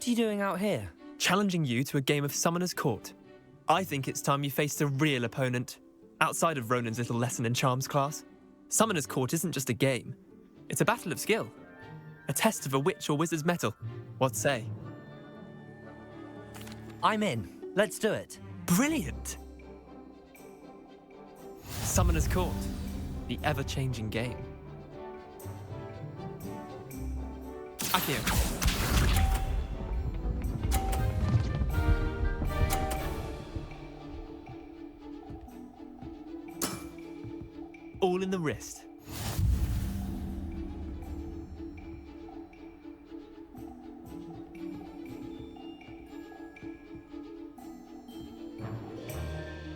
What are you doing out here? Challenging you to a game of Summoner's Court. I think it's time you faced a real opponent, outside of Ronan's little lesson in charms class. Summoner's Court isn't just a game. It's a battle of skill. A test of a witch or wizard's mettle. What say? I'm in. Let's do it. Brilliant! Summoner's Court. The ever-changing game. Akio. All in the wrist.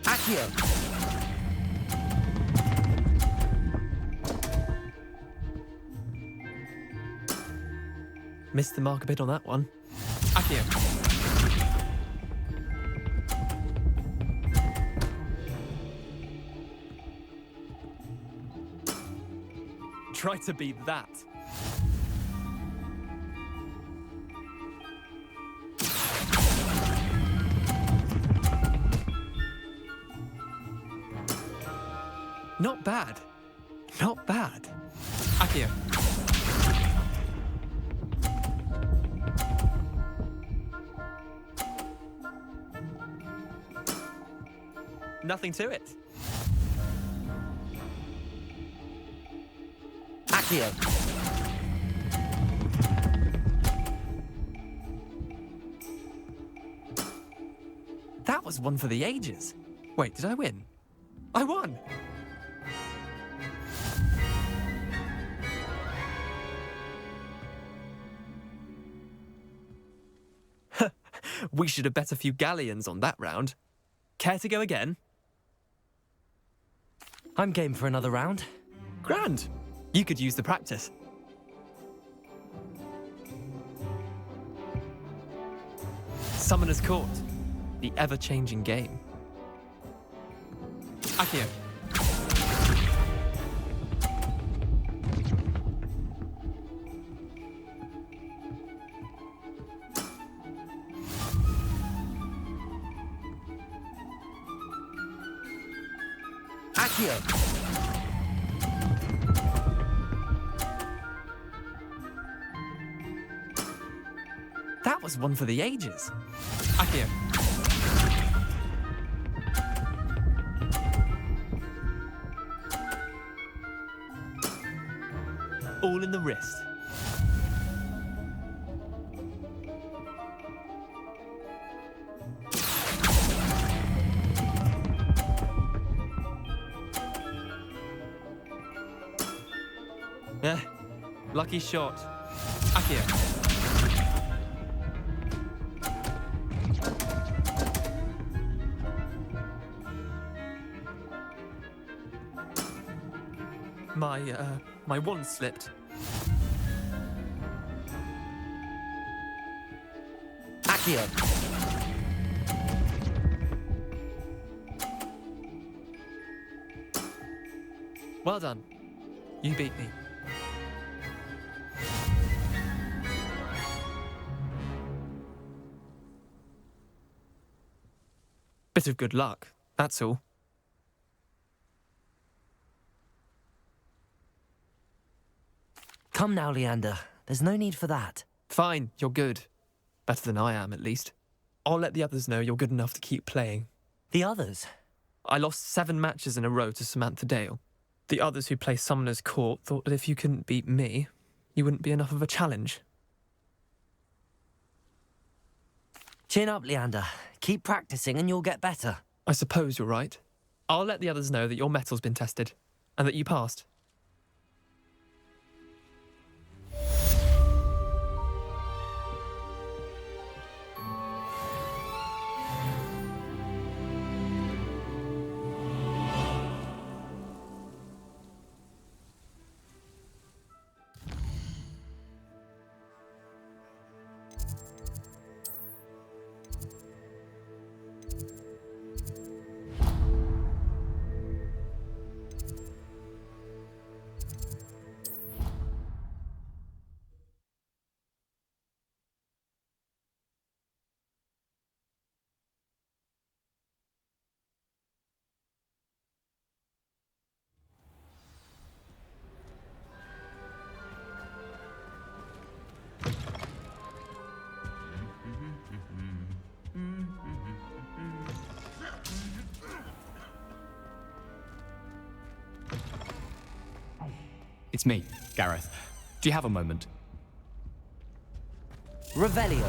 Akio. Missed the mark a bit on that one. Akio. Try to beat that. Not bad. Not bad. Akio. Nothing to it. Akio. That was one for the ages. Wait, did I win? I won! We should have bet a few galleons on that round. Care to go again? I'm game for another round. Grand. You could use the practice. Summoner's Court. The ever-changing game. Akio. Akio. That was one for the ages. Akio. All in the wrist. Lucky shot. Akio. My wand slipped. Akio. Well done. You beat me. Bit of good luck, that's all. Come now, Leander. There's no need for that. Fine, you're good. Better than I am, at least. I'll let the others know you're good enough to keep playing. The others? I lost 7 matches in a row to Samantha Dale. The others who play Summoner's Court thought that if you couldn't beat me, you wouldn't be enough of a challenge. Chin up, Leander. Keep practicing and you'll get better. I suppose you're right. I'll let the others know that your metal's been tested, and that you passed. it's me, Gareth. Do you have a moment? Revelio.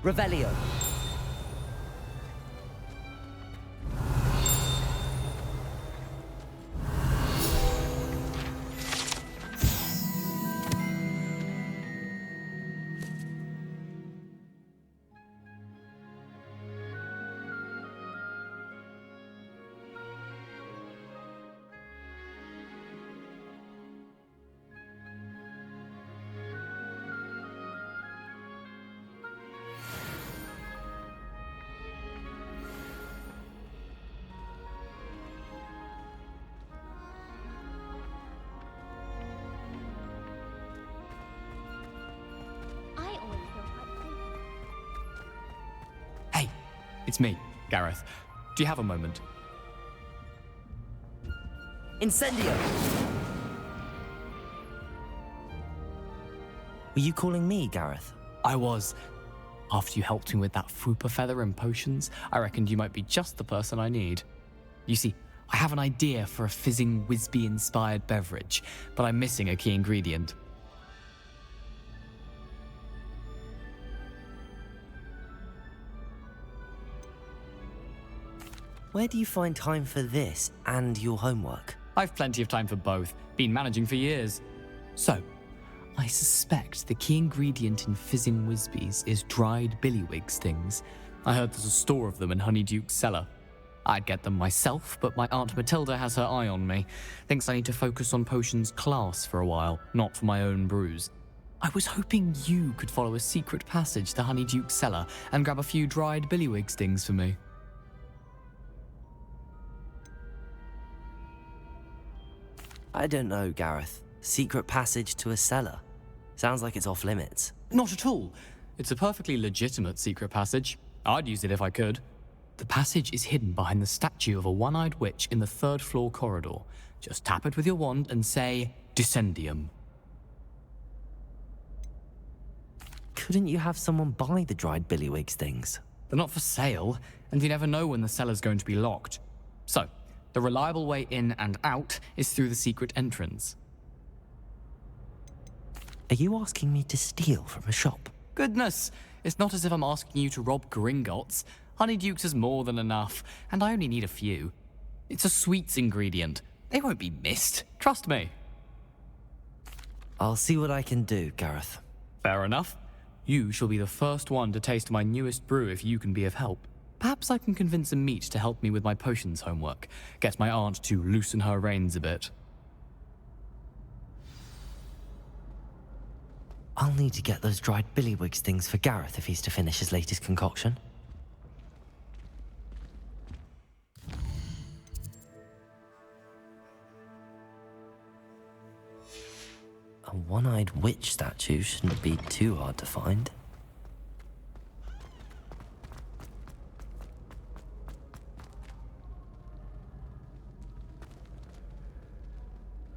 Revelio. Hey, it's me, Gareth. Do you have a moment? Incendio. Were you calling me, Gareth? I was. After you helped me with that Fupa feather and potions, I reckoned you might be just the person I need. You see, I have an idea for a fizzing Wisby-inspired beverage, but I'm missing a key ingredient. Where do you find time for this and your homework? I've plenty of time for both. Been managing for years. So, I suspect the key ingredient in fizzing Wisbies is dried billywig stings. I heard there's a store of them in Honeyduke's cellar. I'd get them myself, but my Aunt Matilda has her eye on me. Thinks I need to focus on potions class for a while, not for my own brews. I was hoping you could follow a secret passage to Honeyduke's cellar and grab a few dried billywig stings for me. I don't know, Gareth. Secret passage to a cellar. Sounds like it's off limits. Not at all. It's a perfectly legitimate secret passage. I'd use it if I could. The passage is hidden behind the statue of a one-eyed witch in the third-floor corridor. Just tap it with your wand and say, Descendium. Couldn't you have someone buy the dried billywig stings? They're not for sale, and you never know when the cellar's going to be locked. So, the reliable way in and out is through the secret entrance. Are you asking me to steal from a shop? Goodness, it's not as if I'm asking you to rob Gringotts. Honeyduke's is more than enough, and I only need a few. It's a sweets ingredient. They won't be missed, trust me. I'll see what I can do, Gareth. Fair enough. You shall be the first one to taste my newest brew if you can be of help. Perhaps I can convince a meat to help me with my potions homework. Get my aunt to loosen her reins a bit. I'll need to get those dried billywig stings for Gareth if he's to finish his latest concoction. A one-eyed witch statue shouldn't be too hard to find.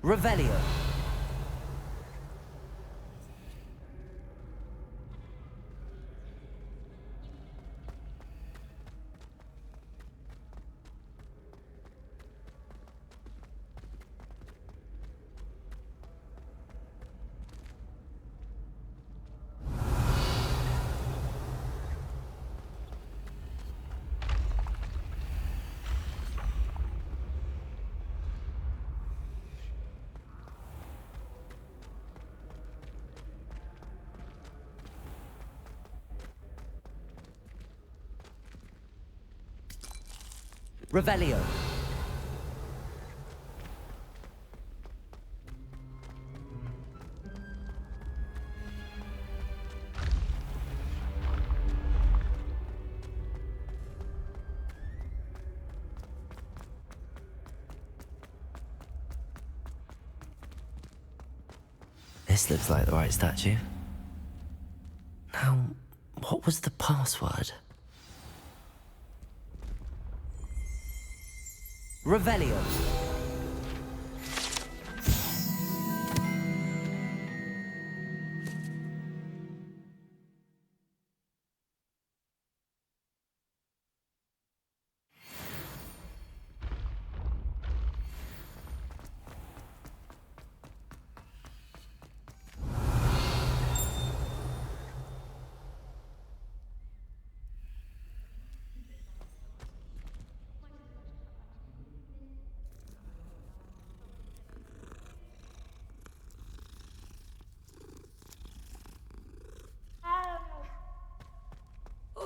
Revelio. Revelio. This looks like the right statue. Now, what was the password? Revelio.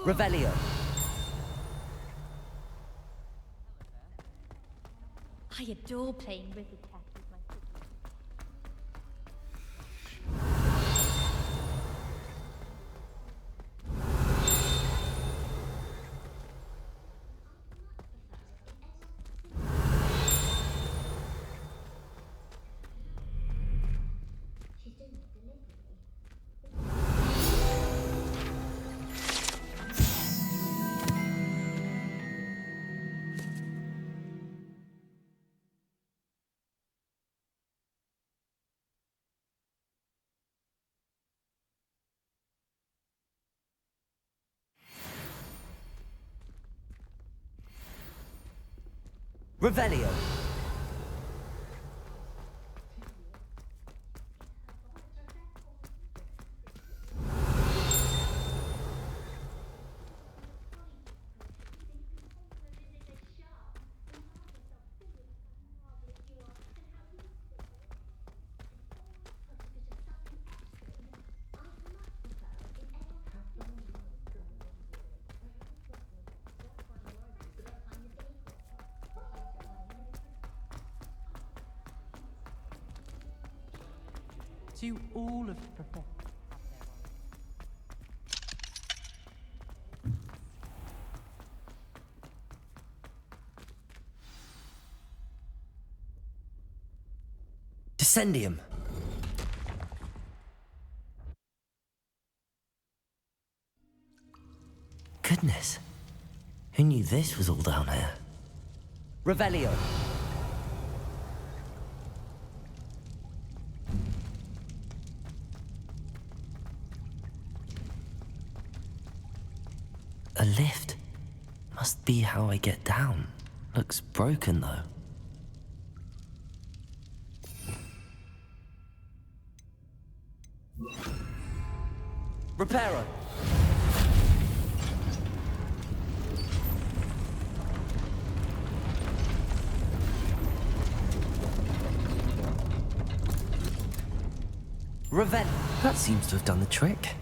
Revelio. I adore playing riffle-cat with my siblings. Revelio. To all of the professors. Descendium. Goodness. Who knew this was all down here? Revelio. A lift. Must be how I get down. Looks broken though. Reparo. Revel. That seems to have done the trick.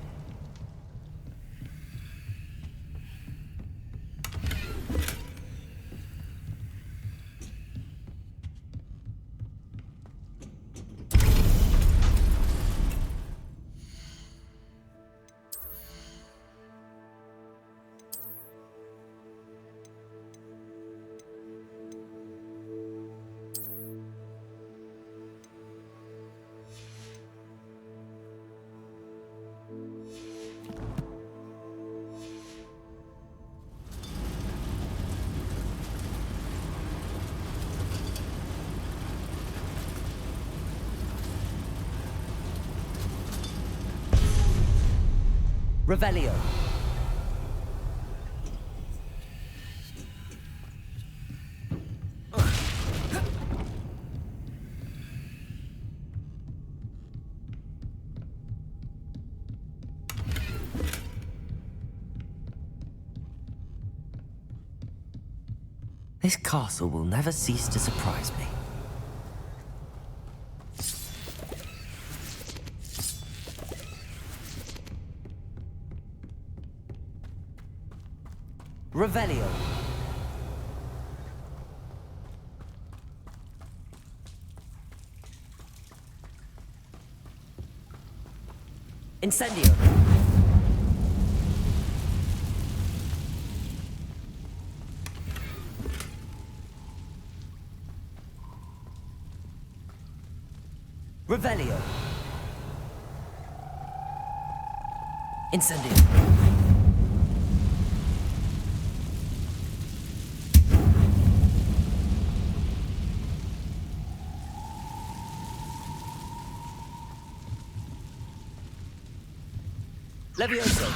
Revelio. This castle will never cease to surprise me. Revelio. Incendio. Revelio. Incendio. Levioso.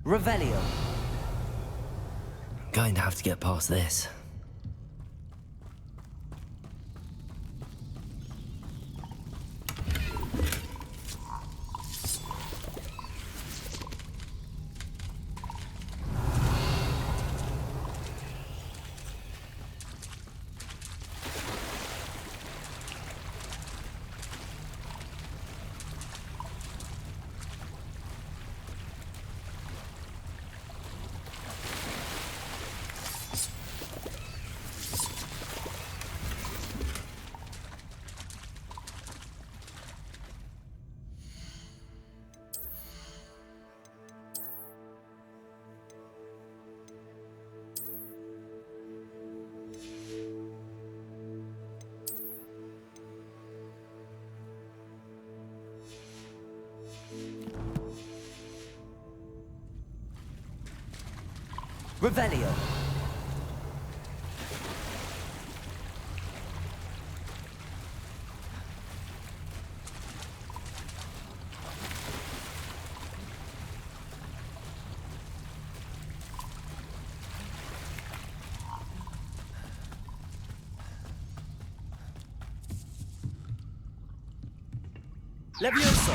Revelio. Going to have to get past this. Revelio. Levioso.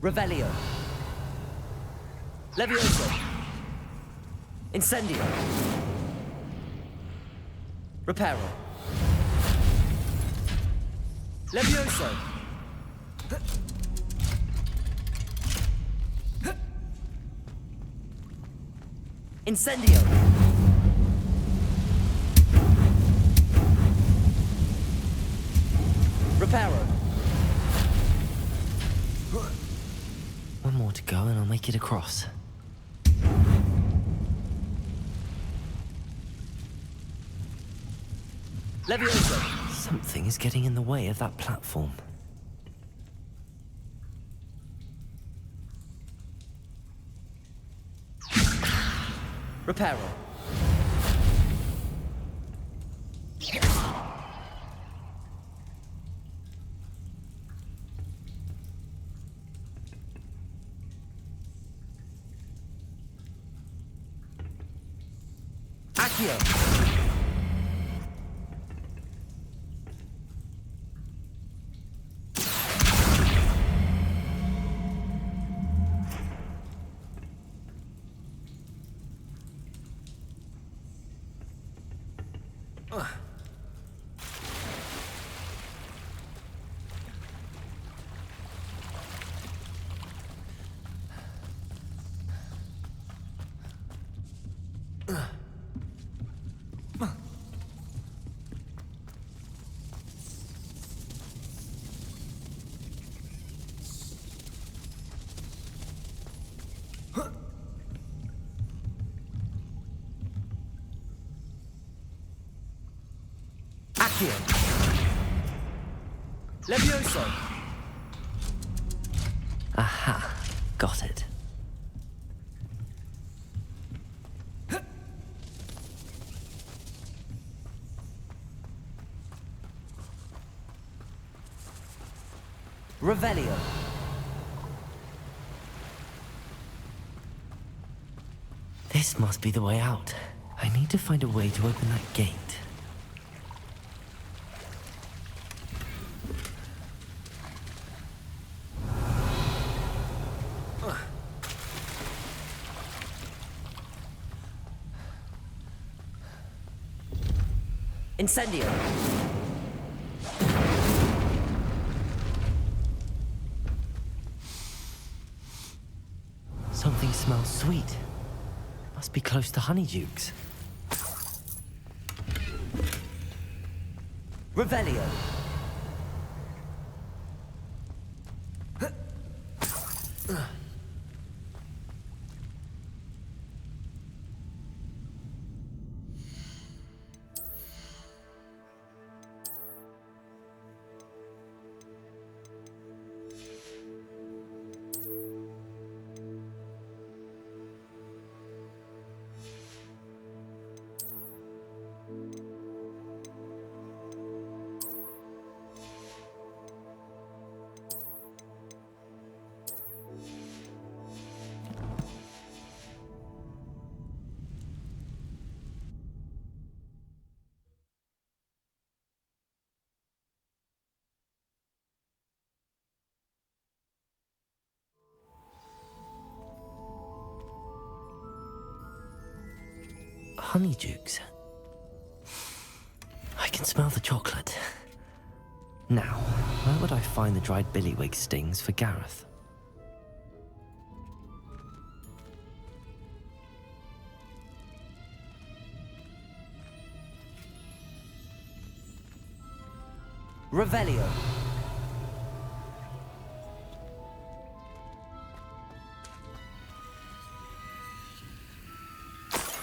Revelio. Levioso. Incendio. Reparo. Levioso. Incendio. Reparo. One more to go and I'll make it across. Levioso! Something is getting in the way of that platform. Reparo. Accio. Levioso! Aha, got it. Revelio. This must be the way out. I need to find a way to open that gate. Incendio! Something smells sweet. Must be close to Honeydukes. Revelio! Honeydukes. I can smell the chocolate. Now, where would I find the dried billywig stings for Gareth? Revelio.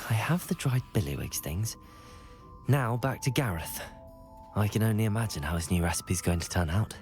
I have the dried billywig stings. Now back to Gareth. I can only imagine how his new recipe's going to turn out.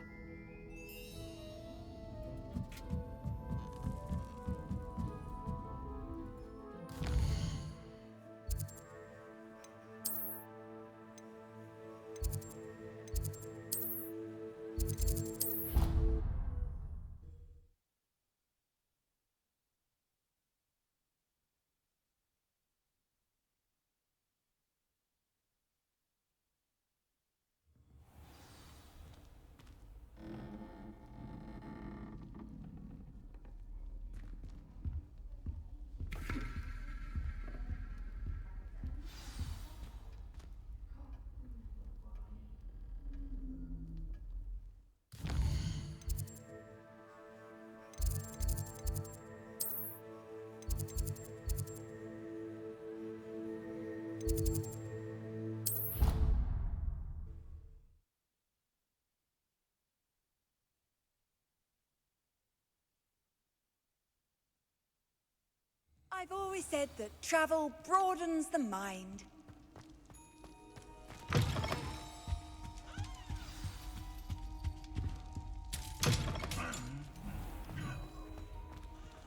I've always said that travel broadens the mind.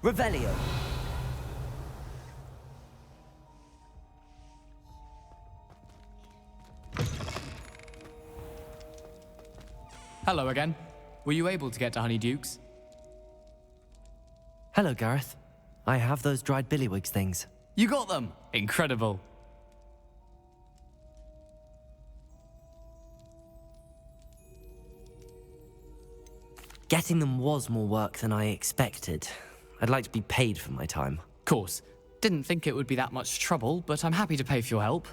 Revelio. Hello again. Were you able to get to Honeydukes? Hello, Gareth. I have those dried billywig things. You got them! Incredible. Getting them was more work than I expected. I'd like to be paid for my time. Course. Didn't think it would be that much trouble, but I'm happy to pay for your help.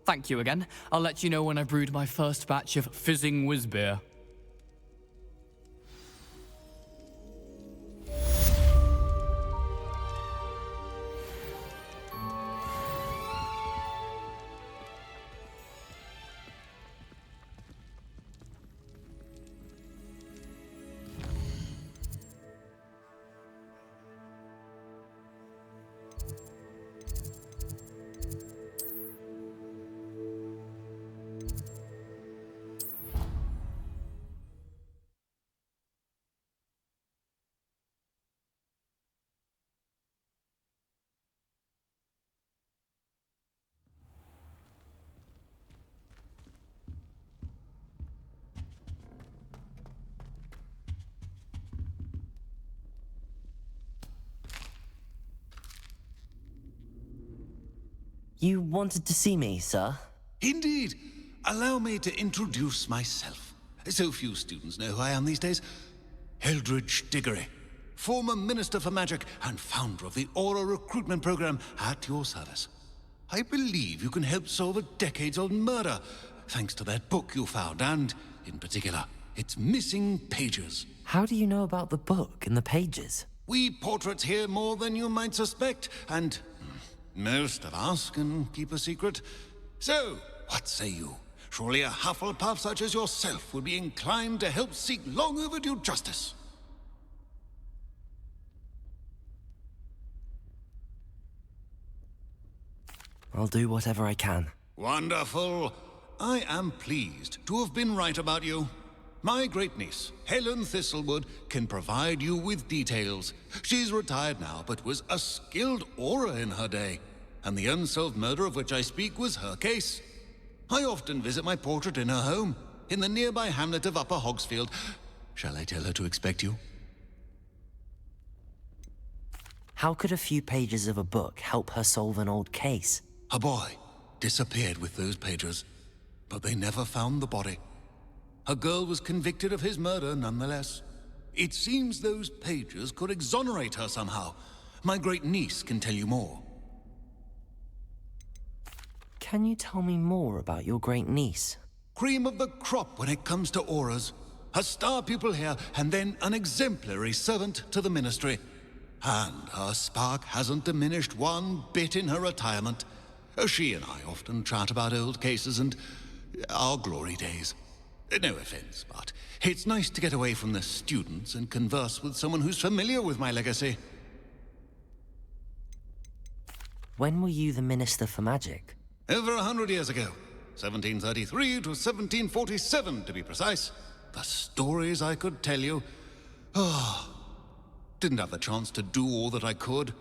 Thank you again. I'll let you know when I've brewed my first batch of fizzing whiz-beer. You wanted to see me, sir? Indeed. Allow me to introduce myself. So few students know who I am these days. Eldridge Diggory, former Minister for Magic and founder of the Aura recruitment program at your service. I believe you can help solve a decades-old murder, thanks to that book you found, and, in particular, its missing pages. How do you know about the book and the pages? We portraits hear more than you might suspect, and most of us can keep a secret. So, what say you? Surely a Hufflepuff such as yourself would be inclined to help seek long overdue justice. I'll do whatever I can. Wonderful. I am pleased to have been right about you. My great-niece, Helen Thistlewood, can provide you with details. She's retired now, but was a skilled aura in her day. And the unsolved murder of which I speak was her case. I often visit my portrait in her home, in the nearby hamlet of Upper Hogsfield. Shall I tell her to expect you? How could a few pages of a book help her solve an old case? A boy disappeared with those pages, but they never found the body. A girl was convicted of his murder nonetheless. It seems those pages could exonerate her somehow. My great-niece can tell you more. Can you tell me more about your great niece? Cream of the crop when it comes to auras. A star pupil here, and then an exemplary servant to the ministry. And her spark hasn't diminished one bit in her retirement. She and I often chat about old cases and our glory days. No offense, but it's nice to get away from the students and converse with someone who's familiar with my legacy. When were you the Minister for Magic? Over 100 years ago. 1733 to 1747, to be precise. The stories I could tell you. Didn't have the chance to do all that I could.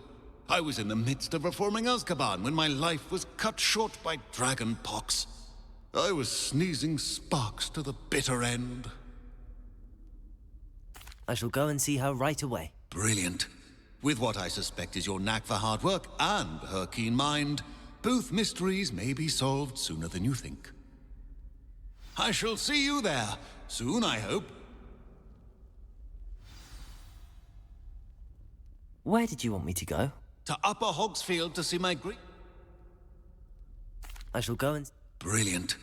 I was in the midst of reforming Azkaban when my life was cut short by dragon pox. I was sneezing sparks to the bitter end. I shall go and see her right away. Brilliant. With what I suspect is your knack for hard work and her keen mind, both mysteries may be solved sooner than you think. I shall see you there, soon I hope. Where did you want me to go? To Upper Hogsfield to see my great... I shall go and... Brilliant.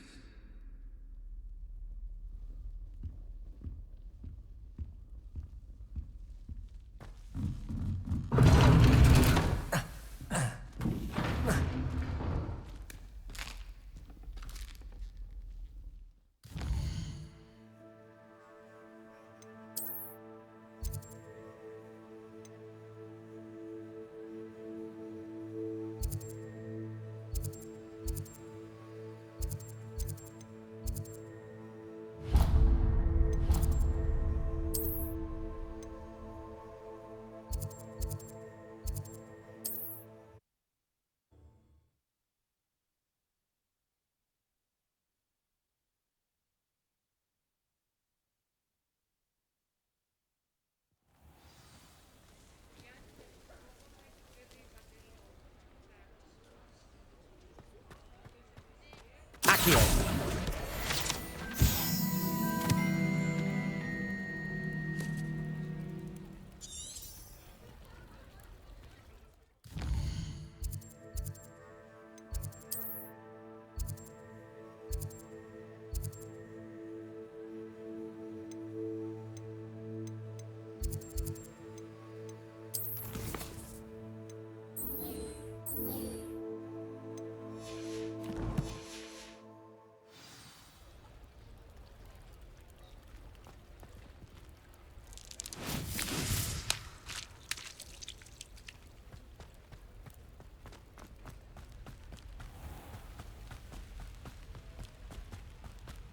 Accio!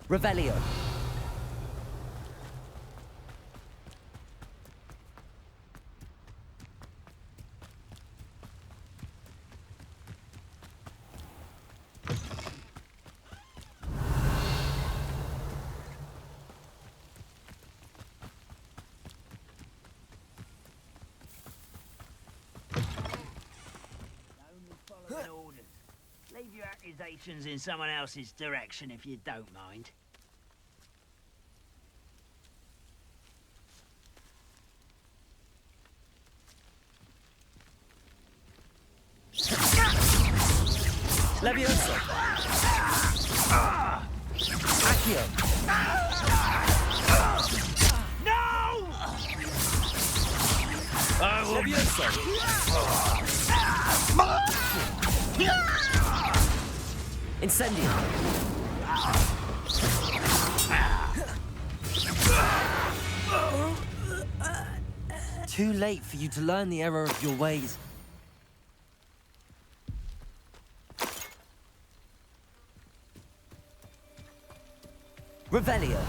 Revelio. Following orders. Leave your accusations in someone else's direction if you don't mind. Levioso. Accio. No! Levioso. Incendio. Too late for you to learn the error of your ways. Revelio.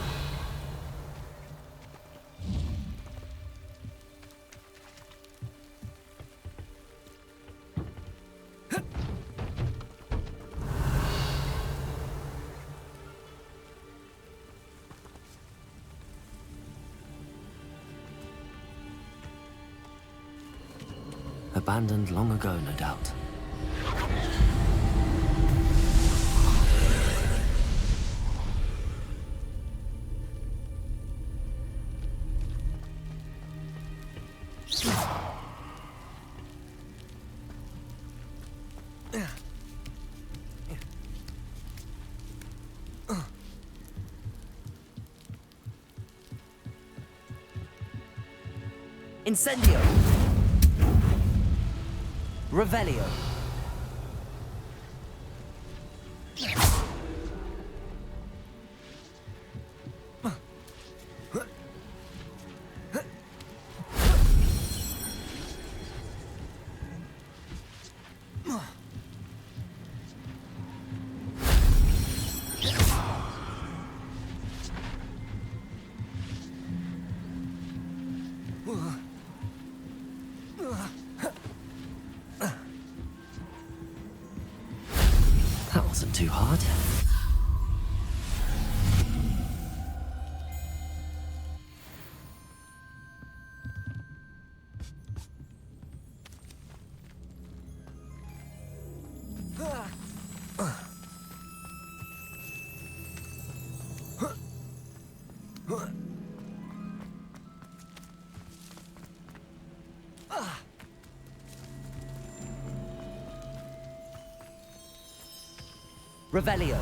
Abandoned long ago, no doubt. Incendio! Revelio! That wasn't too hard. Revelio.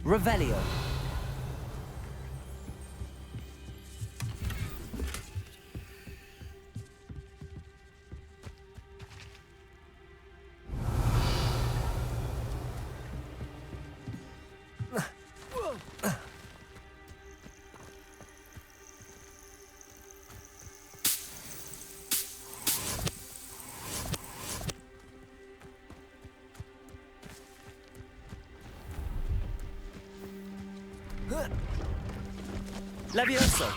Revelio. Levioso.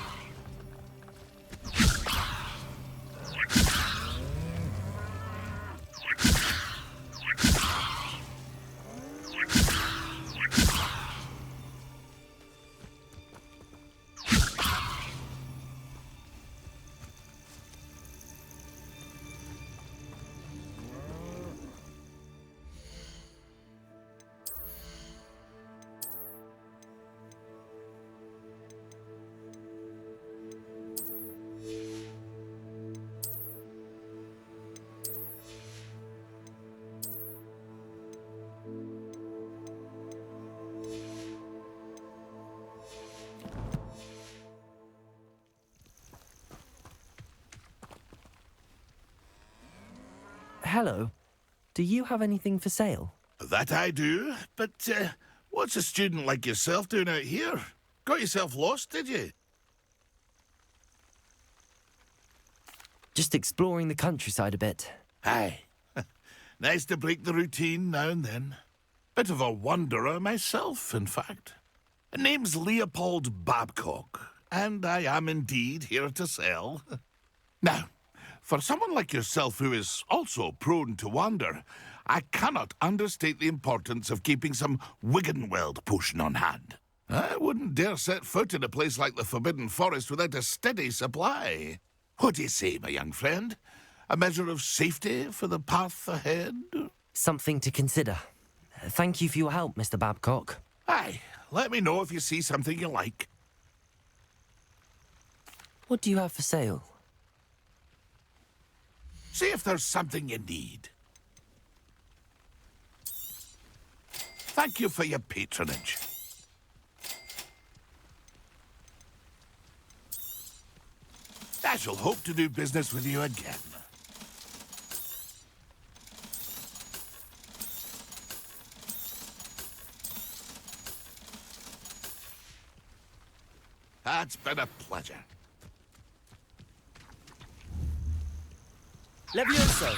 Hello. Do you have anything for sale? That I do, but what's a student like yourself doing out here? Got yourself lost, did you? Just exploring the countryside a bit. Aye. Nice to break the routine now and then. Bit of a wanderer myself, in fact. Name's Leopold Babcock, and I am indeed here to sell. Now, for someone like yourself who is also prone to wander, I cannot understate the importance of keeping some Wiggenweld potion on hand. I wouldn't dare set foot in a place like the Forbidden Forest without a steady supply. What do you say, my young friend? A measure of safety for the path ahead? Something to consider. Thank you for your help, Mr. Babcock. Aye, let me know if you see something you like. What do you have for sale? See if there's something you need. Thank you for your patronage. I shall hope to do business with you again. It's been a pleasure. Levioso!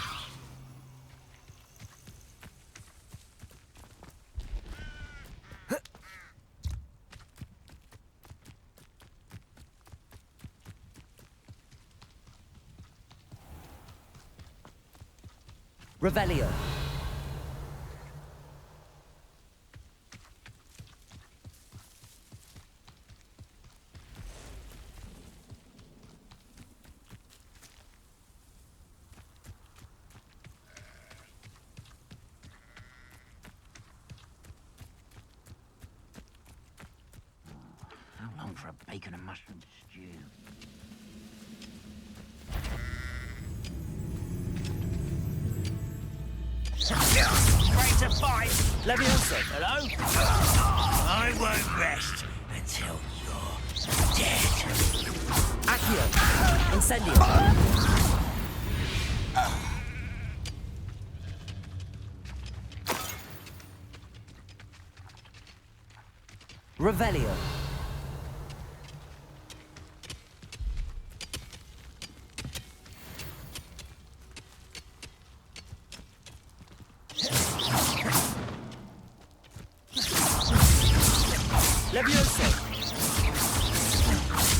Revelio. for a bacon and mushroom stew. Ready to fight? Leviosa! Hello? I won't rest until you're dead. Accio! Incendio! Revelio! Leviosa!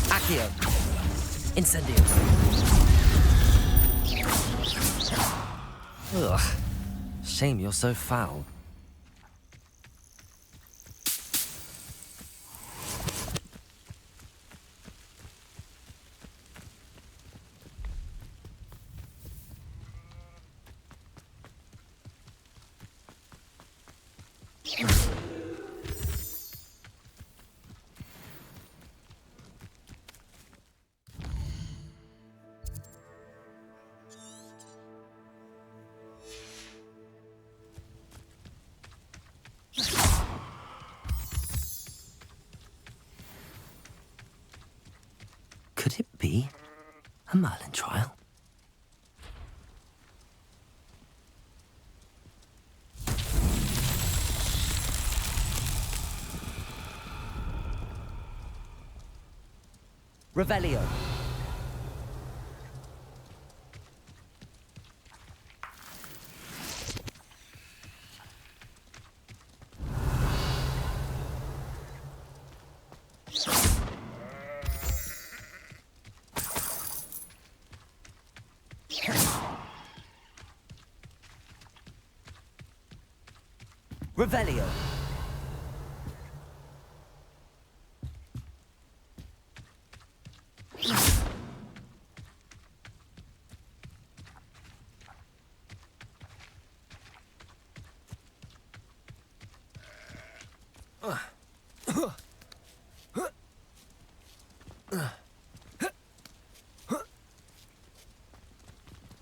Accio! Incendio! Ugh. Shame you're so foul. Could it be a Merlin trial? Revelio. Revelio.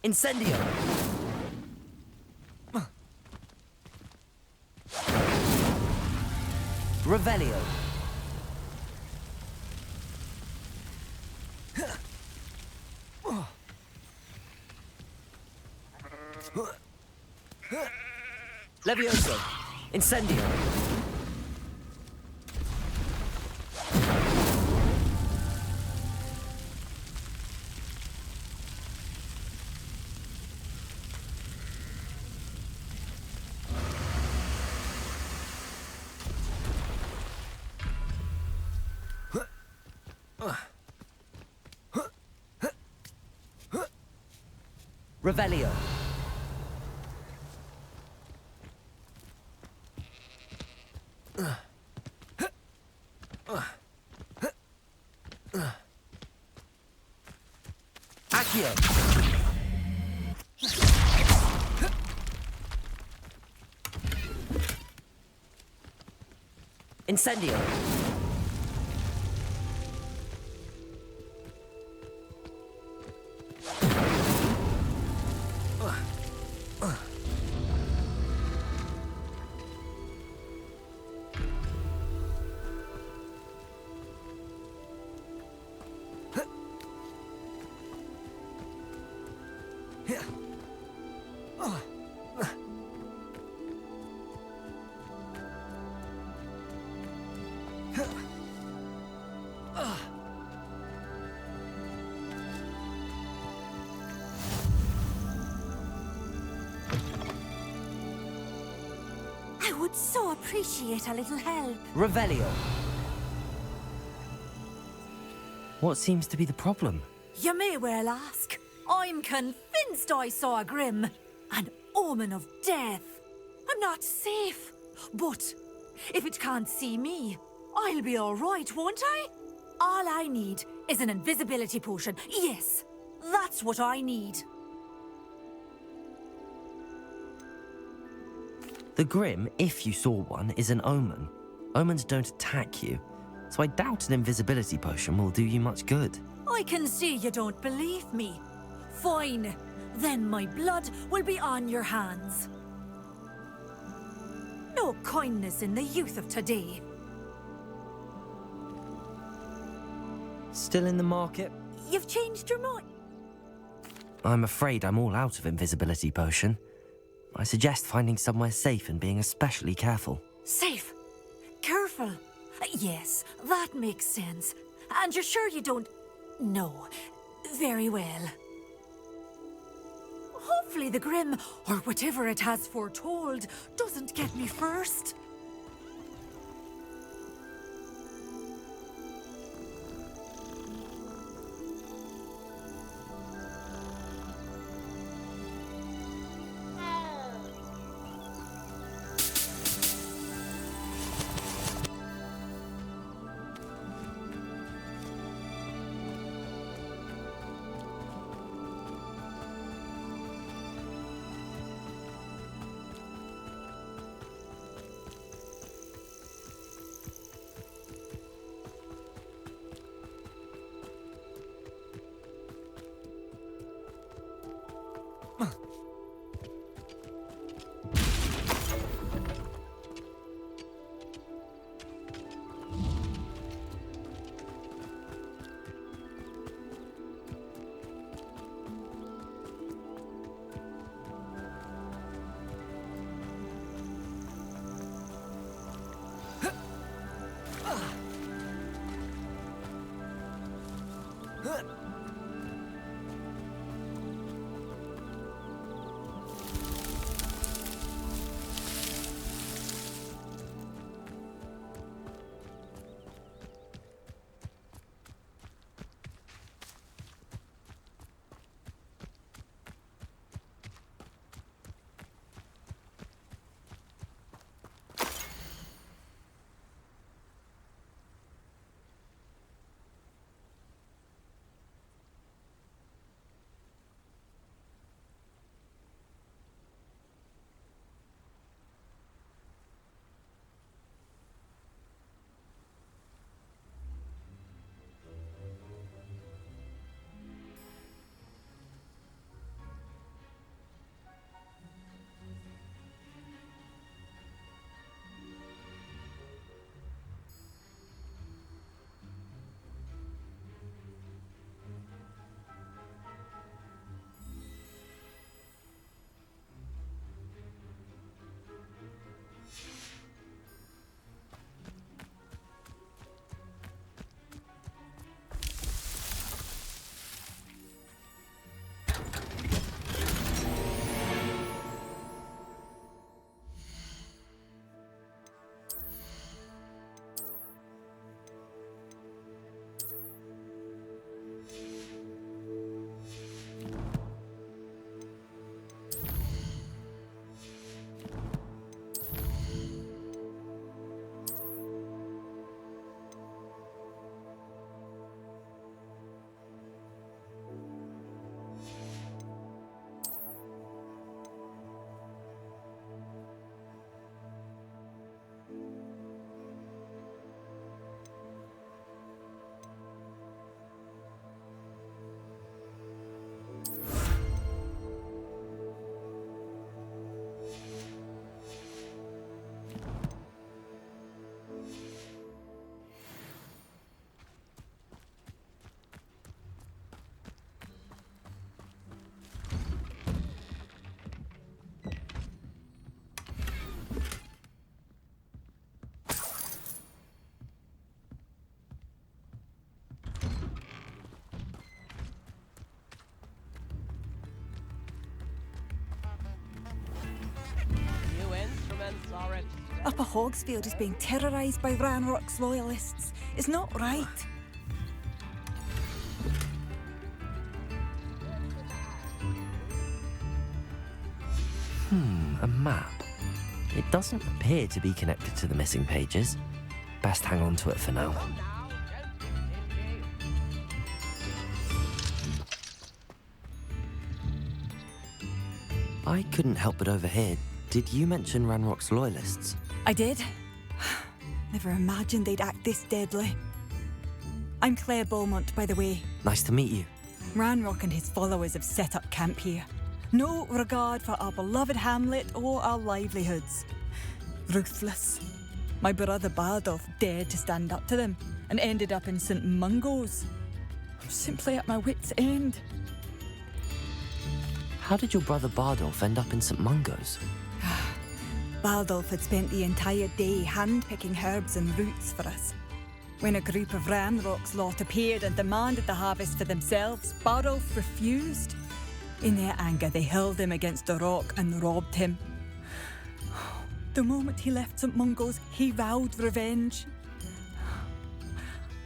Incendio. Revelio. Levioso. Incendio. Revelio. Accio. Incendio. I would so appreciate a little help. Revelio. What seems to be the problem? You may well ask. I'm convinced I saw a grim, an omen of death. I'm not safe, but if it can't see me, I'll be all right, won't I? All I need is an invisibility potion. Yes, that's what I need. The Grim, if you saw one, is an omen. Omens don't attack you. so I doubt an invisibility potion will do you much good. I can see you don't believe me. Fine. Then my blood will be on your hands. No kindness in the youth of today. Still in the market? You've changed your mind. I'm afraid I'm all out of invisibility potion. I suggest finding somewhere safe and being especially careful. Safe. Careful. Yes, that makes sense. And you're sure you don't... No. Very well. Hopefully the Grim, or whatever it has foretold, doesn't get me first. Upper Hogsfield is being terrorised by Ranrock's loyalists. It's not right. A map. It doesn't appear to be connected to the missing pages. Best hang on to it for now. I couldn't help but overhear. Did you mention Ranrock's loyalists? I did. Never imagined they'd act this deadly. I'm Claire Beaumont, by the way. Nice to meet you. Ranrock and his followers have set up camp here. No regard for our beloved hamlet or our livelihoods. Ruthless. My brother Bardolph dared to stand up to them and ended up in St. Mungo's. I'm simply at my wit's end. How did your brother Bardolph end up in St. Mungo's? Bardolph had spent the entire day hand-picking herbs and roots for us. When a group of Ranrock's lot appeared and demanded the harvest for themselves, Bardolph refused. In their anger, they hurled him against a rock and robbed him. The moment he left St. Mungo's, he vowed revenge.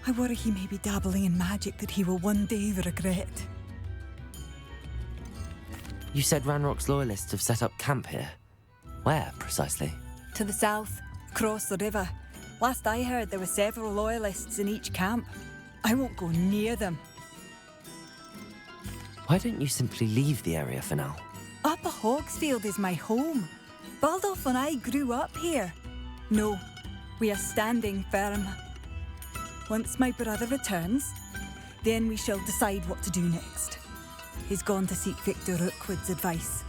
I worry he may be dabbling in magic that he will one day regret. You said Ranrock's loyalists have set up camp here. Where, precisely? To the south, across the river. Last I heard, there were several loyalists in each camp. I won't go near them. Why don't you simply leave the area for now? Upper Hogsfield is my home. Baldolph and I grew up here. No, we are standing firm. Once my brother returns, then we shall decide what to do next. He's gone to seek Victor Rookwood's advice.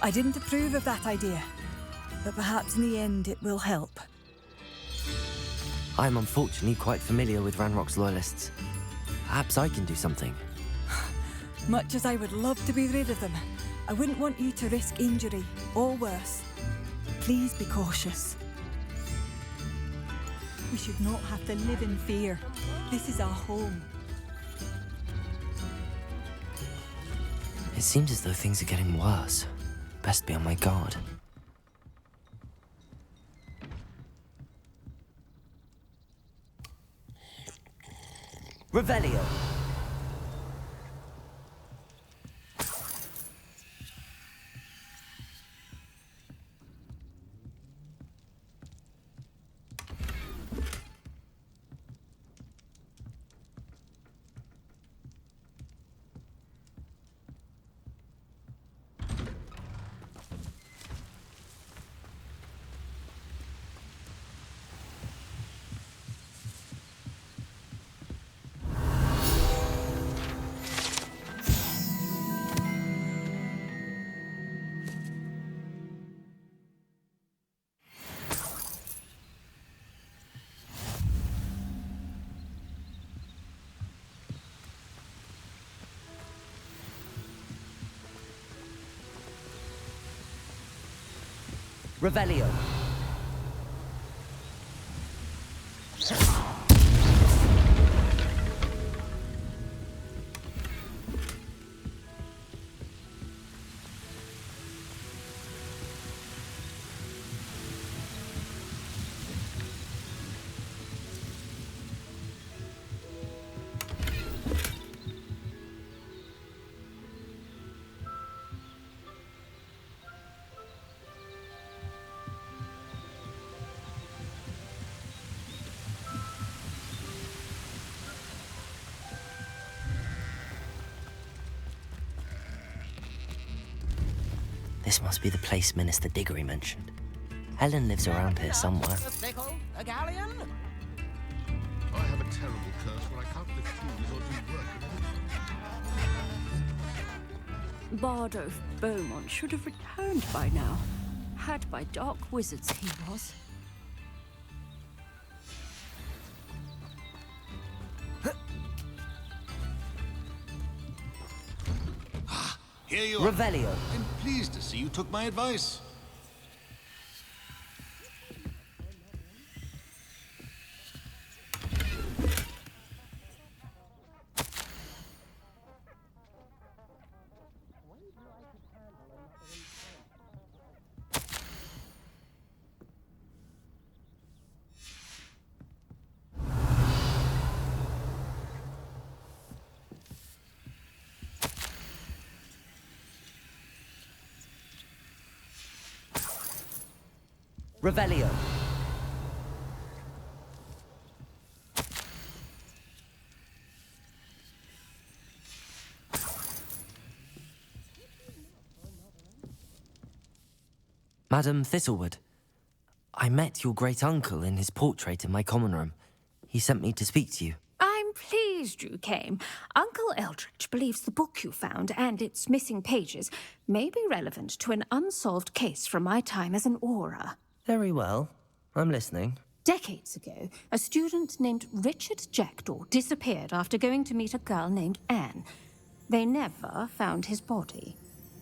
I didn't approve of that idea, but perhaps in the end it will help. I'm unfortunately quite familiar with Ranrock's loyalists. Perhaps I can do something. Much as I would love to be rid of them, I wouldn't want you to risk injury, or worse. Please be cautious. We should not have to live in fear. This is our home. It seems as though things are getting worse. Best be on my guard. Revelio. Revelio. This must be the place Minister Diggory mentioned. Helen lives around here somewhere. A sickle? A galleon? I have a terrible curse where I can't lift tools or do work. Bardolph Beaumont should have returned by now. Had by dark wizards he was. Here you are. Revelio. I'm pleased to see you took my advice. Revelio. Madam Thistlewood, I met your great-uncle in his portrait in my common room. He sent me to speak to you. I'm pleased you came. Uncle Eldridge believes the book you found and its missing pages may be relevant to an unsolved case from my time as an aura. Very well. I'm listening. Decades ago, a student named Richard Jackdaw disappeared after going to meet a girl named Anne. They never found his body.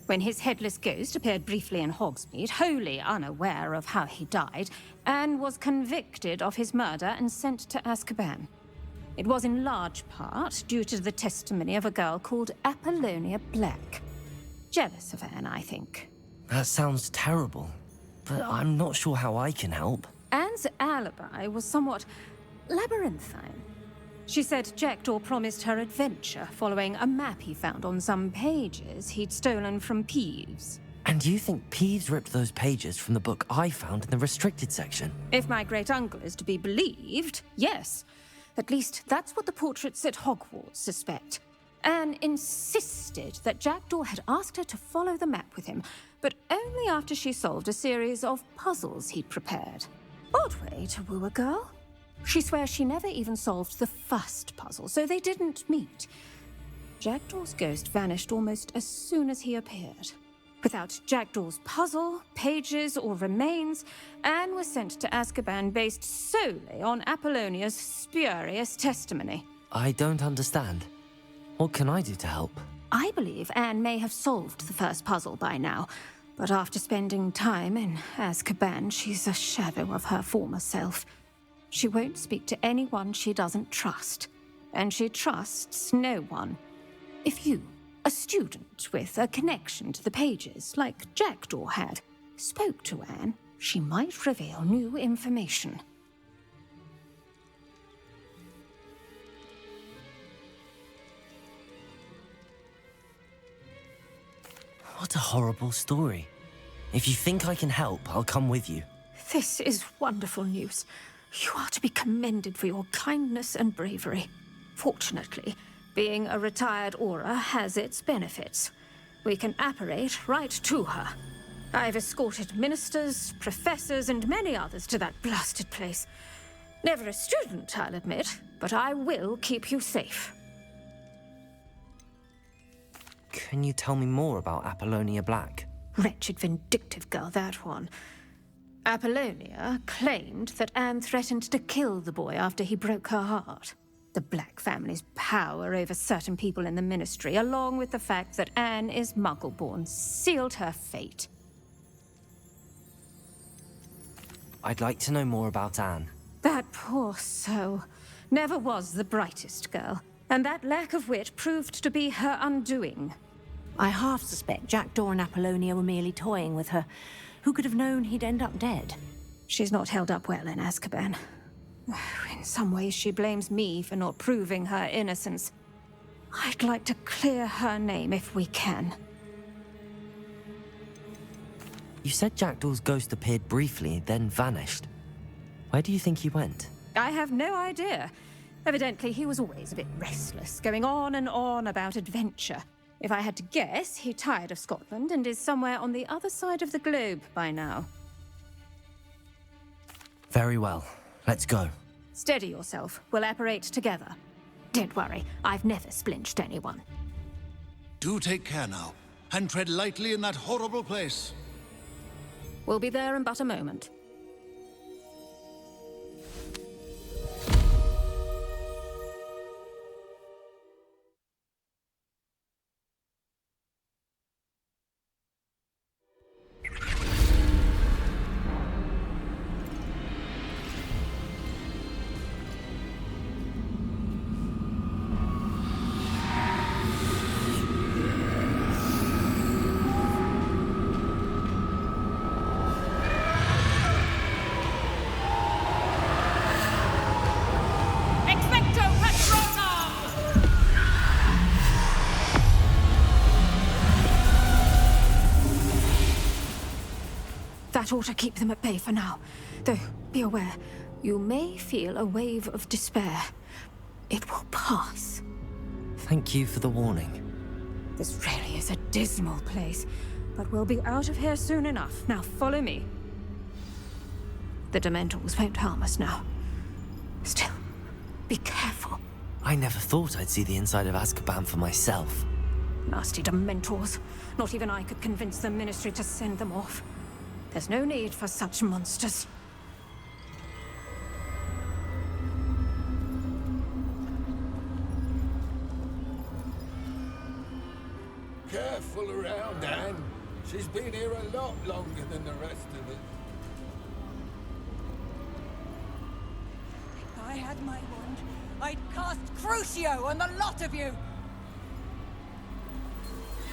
When his headless ghost appeared briefly in Hogsmeade, wholly unaware of how he died, Anne was convicted of his murder and sent to Azkaban. It was in large part due to the testimony of a girl called Apollonia Black. Jealous of Anne, I think. That sounds terrible, but I'm not sure how I can help. Anne's alibi was somewhat labyrinthine. She said Jackdaw promised her adventure following a map he found on some pages he'd stolen from Peeves. And you think Peeves ripped those pages from the book I found in the restricted section? If my great-uncle is to be believed, yes. At least that's what the portraits at Hogwarts suspect. Anne insisted that Jackdaw had asked her to follow the map with him, but only after she solved a series of puzzles he'd prepared. Odd way to woo a girl. She swears she never even solved the first puzzle, so they didn't meet. Jackdaw's ghost vanished almost as soon as he appeared. Without Jackdaw's puzzle, pages, or remains, Anne was sent to Azkaban based solely on Apollonia's spurious testimony. I don't understand. What can I do to help? I believe Anne may have solved the first puzzle by now, but after spending time in Azkaban, she's a shadow of her former self. She won't speak to anyone she doesn't trust, and she trusts no one. If you, a student with a connection to the pages, like Jackdaw had, spoke to Anne, she might reveal new information. What a horrible story. If you think I can help, I'll come with you. This is wonderful news. You are to be commended for your kindness and bravery. Fortunately, being a retired aura has its benefits. We can apparate right to her. I've escorted ministers, professors, and many others to that blasted place. Never a student, I'll admit, but I will keep you safe. Can you tell me more about Apollonia Black? Wretched, vindictive girl, that one. Apollonia claimed that Anne threatened to kill the boy after he broke her heart. The Black family's power over certain people in the Ministry, along with the fact that Anne is Muggle-born, sealed her fate. I'd like to know more about Anne. That poor soul never was the brightest girl, and that lack of wit proved to be her undoing. I half suspect Jackdaw and Apollonia were merely toying with her. Who could have known he'd end up dead? She's not held up well in Azkaban. In some ways, she blames me for not proving her innocence. I'd like to clear her name if we can. You said Jackdaw's ghost appeared briefly, then vanished. Where do you think he went? I have no idea. Evidently, he was always a bit restless, going on and on about adventure. If I had to guess, he tired of Scotland and is somewhere on the other side of the globe by now. Very well. Let's go. Steady yourself. We'll apparate together. Don't worry, I've never splinched anyone. Do take care now, and tread lightly in that horrible place. We'll be there in but a moment. That ought to keep them at bay for now. Though, be aware, you may feel a wave of despair. It will pass. Thank you for the warning. This really is a dismal place, but we'll be out of here soon enough. Now follow me. The Dementors won't harm us now. Still, be careful. I never thought I'd see the inside of Azkaban for myself. Nasty Dementors. Not even I could convince the Ministry to send them off. There's no need for such monsters. Careful around, Anne. She's been here a lot longer than the rest of us. If I had my wand, I'd cast Crucio on the lot of you!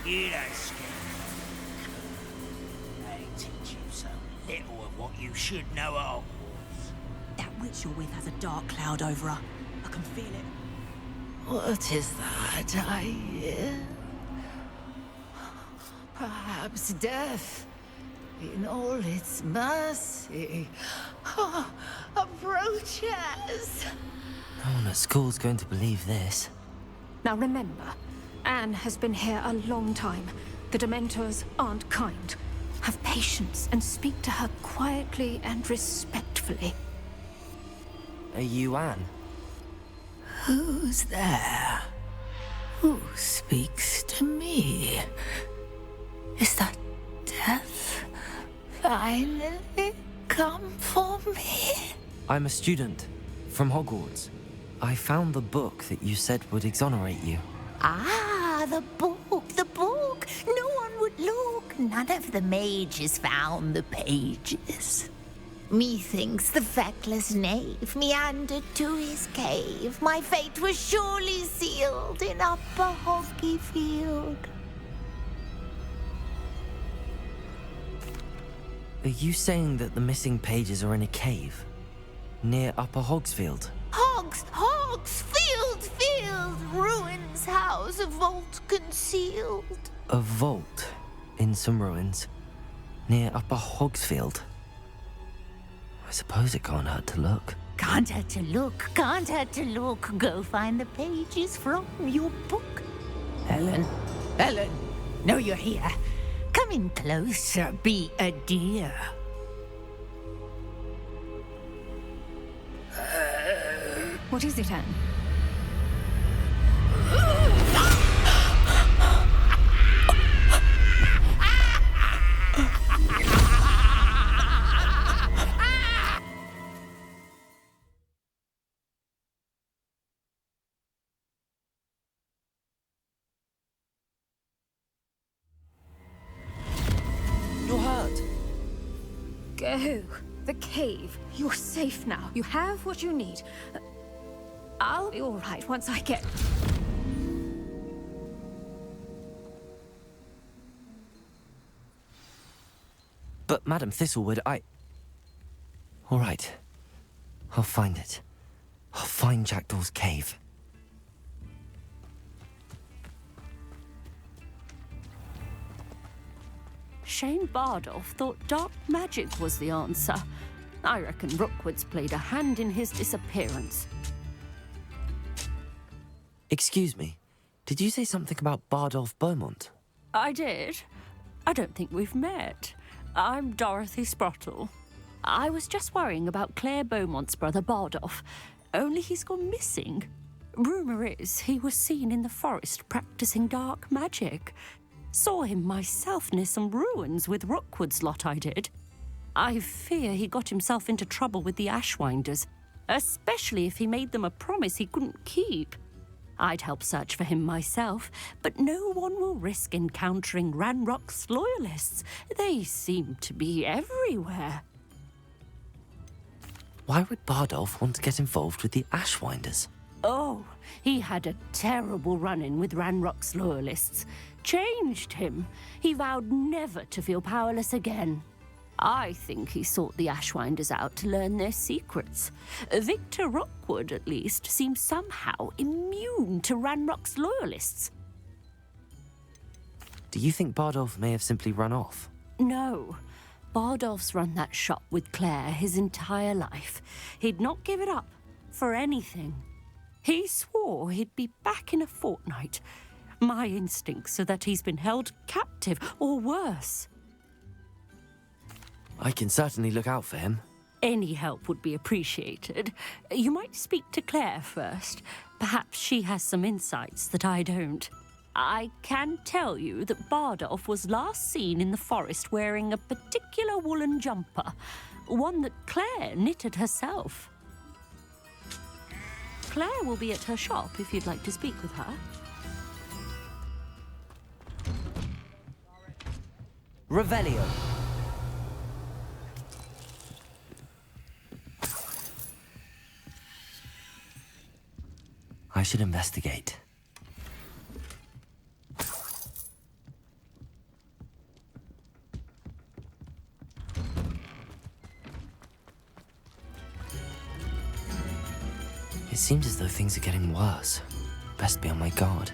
You don't scare me. They teach you so little of what you should know at Hogwarts. That witch you're with has a dark cloud over her. I can feel it. What is that I hear? Perhaps death, in all its mercy, approaches. No one at school's going to believe this. Now remember, Anne has been here a long time. The Dementors aren't kind. Have patience and speak to her quietly and respectfully. Are you Anne? Who's there? Who speaks to me? Is that death finally come for me? I'm a student from Hogwarts. I found the book that you said would exonerate you. Ah, the book, the book. No one would look. None of the mages found the pages. Methinks the feckless knave meandered to his cave. My fate was surely sealed in Upper Hoggyfield. Are you saying that the missing pages are in a cave? Near Upper Hogsfield? Hogsfield, ruins house, a vault concealed. A vault in some ruins near Upper Hogsfield? I suppose it can't hurt to look. Can't hurt to look, can't hurt to look. Go find the pages from your book. Helen, know you're here. Come in closer, be a dear. What is it, Anne? You're hurt. Go. The cave. You're safe now. You have what you need. I'll be all right once I get... But Madam Thistlewood, All right. I'll find it. I'll find Jackdaw's cave. Shane Bardolph thought dark magic was the answer. I reckon Rookwood's played a hand in his disappearance. Excuse me, did you say something about Bardolph Beaumont? I did. I don't think we've met. I'm Dorothy Sprottle. I was just worrying about Claire Beaumont's brother Bardolph, only he's gone missing. Rumour is he was seen in the forest practicing dark magic. Saw him myself near some ruins with Rookwood's lot I did. I fear he got himself into trouble with the Ashwinders, especially if he made them a promise he couldn't keep. I'd help search for him myself, but no one will risk encountering Ranrock's loyalists. They seem to be everywhere. Why would Bardolph want to get involved with the Ashwinders? Oh, he had a terrible run-in with Ranrock's loyalists. Changed him. He vowed never to feel powerless again. I think he sought the Ashwinders out to learn their secrets. Victor Rookwood, at least, seems somehow immune to Ranrock's loyalists. Do you think Bardolph may have simply run off? No. Bardolph's run that shop with Claire his entire life. He'd not give it up for anything. He swore he'd be back in a fortnight. My instincts are that he's been held captive, or worse. I can certainly look out for him. Any help would be appreciated. You might speak to Claire first. Perhaps she has some insights that I don't. I can tell you that Bardolph was last seen in the forest wearing a particular woolen jumper, one that Claire knitted herself. Claire will be at her shop if you'd like to speak with her. Revelio. I should investigate. It seems as though things are getting worse. Best be on my guard.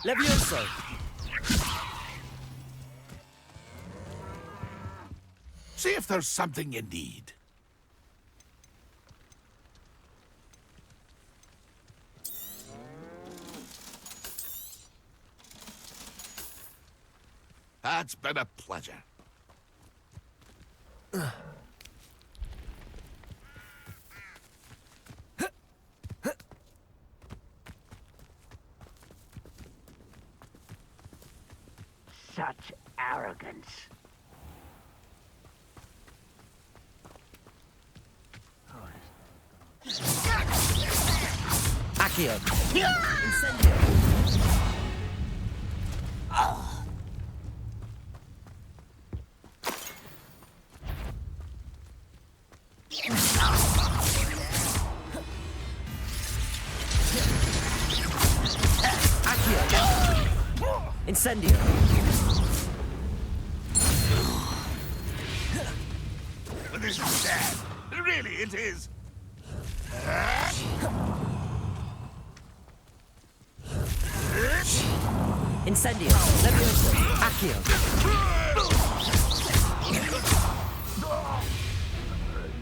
Levioso! See if there's something you need. It's been a pleasure. Such arrogance. Accio. Incendio. Incendio. This is sad. Really, it is. Incendio. Levioso. Accio.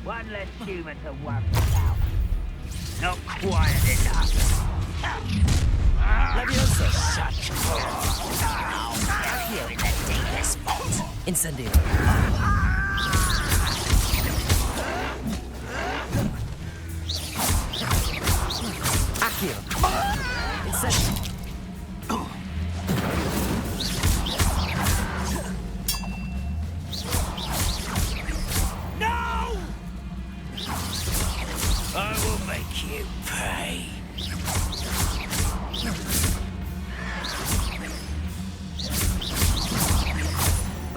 One less human to worry about. Not quiet enough. Levioso. Such Accio. in the deepest spot. Incendio. Accio. Incendio. No! I will make you pay.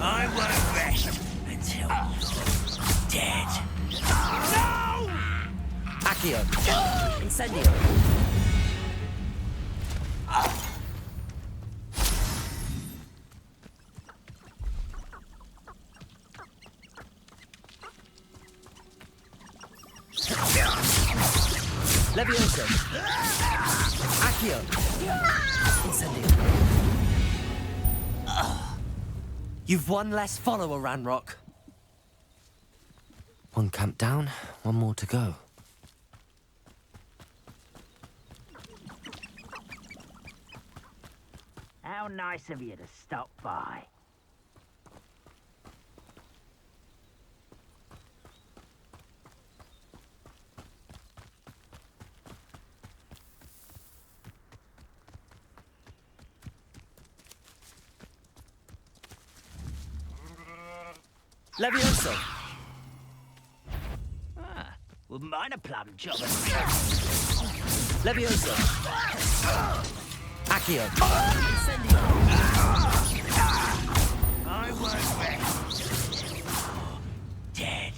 I won't rest until you're dead. No! Accio. Incendio. Levioso. Accio. Incendio. You've one less follower, Ranrock. One camp down, one more to go. How nice of you to stop by. Levioso. Wouldn't mind a plum job. Levioso. Accio. I won't rest. Dead.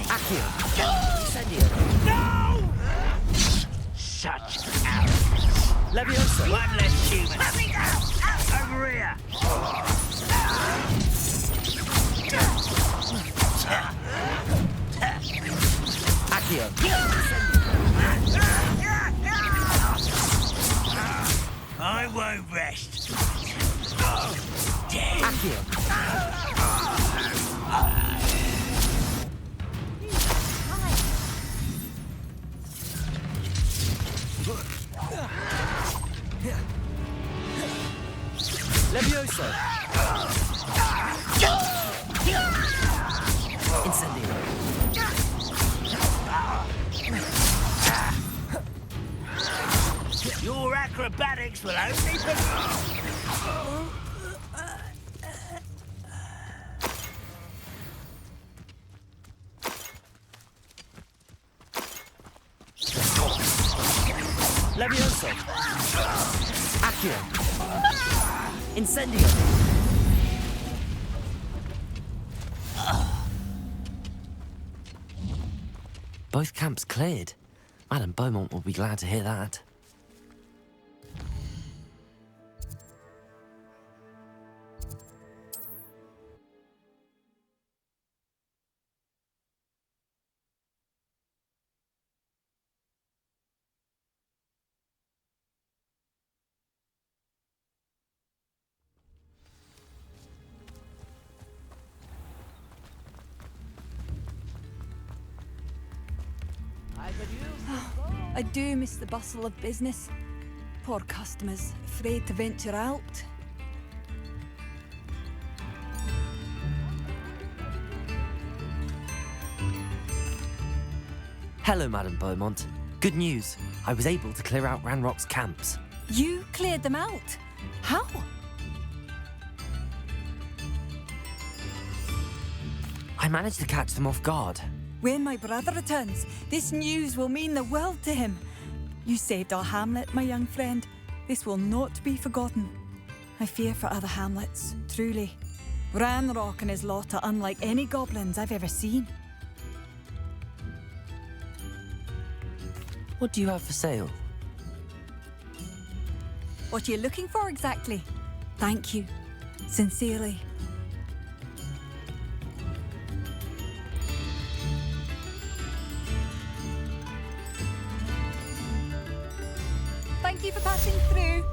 Accio. Incendio. No! Such arrogance. Levioso. One less human. Let me go! Over here. Accio. I won't rest. Dead. Accio. Levioso. Incendio. Your acrobatics will only be... Levioso. Accio. Incendio. Both camps cleared. Madame Beaumont will be glad to hear that. I do miss the bustle of business. Poor customers, afraid to venture out. Hello, Madame Beaumont. Good news. I was able to clear out Ranrock's camps. You cleared them out? How? I managed to catch them off guard. When my brother returns, this news will mean the world to him. You saved our hamlet, my young friend. This will not be forgotten. I fear for other hamlets, truly. Ranrock and his lot are unlike any goblins I've ever seen. What do you have for sale? What are you looking for exactly? Thank you. Sincerely. Thank you for passing through.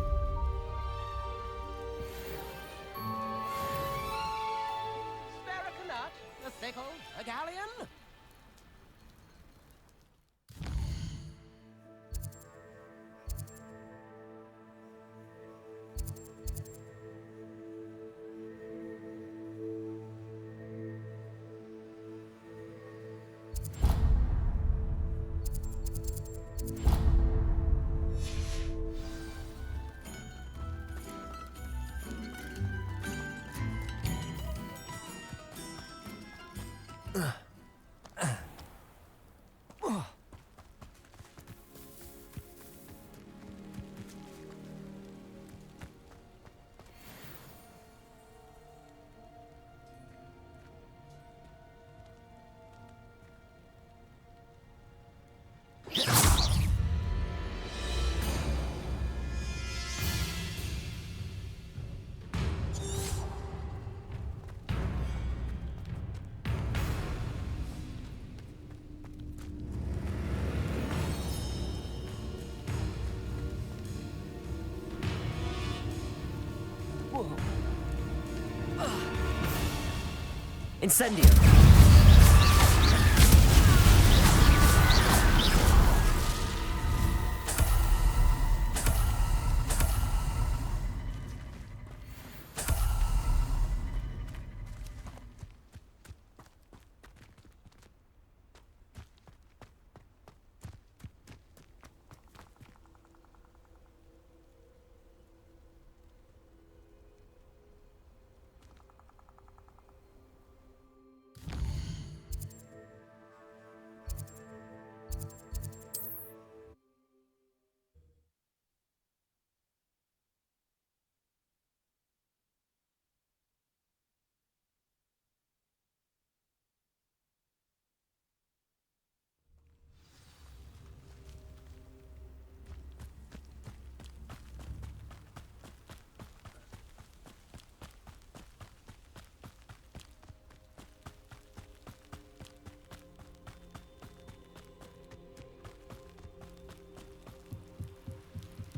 Spare a nut, a sickle, a galleon. Incendio!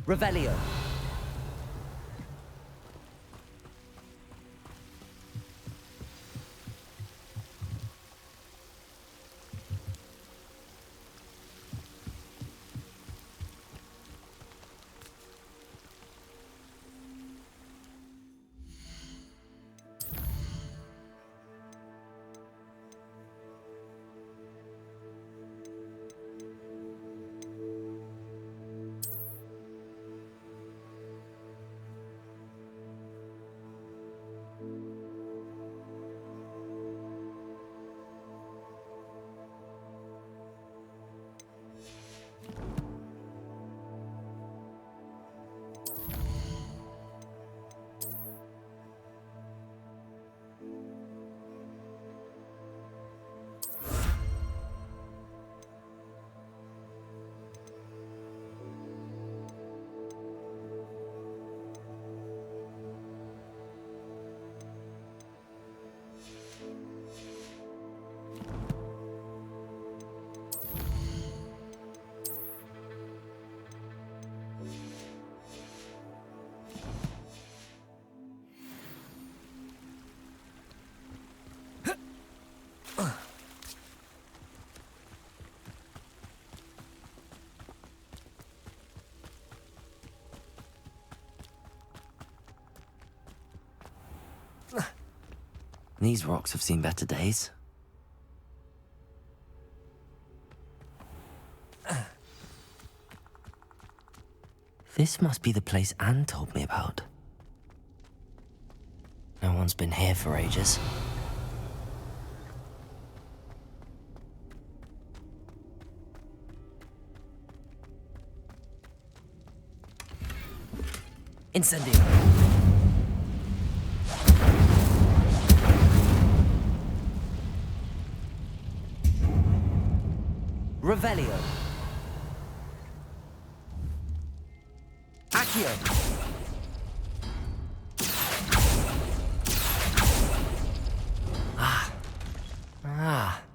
Revelio. These rocks have seen better days. This must be the place Anne told me about. No one's been here for ages. Incendio! Revelio. Accio.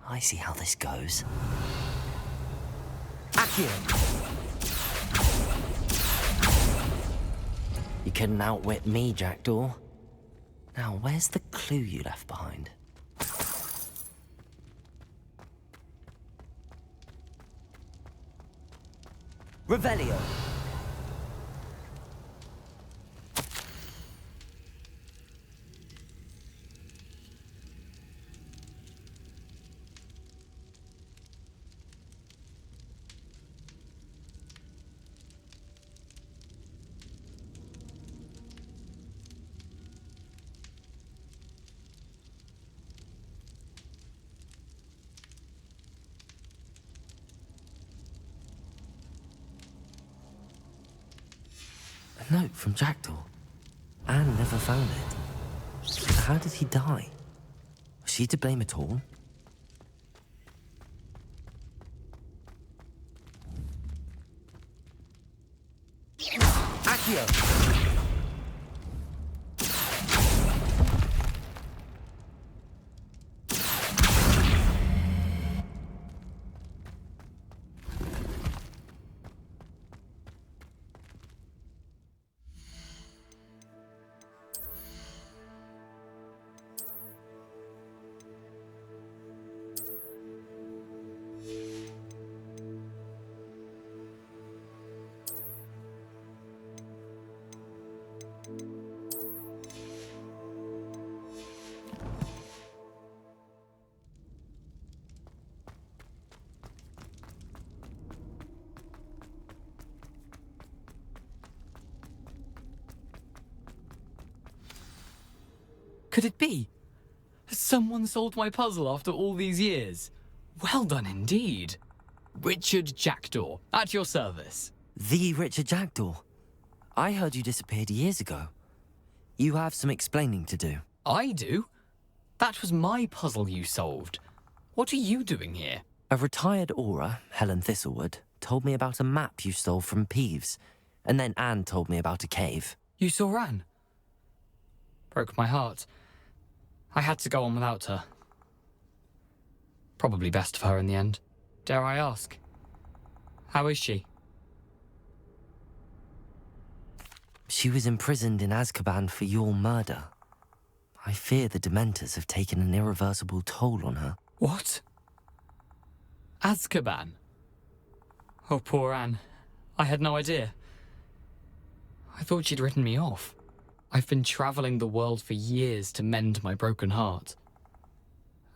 I see how this goes. Accio. You couldn't outwit me, Jackdaw. Now, where's the clue you left behind? Revelio. A note from Jackdaw. Anne never found it. So how did he die? Was she to blame at all? Accio! Could it be? Has someone solved my puzzle after all these years? Well done indeed. Richard Jackdaw, at your service. The Richard Jackdaw. I heard you disappeared years ago. You have some explaining to do. I do? That was my puzzle you solved. What are you doing here? A retired aura, Helen Thistlewood, told me about a map you stole from Peeves, and then Anne told me about a cave. You saw Anne? Broke my heart. I had to go on without her. Probably best for her in the end. Dare I ask? How is she? She was imprisoned in Azkaban for your murder. I fear the Dementors have taken an irreversible toll on her. What? Azkaban? Oh, poor Anne. I had no idea. I thought she'd written me off. I've been travelling the world for years to mend my broken heart.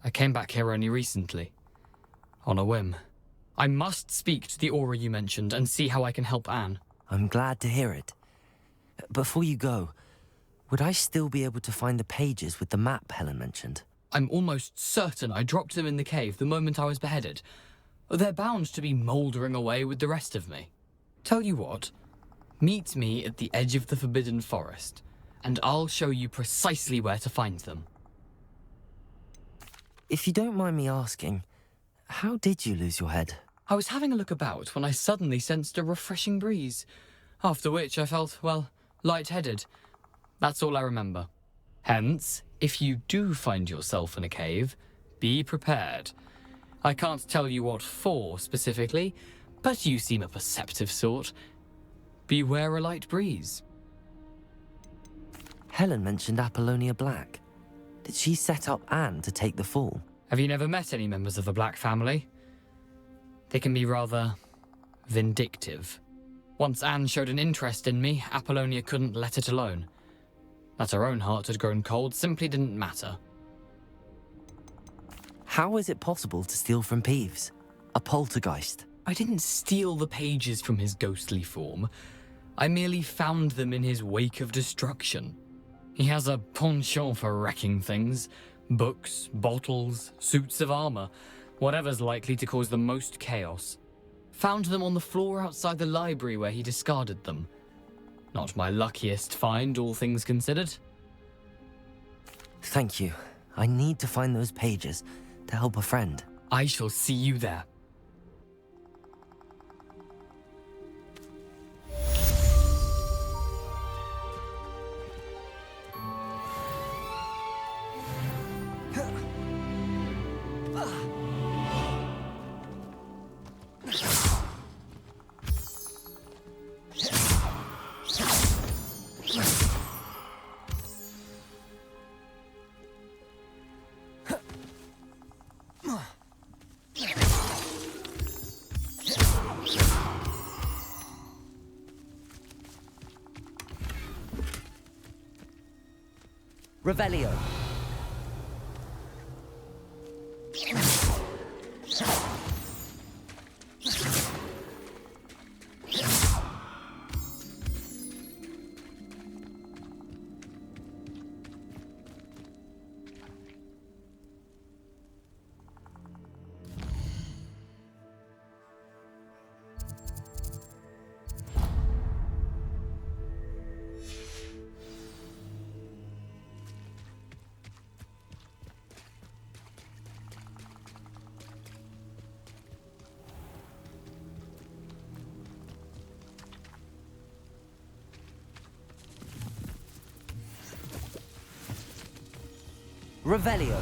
I came back here only recently, on a whim. I must speak to the aura you mentioned and see how I can help Anne. I'm glad to hear it. Before you go, would I still be able to find the pages with the map Helen mentioned? I'm almost certain I dropped them in the cave the moment I was beheaded. They're bound to be mouldering away with the rest of me. Tell you what, meet me at the edge of the Forbidden Forest, and I'll show you precisely where to find them. If you don't mind me asking, how did you lose your head? I was having a look about when I suddenly sensed a refreshing breeze, after which I felt, well, lightheaded. That's all I remember. Hence, if you do find yourself in a cave, be prepared. I can't tell you what for specifically, but you seem a perceptive sort. Beware a light breeze. Helen mentioned Apollonia Black. Did she set up Anne to take the fall? Have you never met any members of the Black family? They can be rather vindictive. Once Anne showed an interest in me, Apollonia couldn't let it alone. That her own heart had grown cold simply didn't matter. How is it possible to steal from Peeves? A poltergeist? I didn't steal the pages from his ghostly form. I merely found them in his wake of destruction. He has a penchant for wrecking things. Books, bottles, suits of armor, whatever's likely to cause the most chaos. Found them on the floor outside the library where he discarded them. Not my luckiest find, all things considered. Thank you. I need to find those pages to help a friend. I shall see you there. Revelio. Revelio.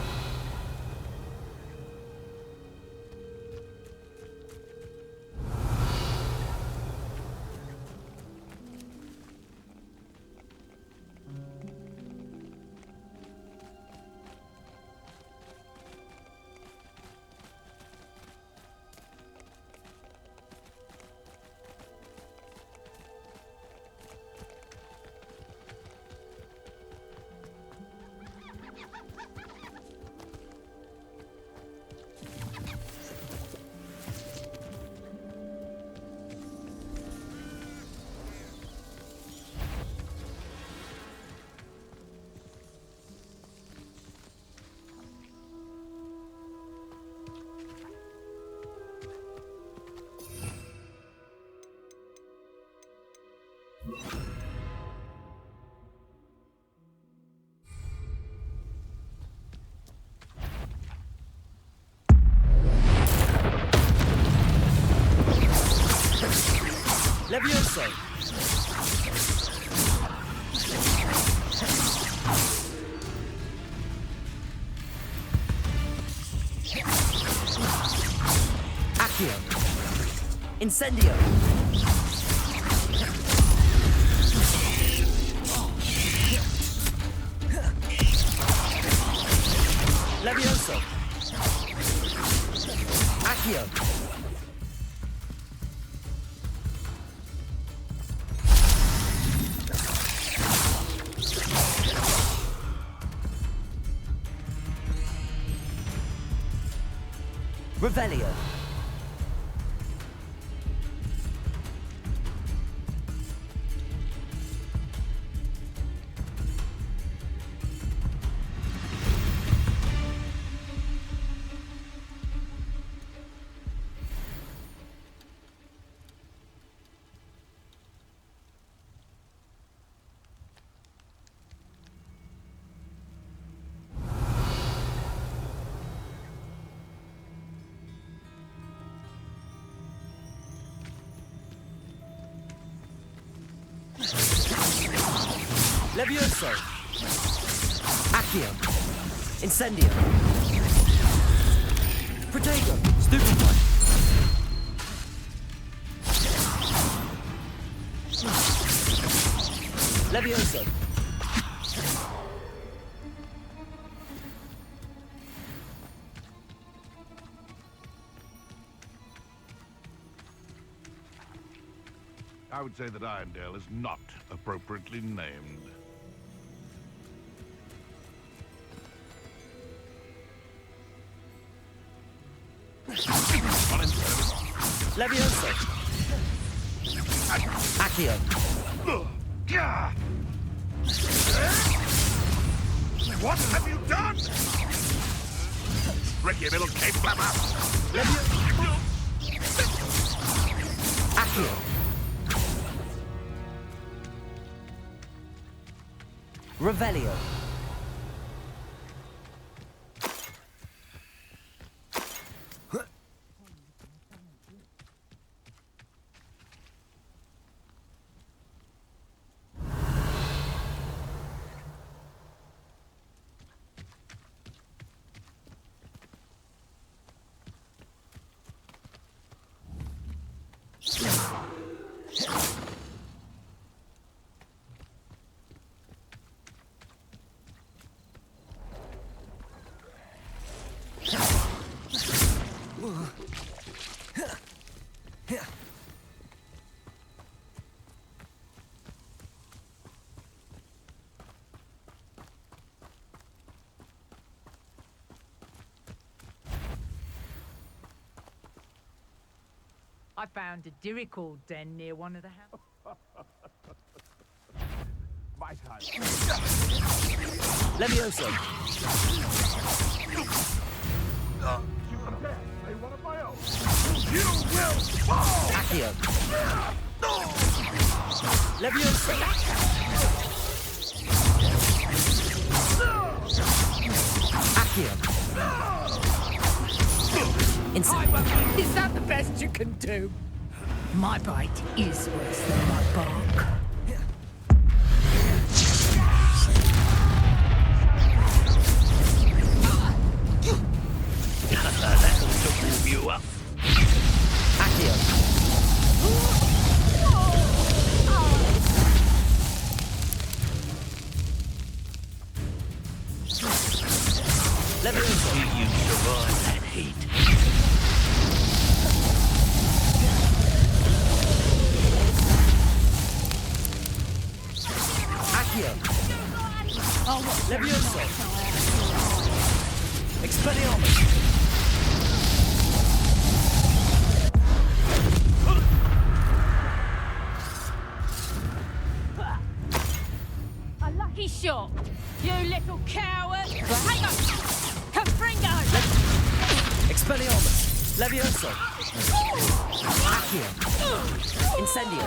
Levioso! Accio! Incendio! Levioso! Accio! Revelio. Levioso! Accio! Incendio! Protego! Stupefy! Levioso! I would say that Irondale is not appropriately named. Levioso! Accio! What have you done? Tricky little cave flapper! Accio! Revelio! I found a dirical den near one of the houses. My time. Levioso! Play one of my own. You will fall! Accio! Levioso! Accio! Is that the best you can do? My bite is worse than my bark. That'll warm you up. Accio! Levioso! You survive that heat. Accio! Levioso! Expelliarmus! A lucky shot, you little coward! Hang on! Confringo! Expelliarmus! Levioso! Accio! Incendio!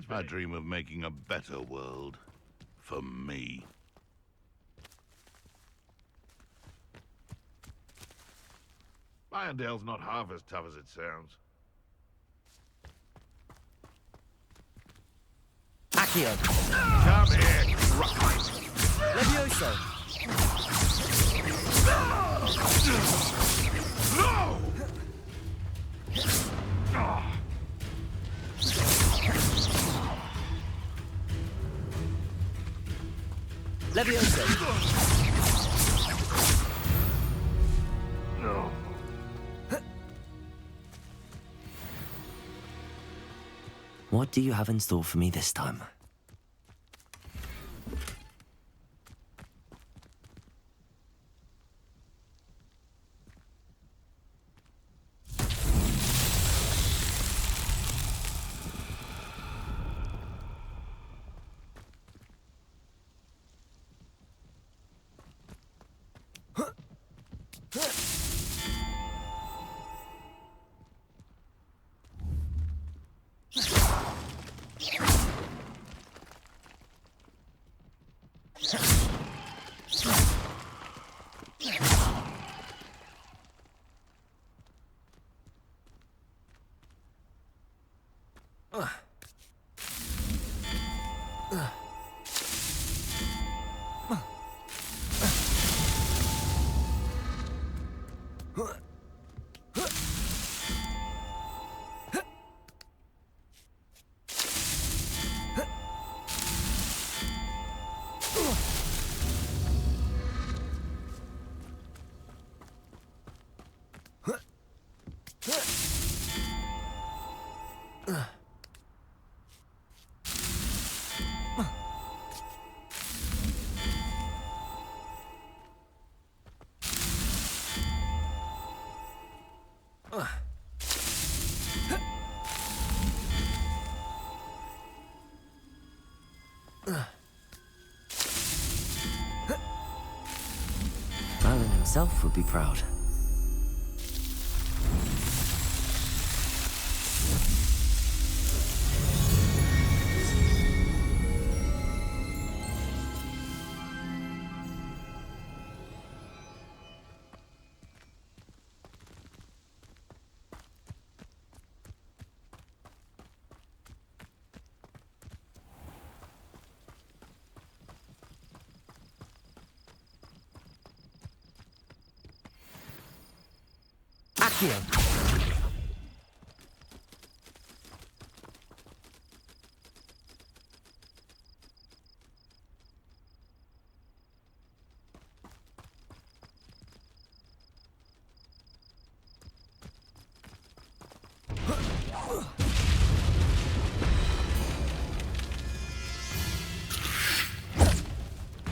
I dream of making a better world. For me. Irondale's not half as tough as it sounds. Accio. Come here, Levioso. No! Levioso. No. What do you have in store for me this time? Merlin himself would be proud. Accio.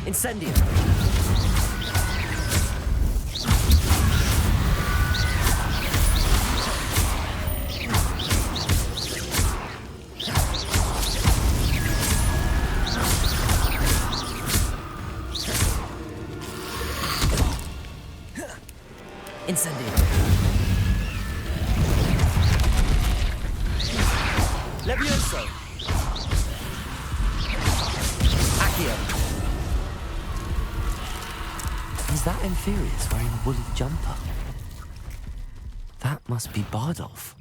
Incendio. Incendio. Levioso. Accio. Is that Inferius wearing a woolly jumper? That must be Bardolph.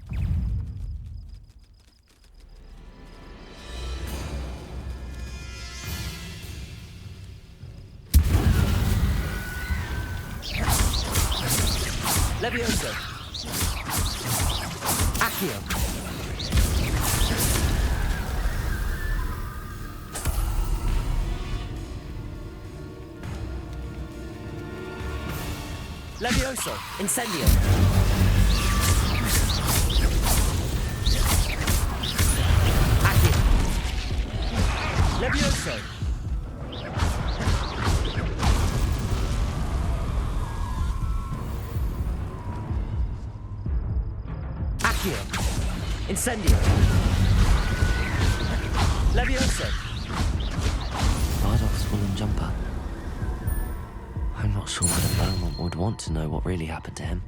Levioso. Accio. Levioso. Incendio. Accio. Levioso. Incendio. Levioso. Bardolph's woolen jumper. I'm not sure whether Beaumont would want to know what really happened to him.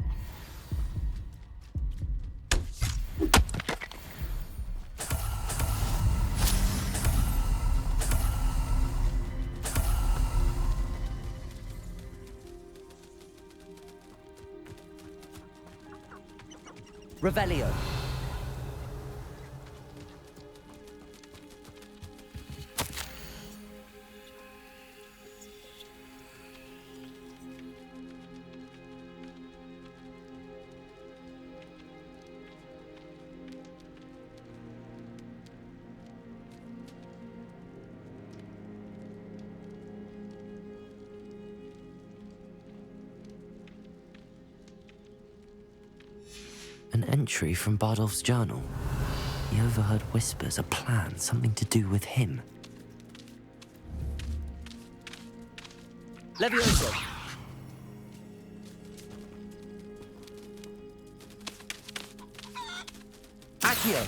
Revelio. An entry from Bardolph's journal. He overheard whispers, a plan, something to do with him. Levioso! Accio!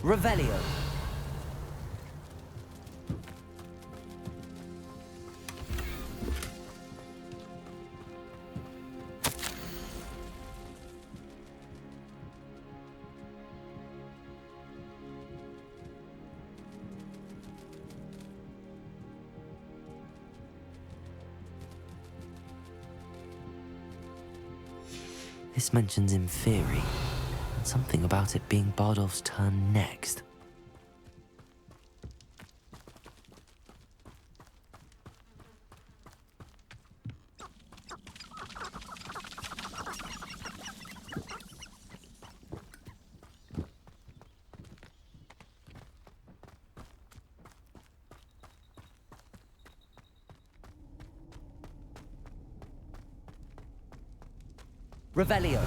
Revelio! This mentions in theory, and something about it being Bardolph's turn next. Revelio.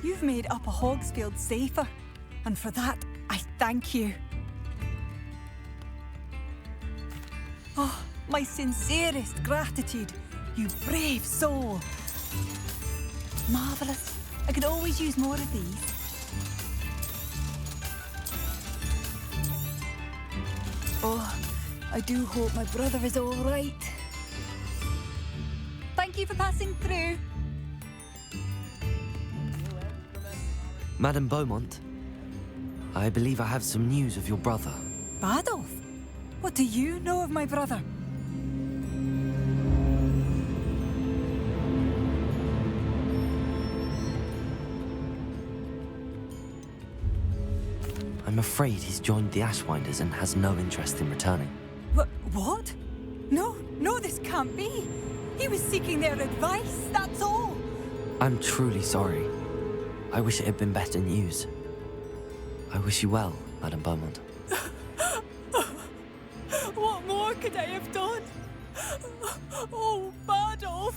You've made Upper Hogsfield safer, and for that, I thank you. Oh, my sincerest gratitude, you brave soul. Marvellous. I could always use more of these. Oh, I do hope my brother is all right. Thank Thank you for passing through. Madame Beaumont, I believe I have some news of your brother. Badolf? What do you know of my brother? I'm afraid he's joined the Ashwinders and has no interest in returning. What? No, this can't be. He was seeking their advice, that's all. I'm truly sorry. I wish it had been better news. I wish you well, Madame Beaumont. What more could I have done? Oh, Badolf!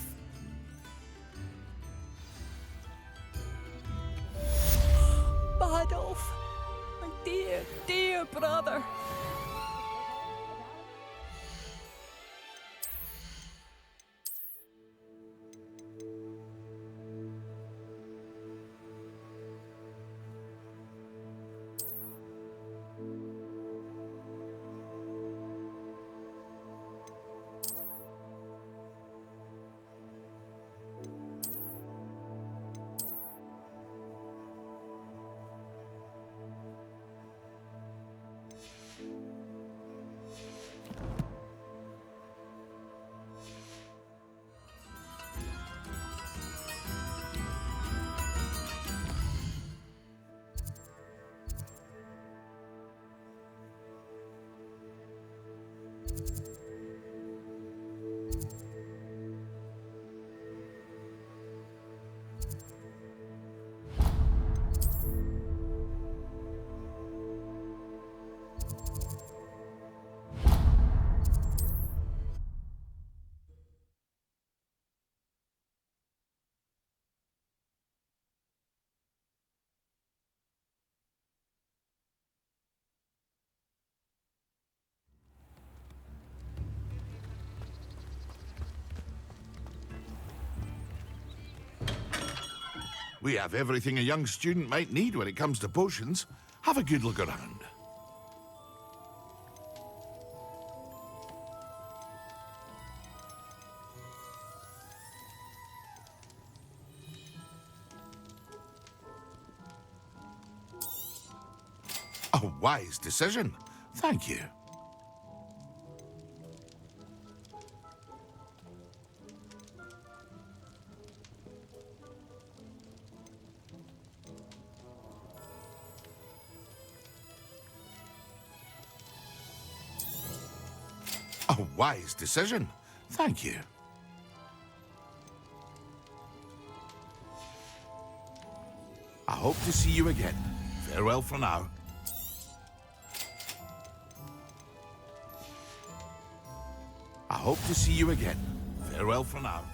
Badolf, my dear, dear brother. We have everything a young student might need when it comes to potions. Have a good look around. A wise decision. Thank you. A wise decision. Thank you. I hope to see you again. Farewell for now. I hope to see you again. Farewell for now.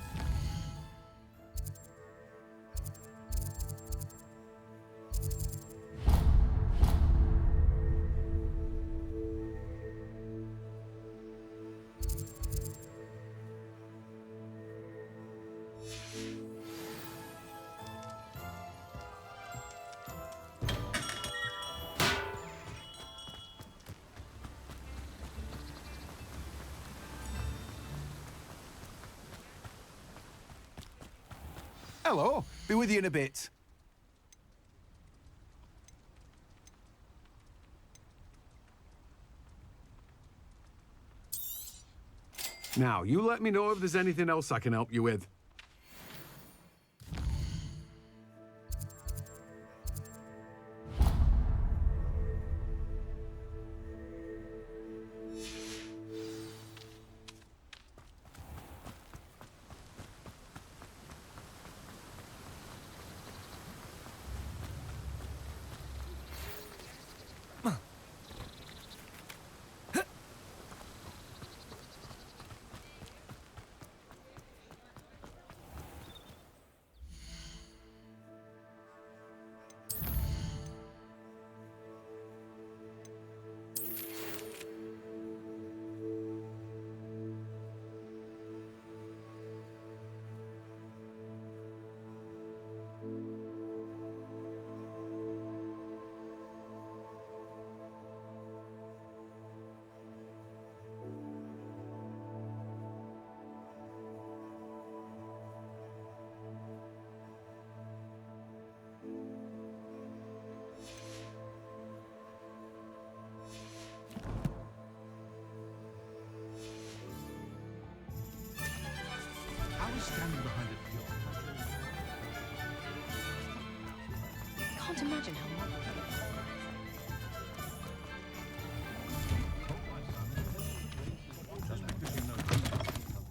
Hello. Be with you in a bit. Now, you let me know if there's anything else I can help you with. imagine how much.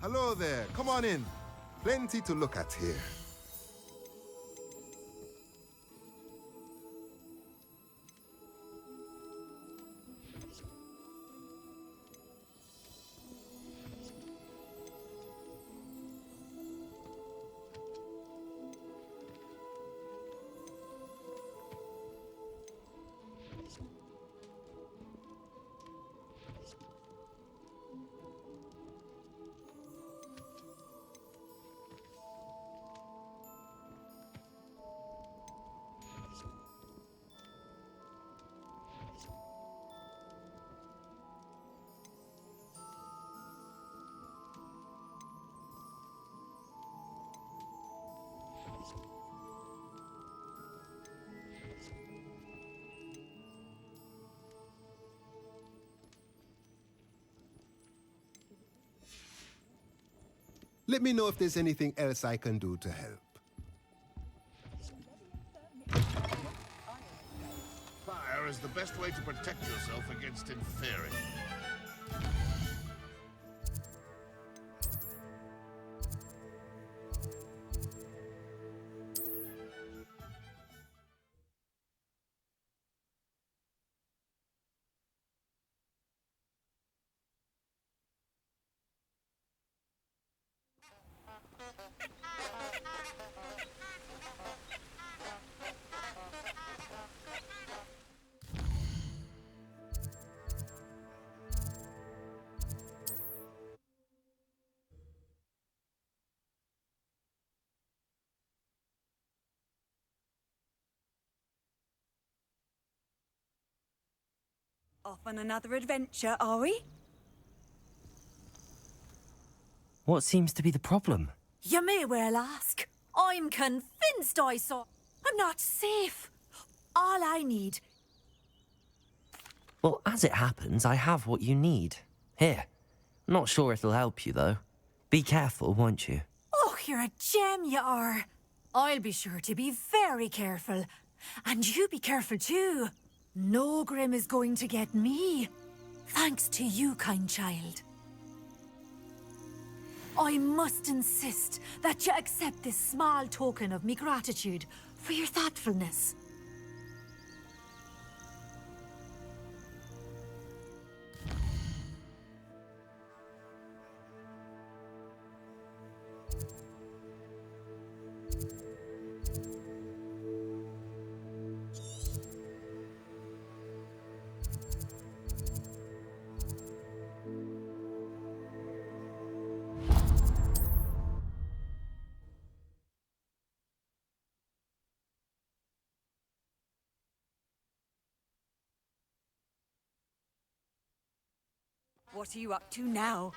Hello there. Come on in. Plenty to look at here. Let me know if there's anything else I can do to help. Fire is the best way to protect yourself against interfering. Off on another adventure, are we? What seems to be the problem? You may well ask. I'm convinced I saw. I'm not safe. All I need. Well, as it happens, I have what you need. Here. Not sure it'll help you, though. Be careful, won't you? Oh, you're a gem, you are. I'll be sure to be very careful. And you be careful, too. No Grim is going to get me. Thanks to you, kind child. I must insist that you accept this small token of me gratitude for your thoughtfulness. What are you up to now?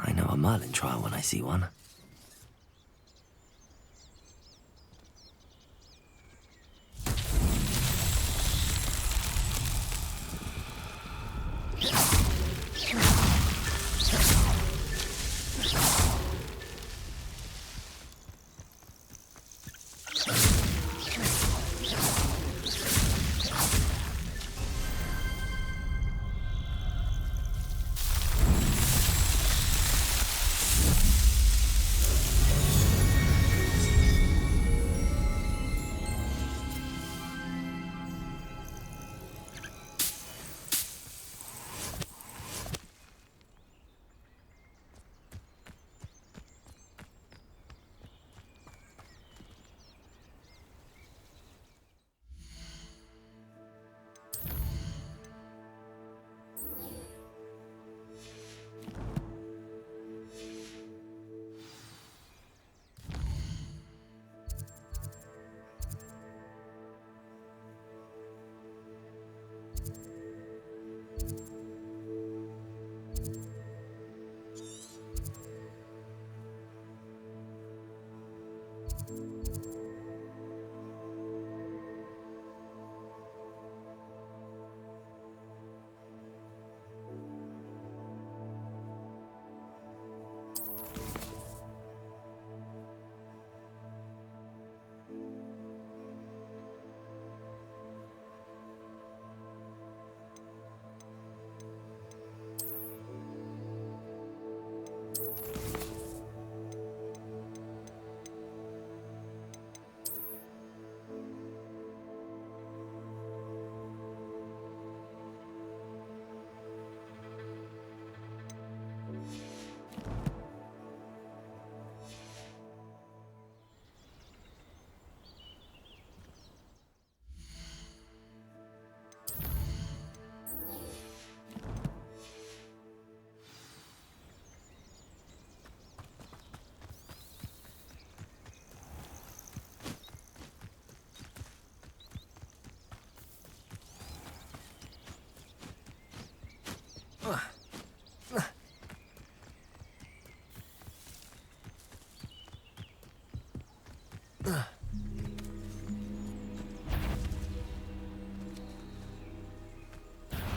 I know a Merlin trial when I see one.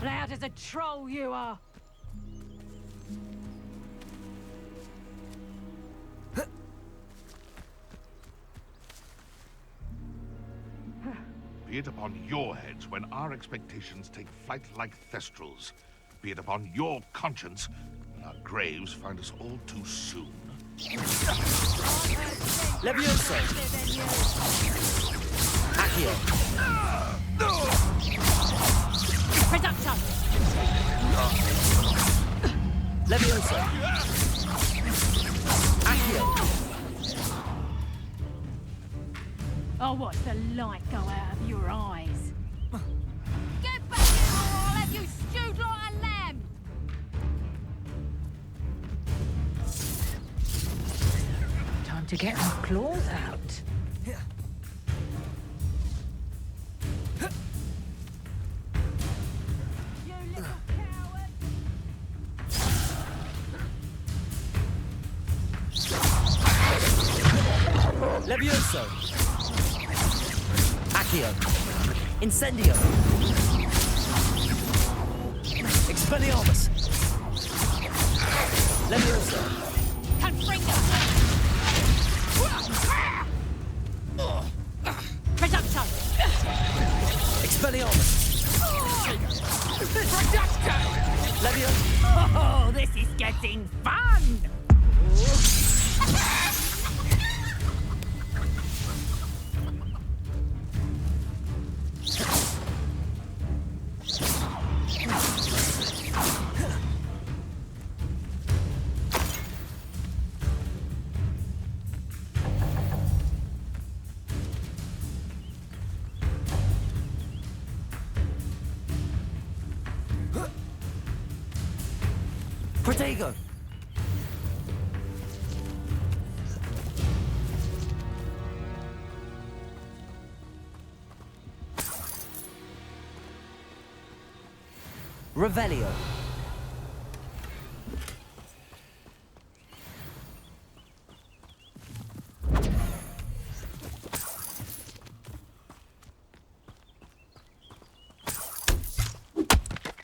Loud as a troll you are. Be it upon your heads when our expectations take flight like thestrals. Be it upon your conscience when our graves find us all too soon. Levioso! Accio! Production! Levioso! Accio! I'll watch the light go out of your eyes. Get back here or I'll have you stewed like a lamb! Time to get our claws out. Levioso! Accio! Incendio! Expelliarmus! Levioso! Confringo! Production! Expelliarmus! Production! Levioso! Oh, this is getting fun! Protego! Revelio!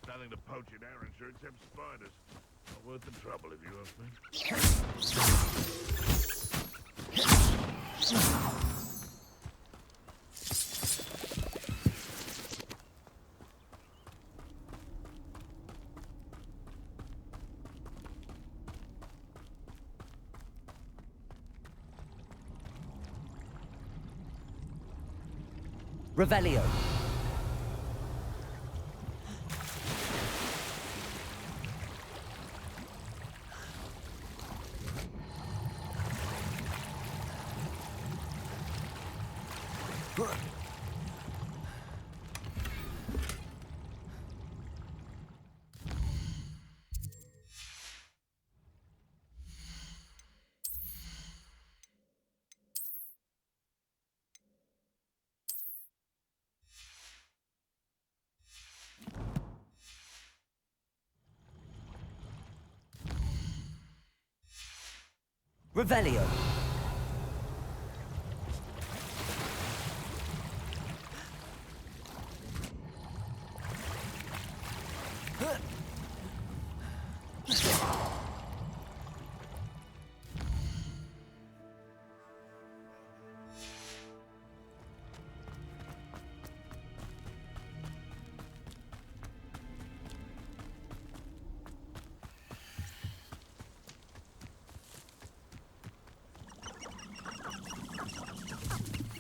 Nothing to poach in Arrowshire except spiders. Not worth the trouble if you ask me. Revelio! Revelio!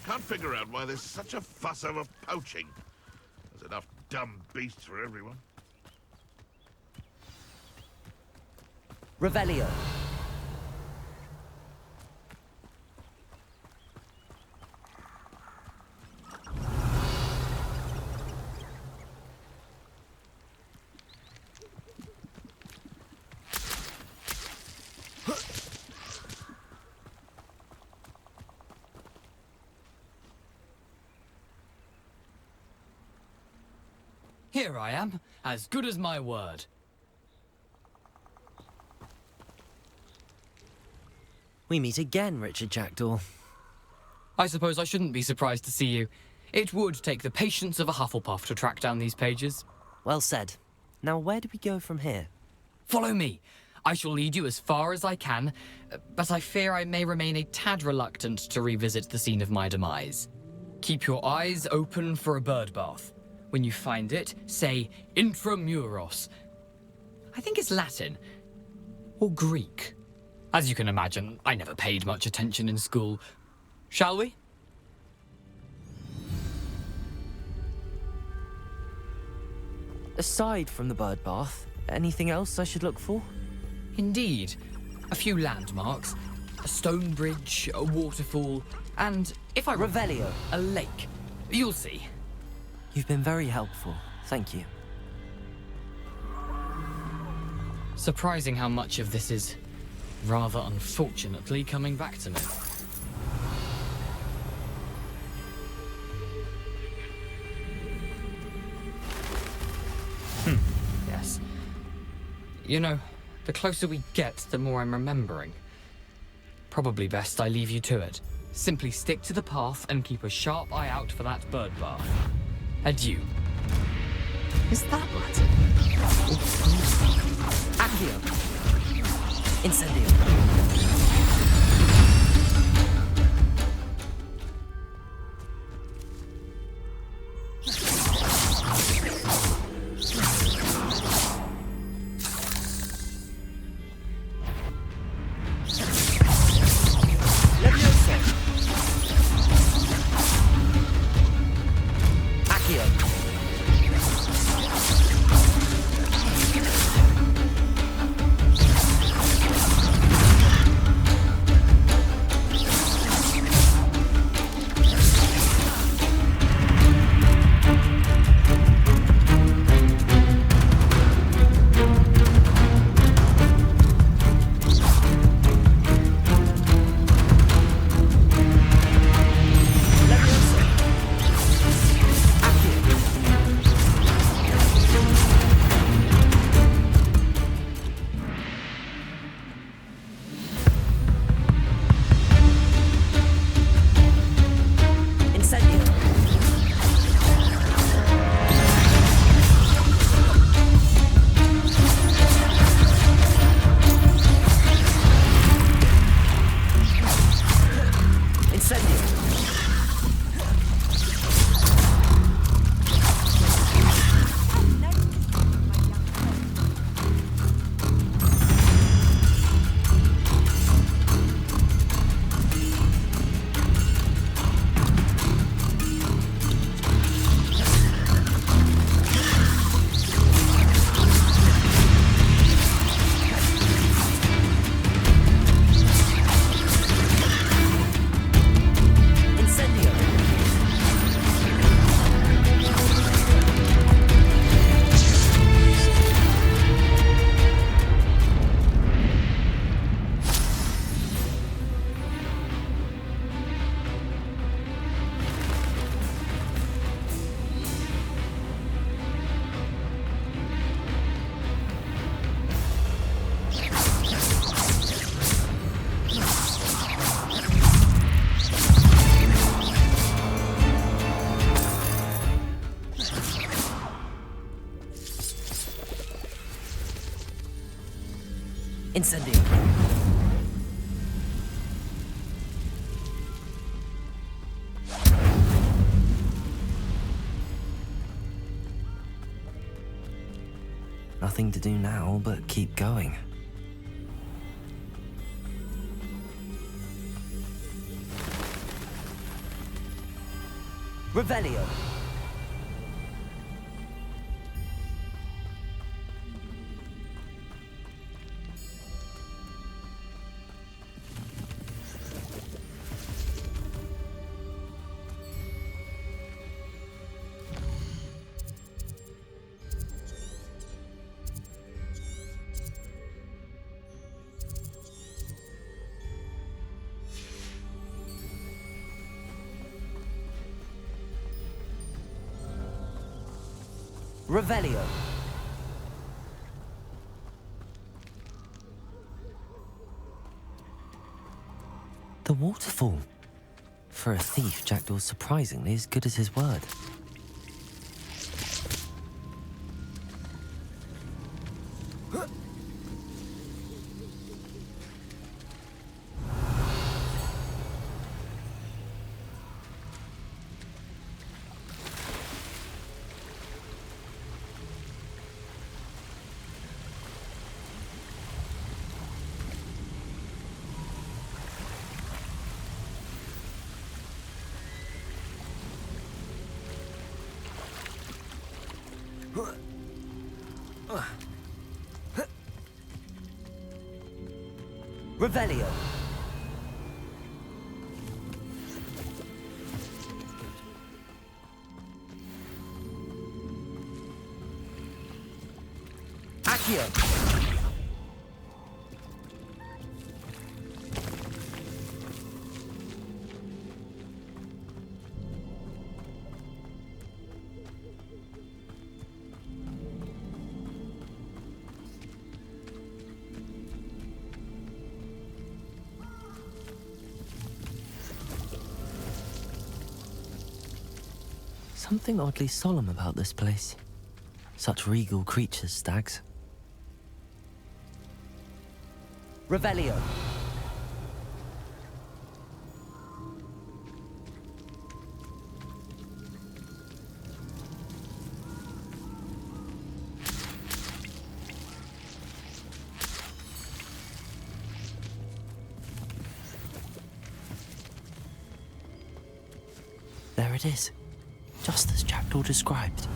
Can't figure out why there's such a fuss over poaching. There's enough dumb beasts for everyone. Revelio! Here I am, as good as my word. We meet again, Richard Jackdaw. I suppose I shouldn't be surprised to see you. It would take the patience of a Hufflepuff to track down these pages. Well said. Now, where do we go from here? Follow me. I shall lead you as far as I can, but I fear I may remain a tad reluctant to revisit the scene of my demise. Keep your eyes open for a bird bath. When you find it, say intramuros. I think it's Latin. Or Greek. As you can imagine, I never paid much attention in school. Shall we? Aside from the bird bath, anything else I should look for? Indeed. A few landmarks. A stone bridge, a waterfall, and, if I Revelio. A lake. You'll see. You've been very helpful. Thank you. Surprising how much of this is, rather unfortunately, coming back to me. Yes. You know, the closer we get, the more I'm remembering. Probably best I leave you to it. Simply stick to the path and keep a sharp eye out for that bird bath. Adieu. Is that Latin? Accio. Incendio. Incendio. Nothing to do now but keep going. Revelio. Revelio. The waterfall. For a thief, Jackdaw's surprisingly as good as his word. Revelio. Accio. Something oddly solemn about this place. Such regal creatures, stags. Revelio. There it is. Just as Jackdaw described.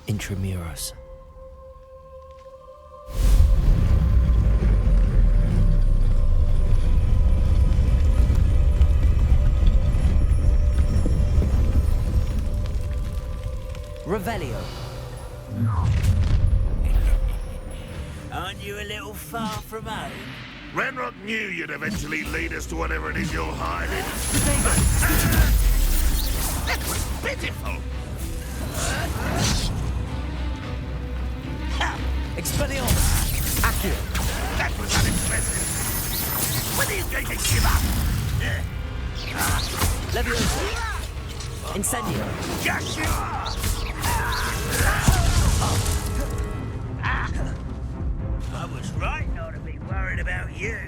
Intramuros. Revelio. Aren't you a little far from home? Ranrock knew you'd eventually lead us to whatever it is you're hiding. That was pitiful! Expelliarmus! Accio! That was unimpressive! When are you going to give up? Leviosa! Incendio! I was right not to be worried about you.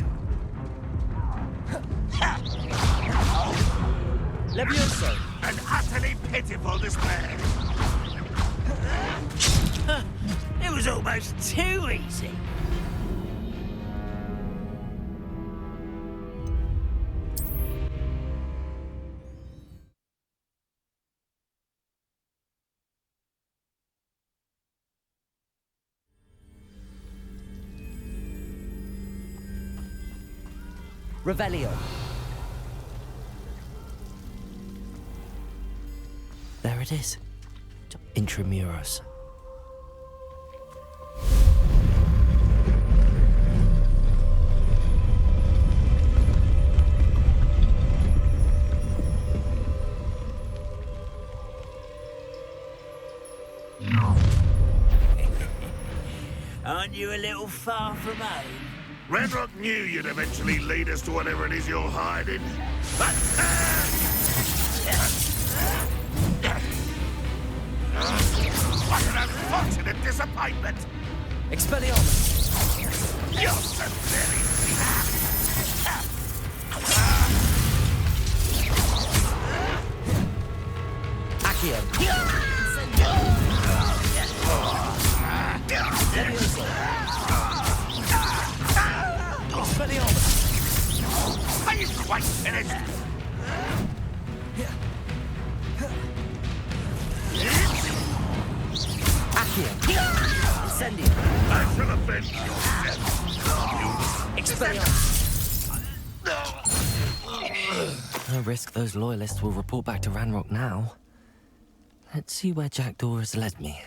Levioso! An utterly pitiful display. It was almost too easy. Revelio. There it is. Intramuros. Aren't you a little far from home? Ranrock knew you'd eventually lead us to whatever it is you're hiding. But... what an unfortunate disappointment! Expelliarmus! You're so very... Accio! Leviosa! Expelliarmus! Are you quite finished? Accio! Incendio! I shall avenge your death! Expelliarmus! No risk those loyalists will report back to Ranrock now. Let's see where Jackdaw has led me.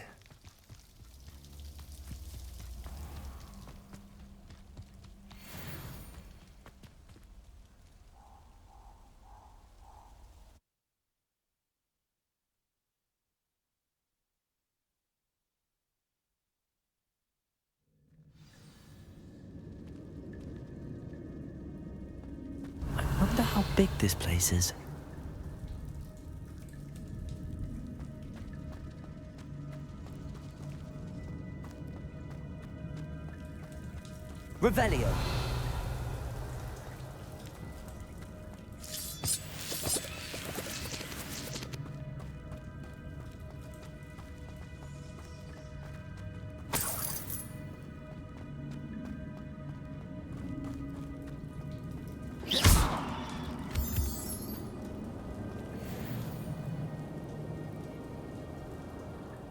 big this place is. Revelio.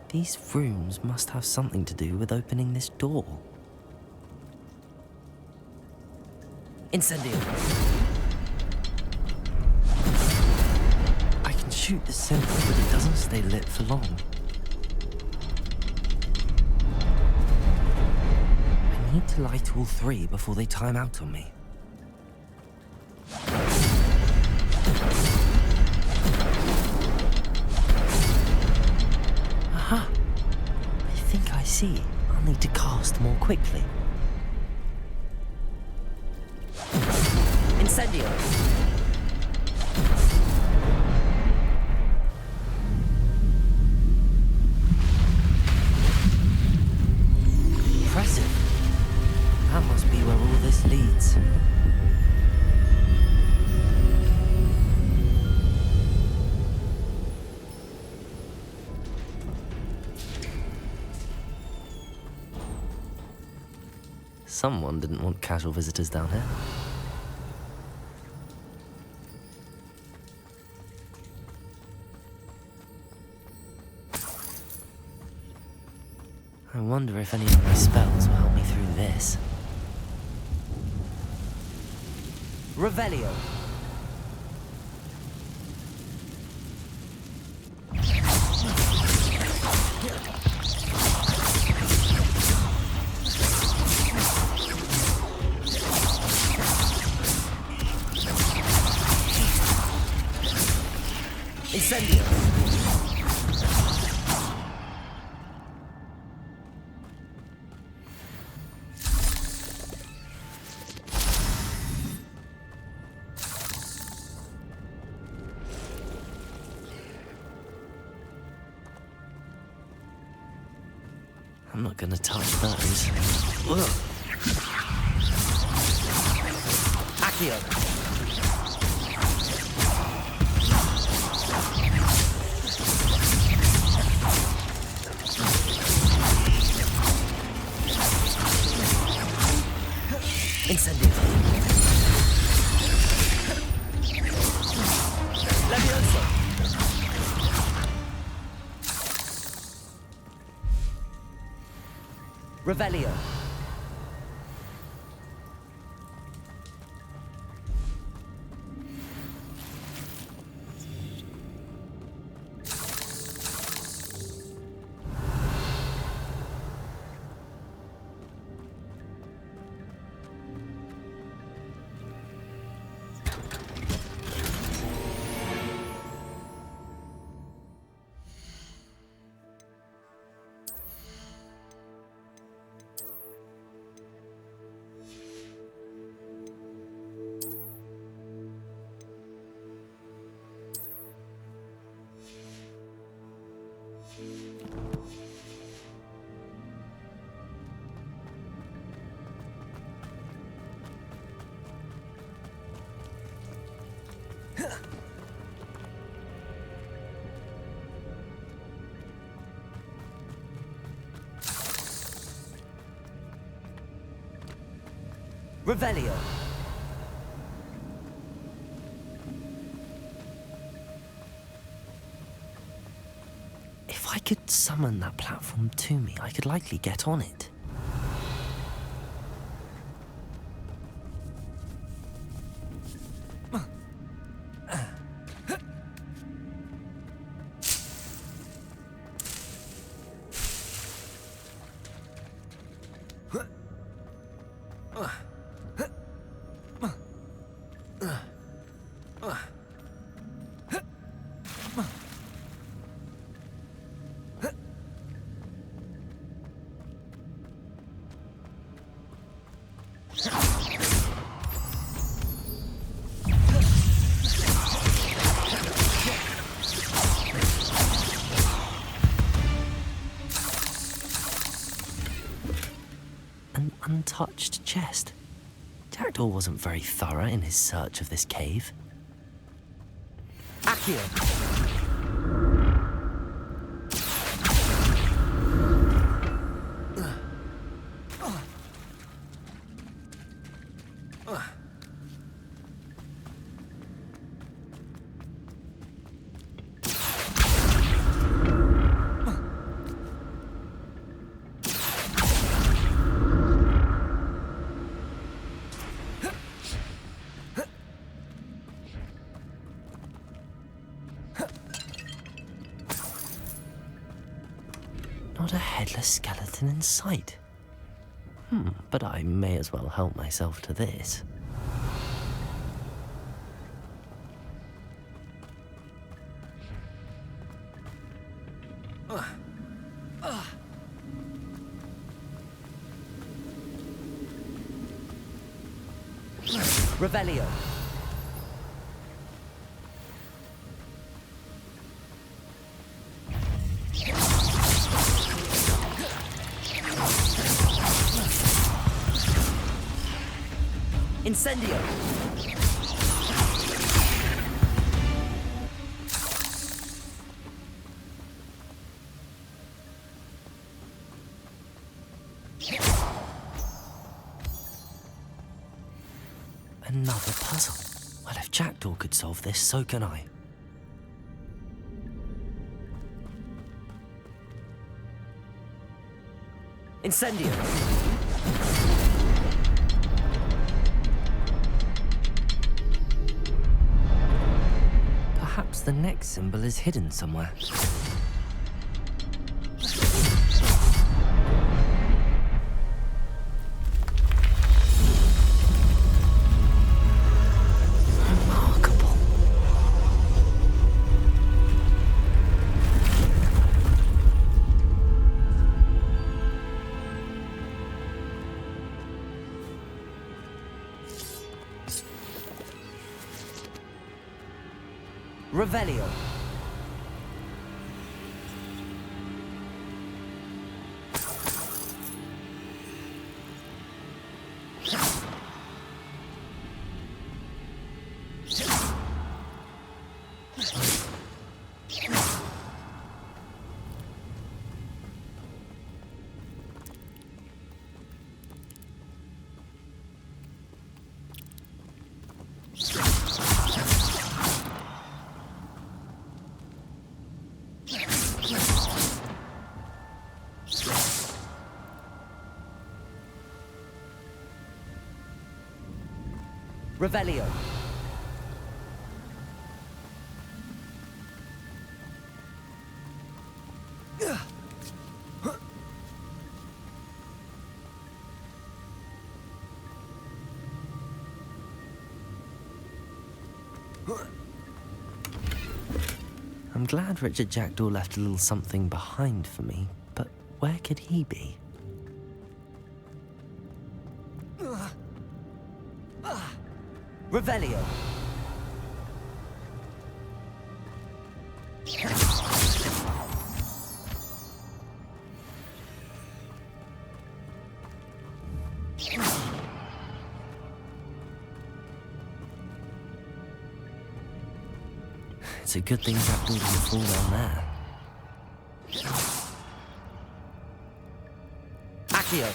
These rooms must have something to do with opening this door. Incendio. I can shoot the centrum, but it doesn't stay lit for long. I need to light all three before they time out on me. Aha! I think I see. I'll need to cast more quickly. Incendio. Impressive. That must be where all this leads. Someone didn't want casual visitors down here. I wonder if any of my spells will help me through this. Revelio. Incendio. I'm not gonna touch those. Ugh. Accio. Incendio. Levioso. Revelio. Revelio. If I could summon that platform to me, I could likely get on it. untouched chest. Jackdaw wasn't very thorough in his search of this cave. Accio. Not a headless skeleton in sight. But I may as well help myself to this. Revelio. Incendio. Another puzzle. Well, if Jackdaw could solve this, so can I. Incendio. Perhaps the next symbol is hidden somewhere. Remarkable. Revelio. Revelio. I'm glad Richard Jackdaw left a little something behind for me, but where could he be? Revelio. It's a good thing Jackdaw didn't fall down there. Accio.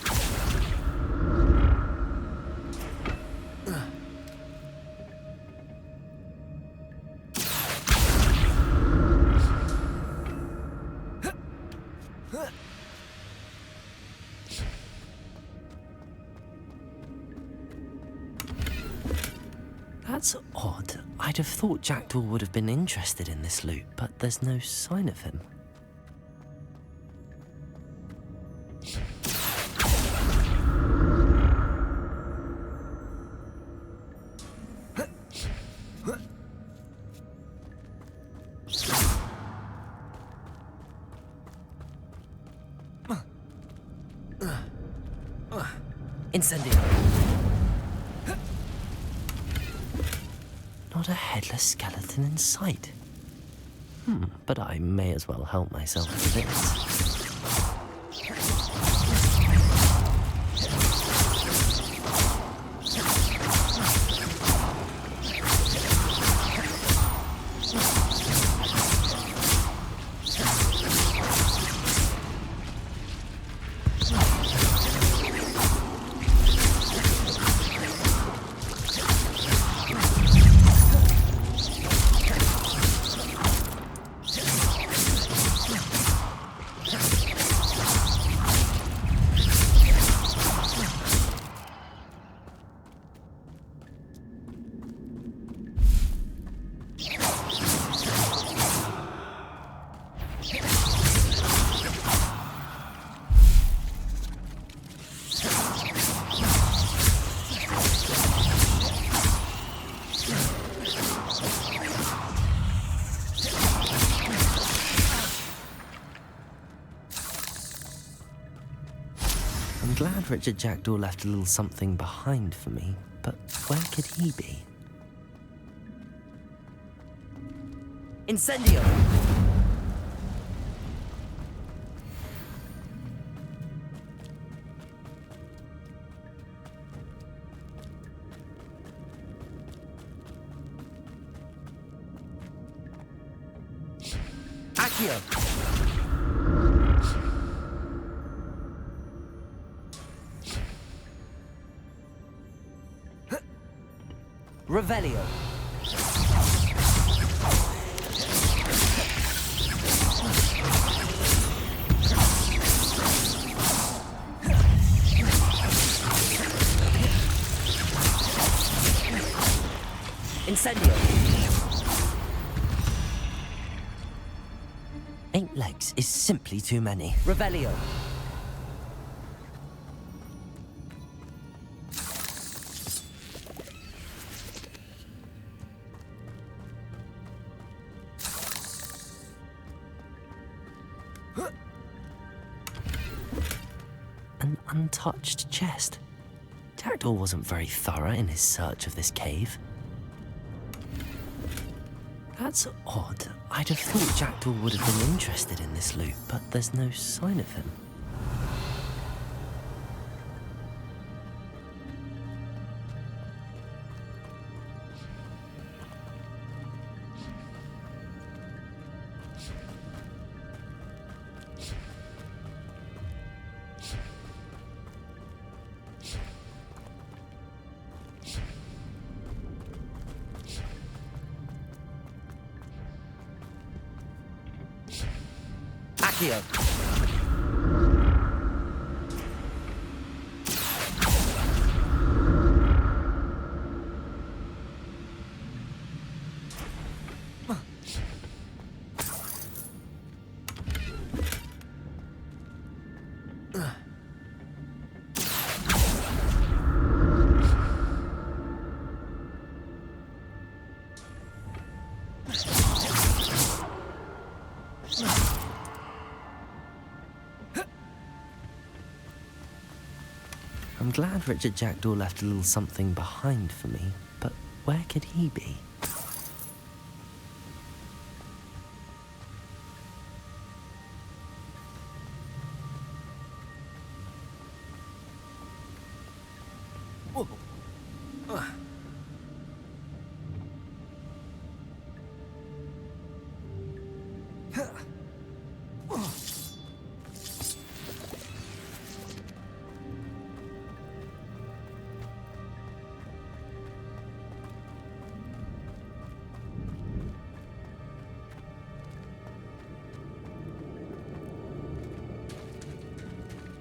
That's odd. I'd have thought Jackdaw would have been interested in this loot, but there's no sign of him. Incendio. Not a headless skeleton in sight. But I may as well help myself to this. glad Richard Jackdaw left a little something behind for me, but where could he be? Incendio! Accio! Revelio! Incendio! 8 legs is simply too many. Revelio! An untouched chest. Jackdaw wasn't very thorough in his search of this cave. That's odd. I'd have thought Jackdaw would have been interested in this loot, but there's no sign of him. Accio! I'm glad Richard Jackdaw left a little something behind for me, but where could he be?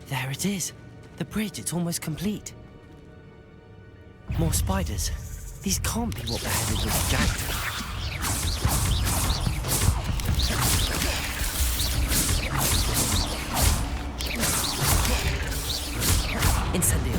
There it is. The bridge, it's almost complete. More spiders. These can't be what beheaded Richard Jackdaw. Incendio!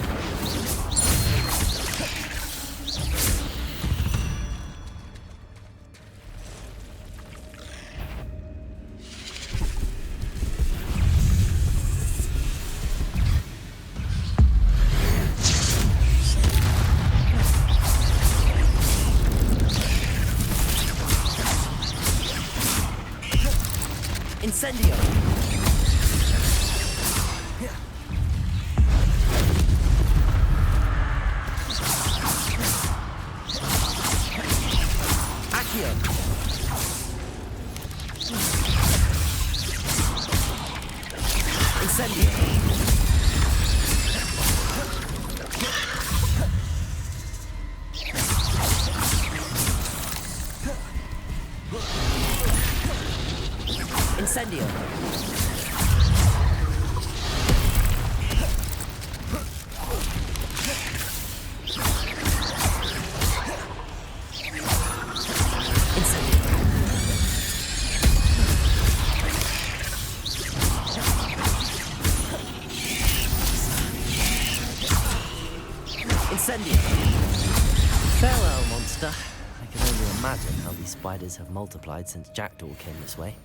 Incendio! Accio! Incendio! Incendio! Incendio! Farewell, monster. I can only imagine how these spiders have multiplied since Jackdaw came this way.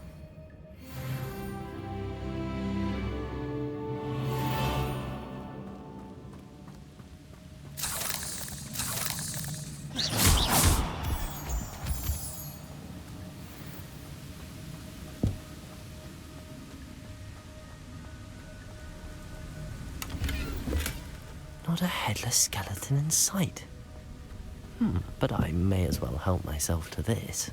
Not a headless skeleton in sight. But I may as well help myself to this.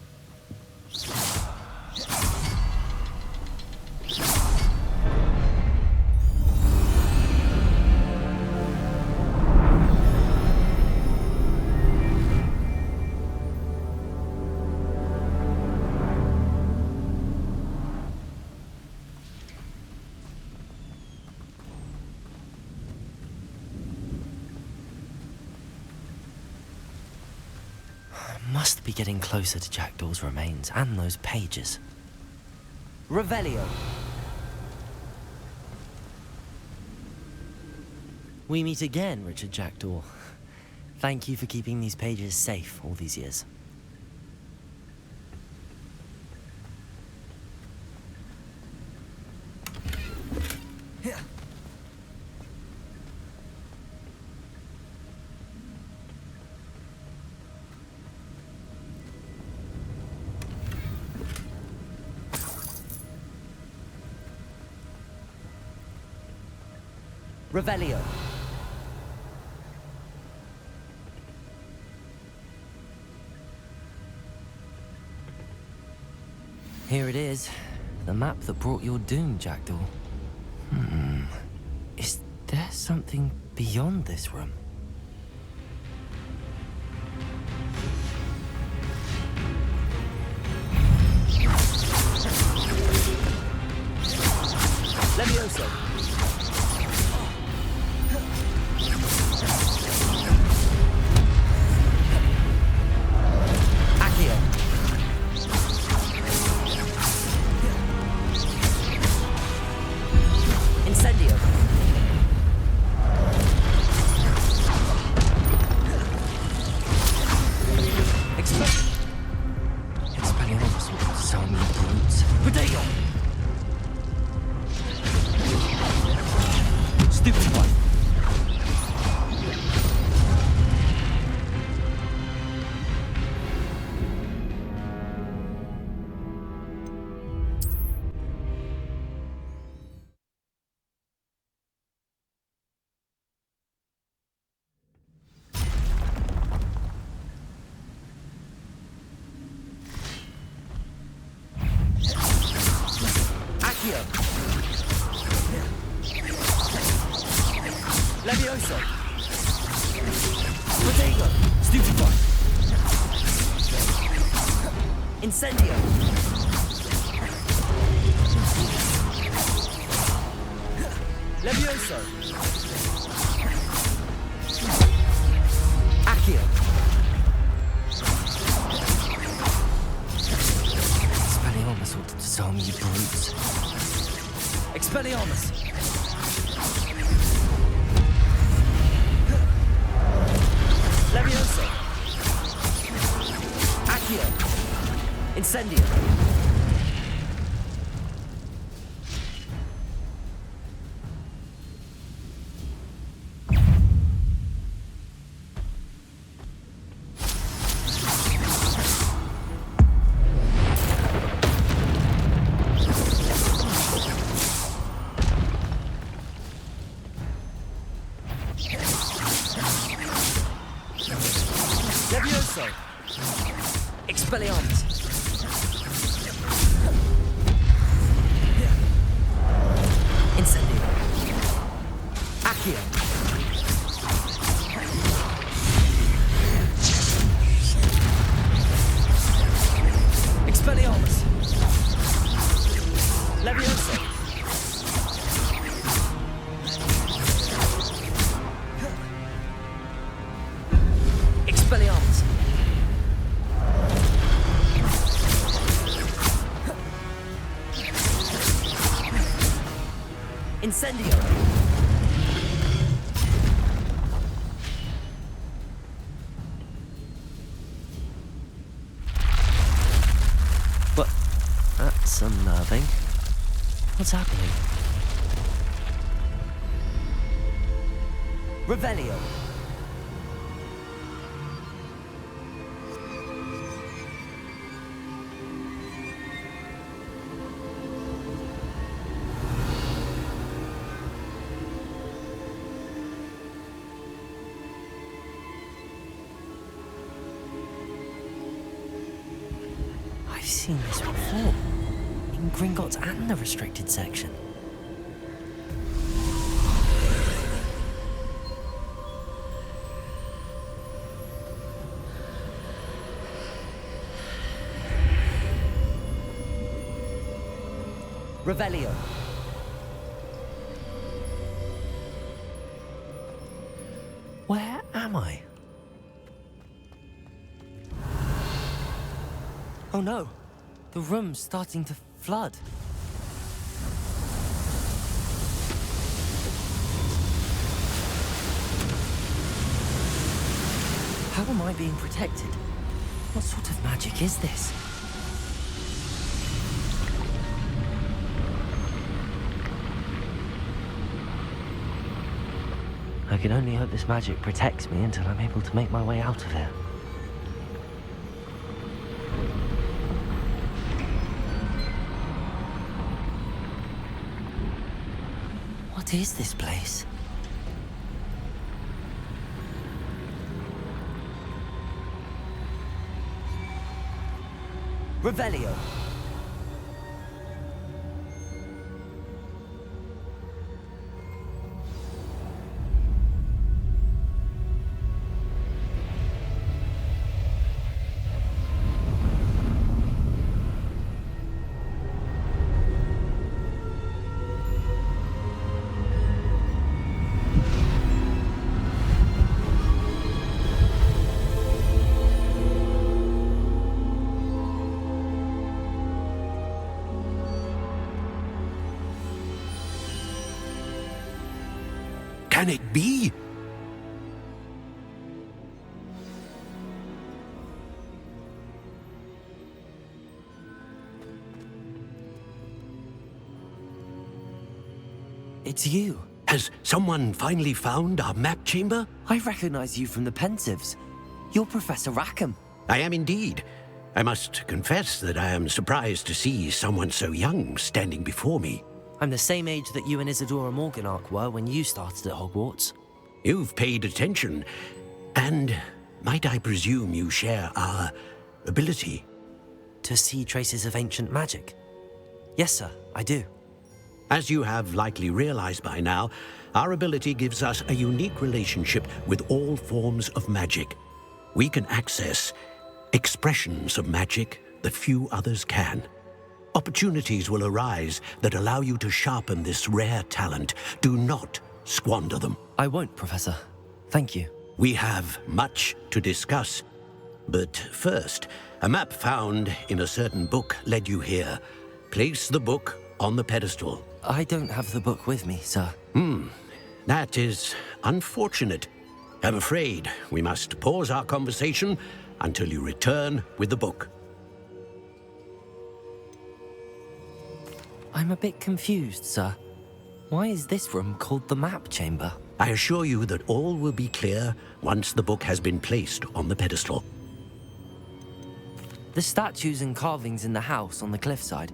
Must be getting closer to Jackdaw's remains and those pages. Revelio. We meet again, Richard Jackdaw. Thank you for keeping these pages safe all these years. Revelio. Here it is. The map that brought your doom, Jackdaw. Is there something beyond this room? Levioso. Levioso. Protego. Stupefy. Incendio. Levioso. Accio. Expelliarmus ought to disarm you brutes. Expelliarmus. Levioso. Accio. Incendio. Levioso. Expelliarmus. Incendio. Accio. Expelliarmus. Levioso. Expelliarmus. Incendio. What? That's unnerving. What's happening? Revelio. seen this before. In Gringotts and the restricted section. Revelio. Where am I? Oh no, the room's starting to flood. How am I being protected? What sort of magic is this? I can only hope this magic protects me until I'm able to make my way out of here. What is this place? Revelio. Can it be? It's you. Has someone finally found our map chamber? I recognize you from the Pensives. You're Professor Rackham. I am indeed. I must confess that I am surprised to see someone so young standing before me. I'm the same age that you and Isadora Morganach were when you started at Hogwarts. You've paid attention, and might I presume you share our ability? To see traces of ancient magic? Yes, sir, I do. As you have likely realized by now, our ability gives us a unique relationship with all forms of magic. We can access expressions of magic that few others can. Opportunities will arise that allow you to sharpen this rare talent. Do not squander them. I won't, Professor. Thank you. We have much to discuss. But first, a map found in a certain book led you here. Place the book on the pedestal. I don't have the book with me, sir. That is unfortunate. I'm afraid we must pause our conversation until you return with the book. I'm a bit confused, sir. Why is this room called the map chamber? I assure you that all will be clear once the book has been placed on the pedestal. The statues and carvings in the house on the cliffside,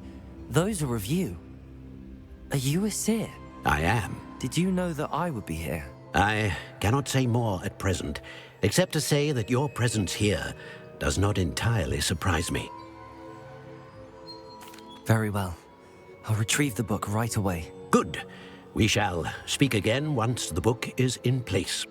those are of you. Are you a seer? I am. Did you know that I would be here? I cannot say more at present, except to say that your presence here does not entirely surprise me. Very well. I'll retrieve the book right away. Good. We shall speak again once the book is in place.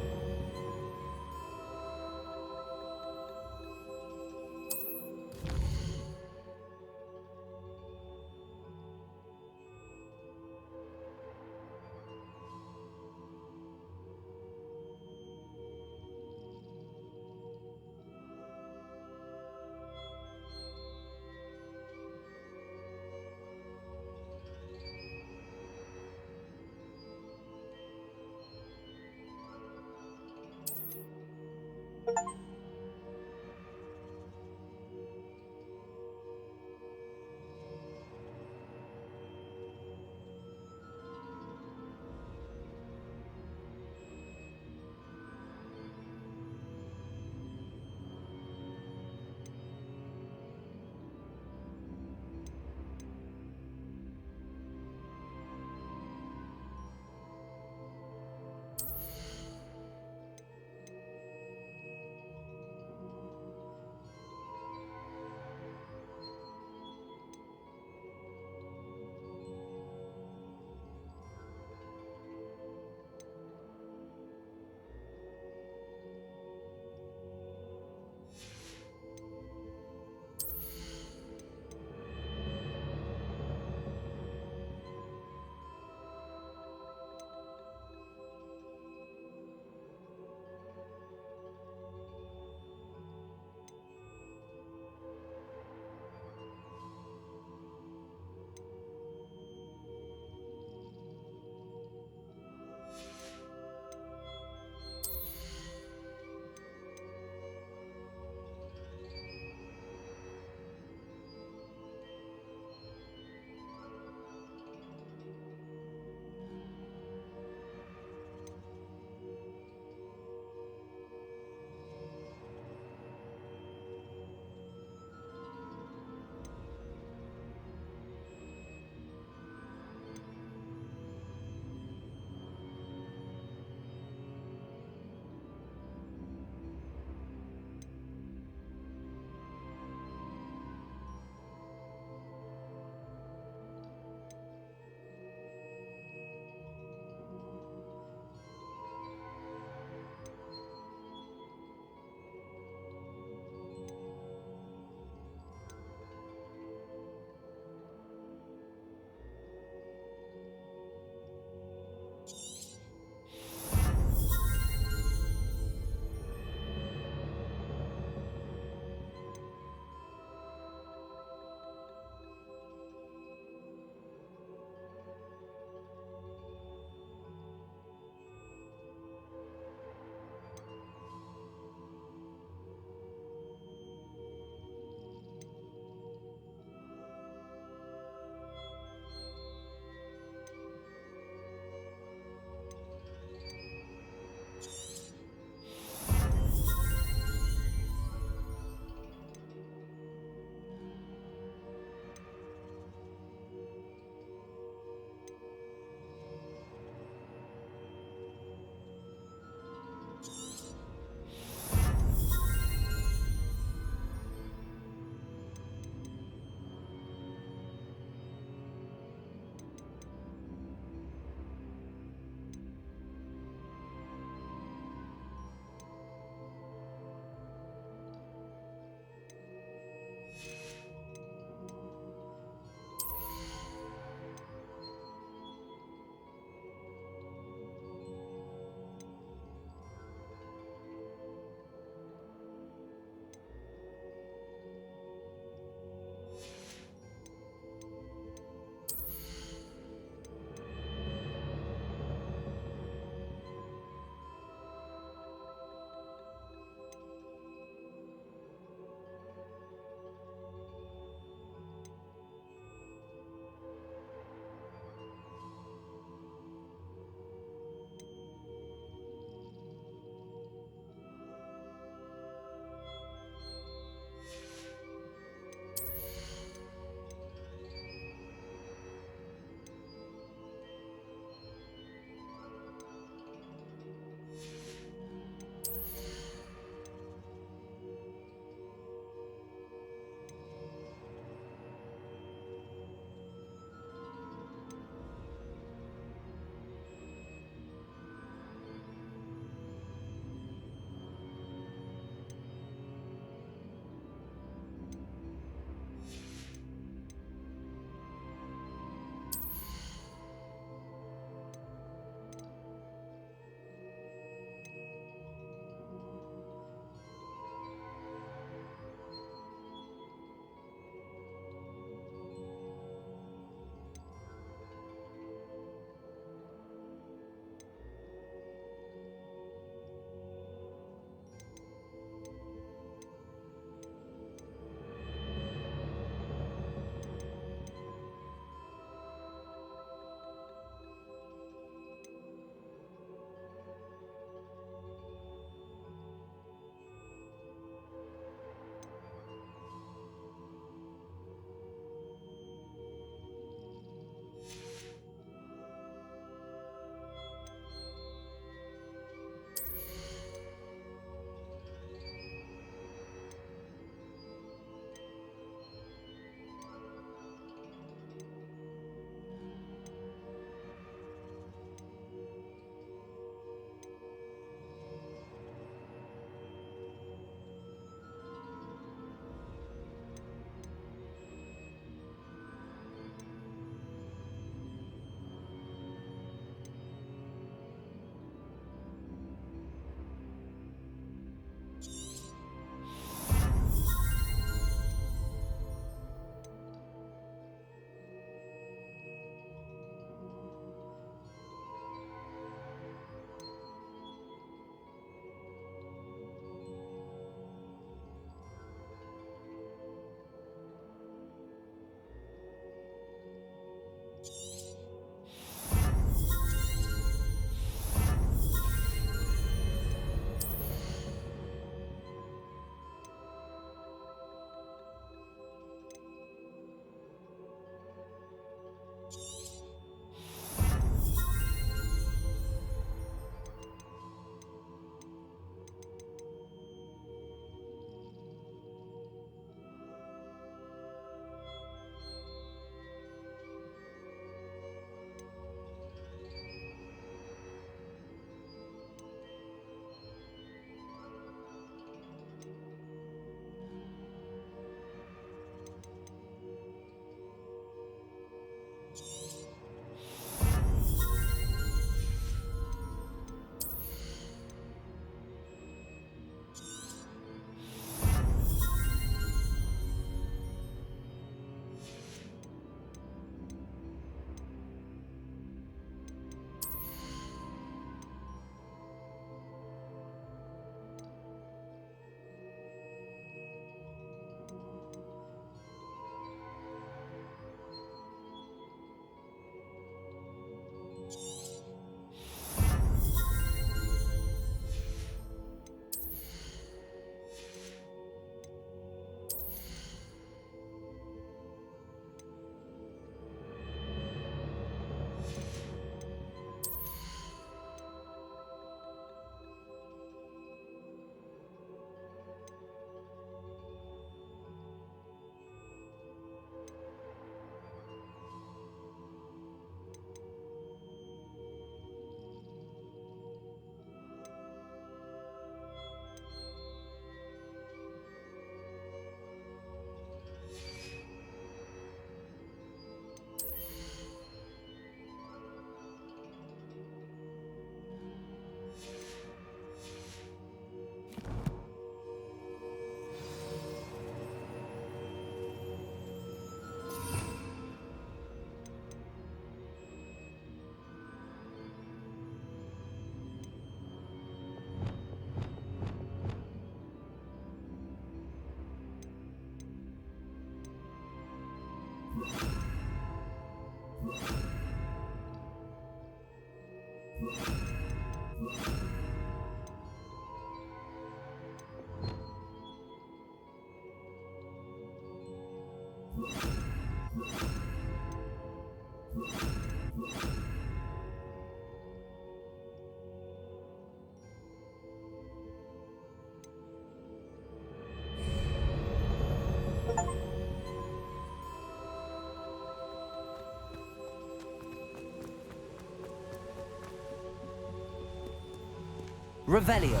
Revelio.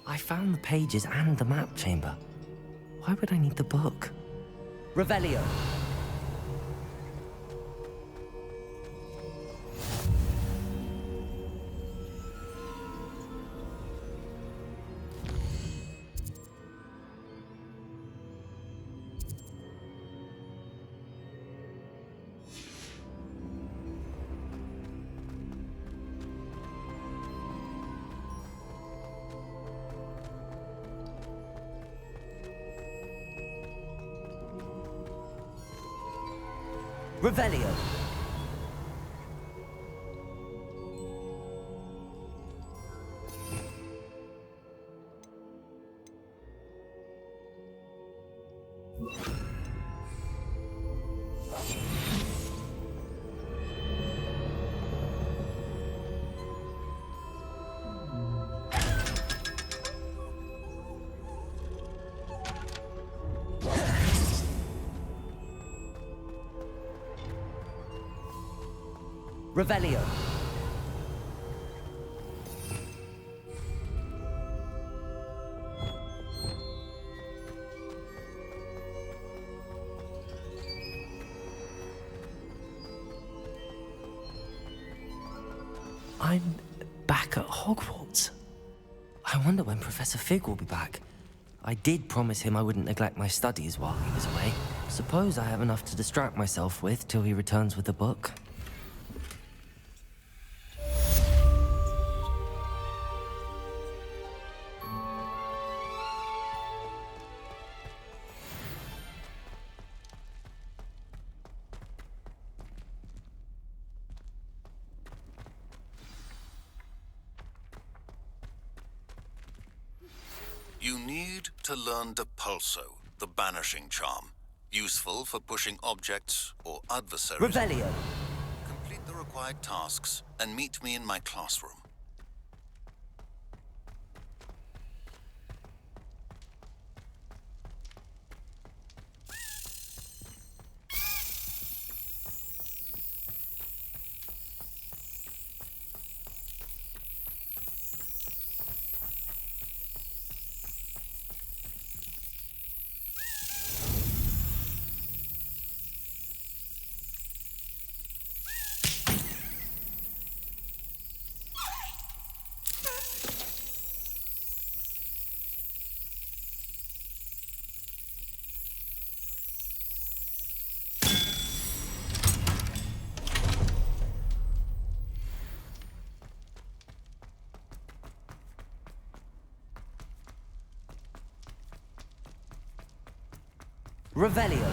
I found the pages and the map chamber. Why would I need the book? Revelio. Revelio. Revelio. I'm back at Hogwarts. I wonder when Professor Fig will be back. I did promise him I wouldn't neglect my studies while he was away. Suppose I have enough to distract myself with till he returns with the book. You need to learn Depulso, the banishing charm. Useful for pushing objects or adversaries. Revelio. Complete the required tasks and meet me in my classroom. Revelio.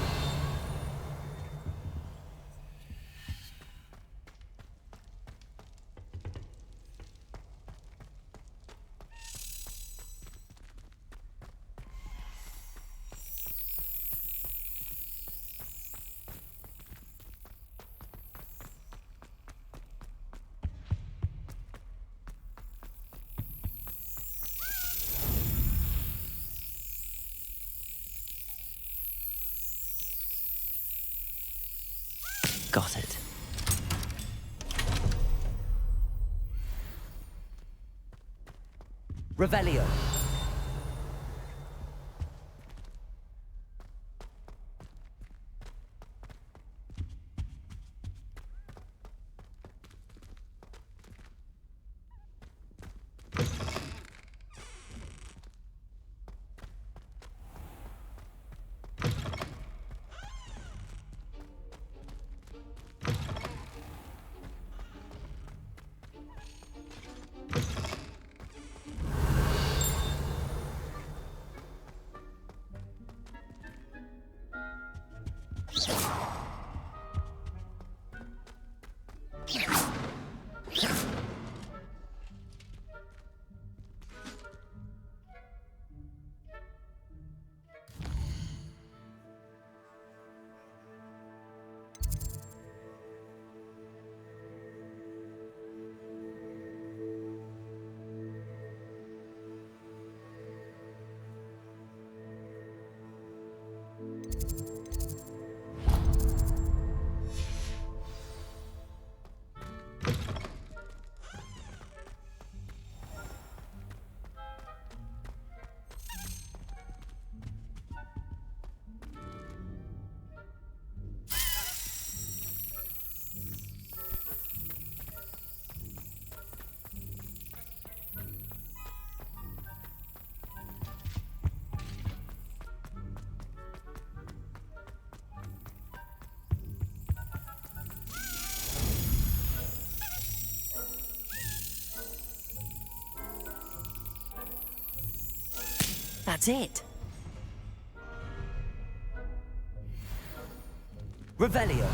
Got it. Revelio. That's it. Revelio.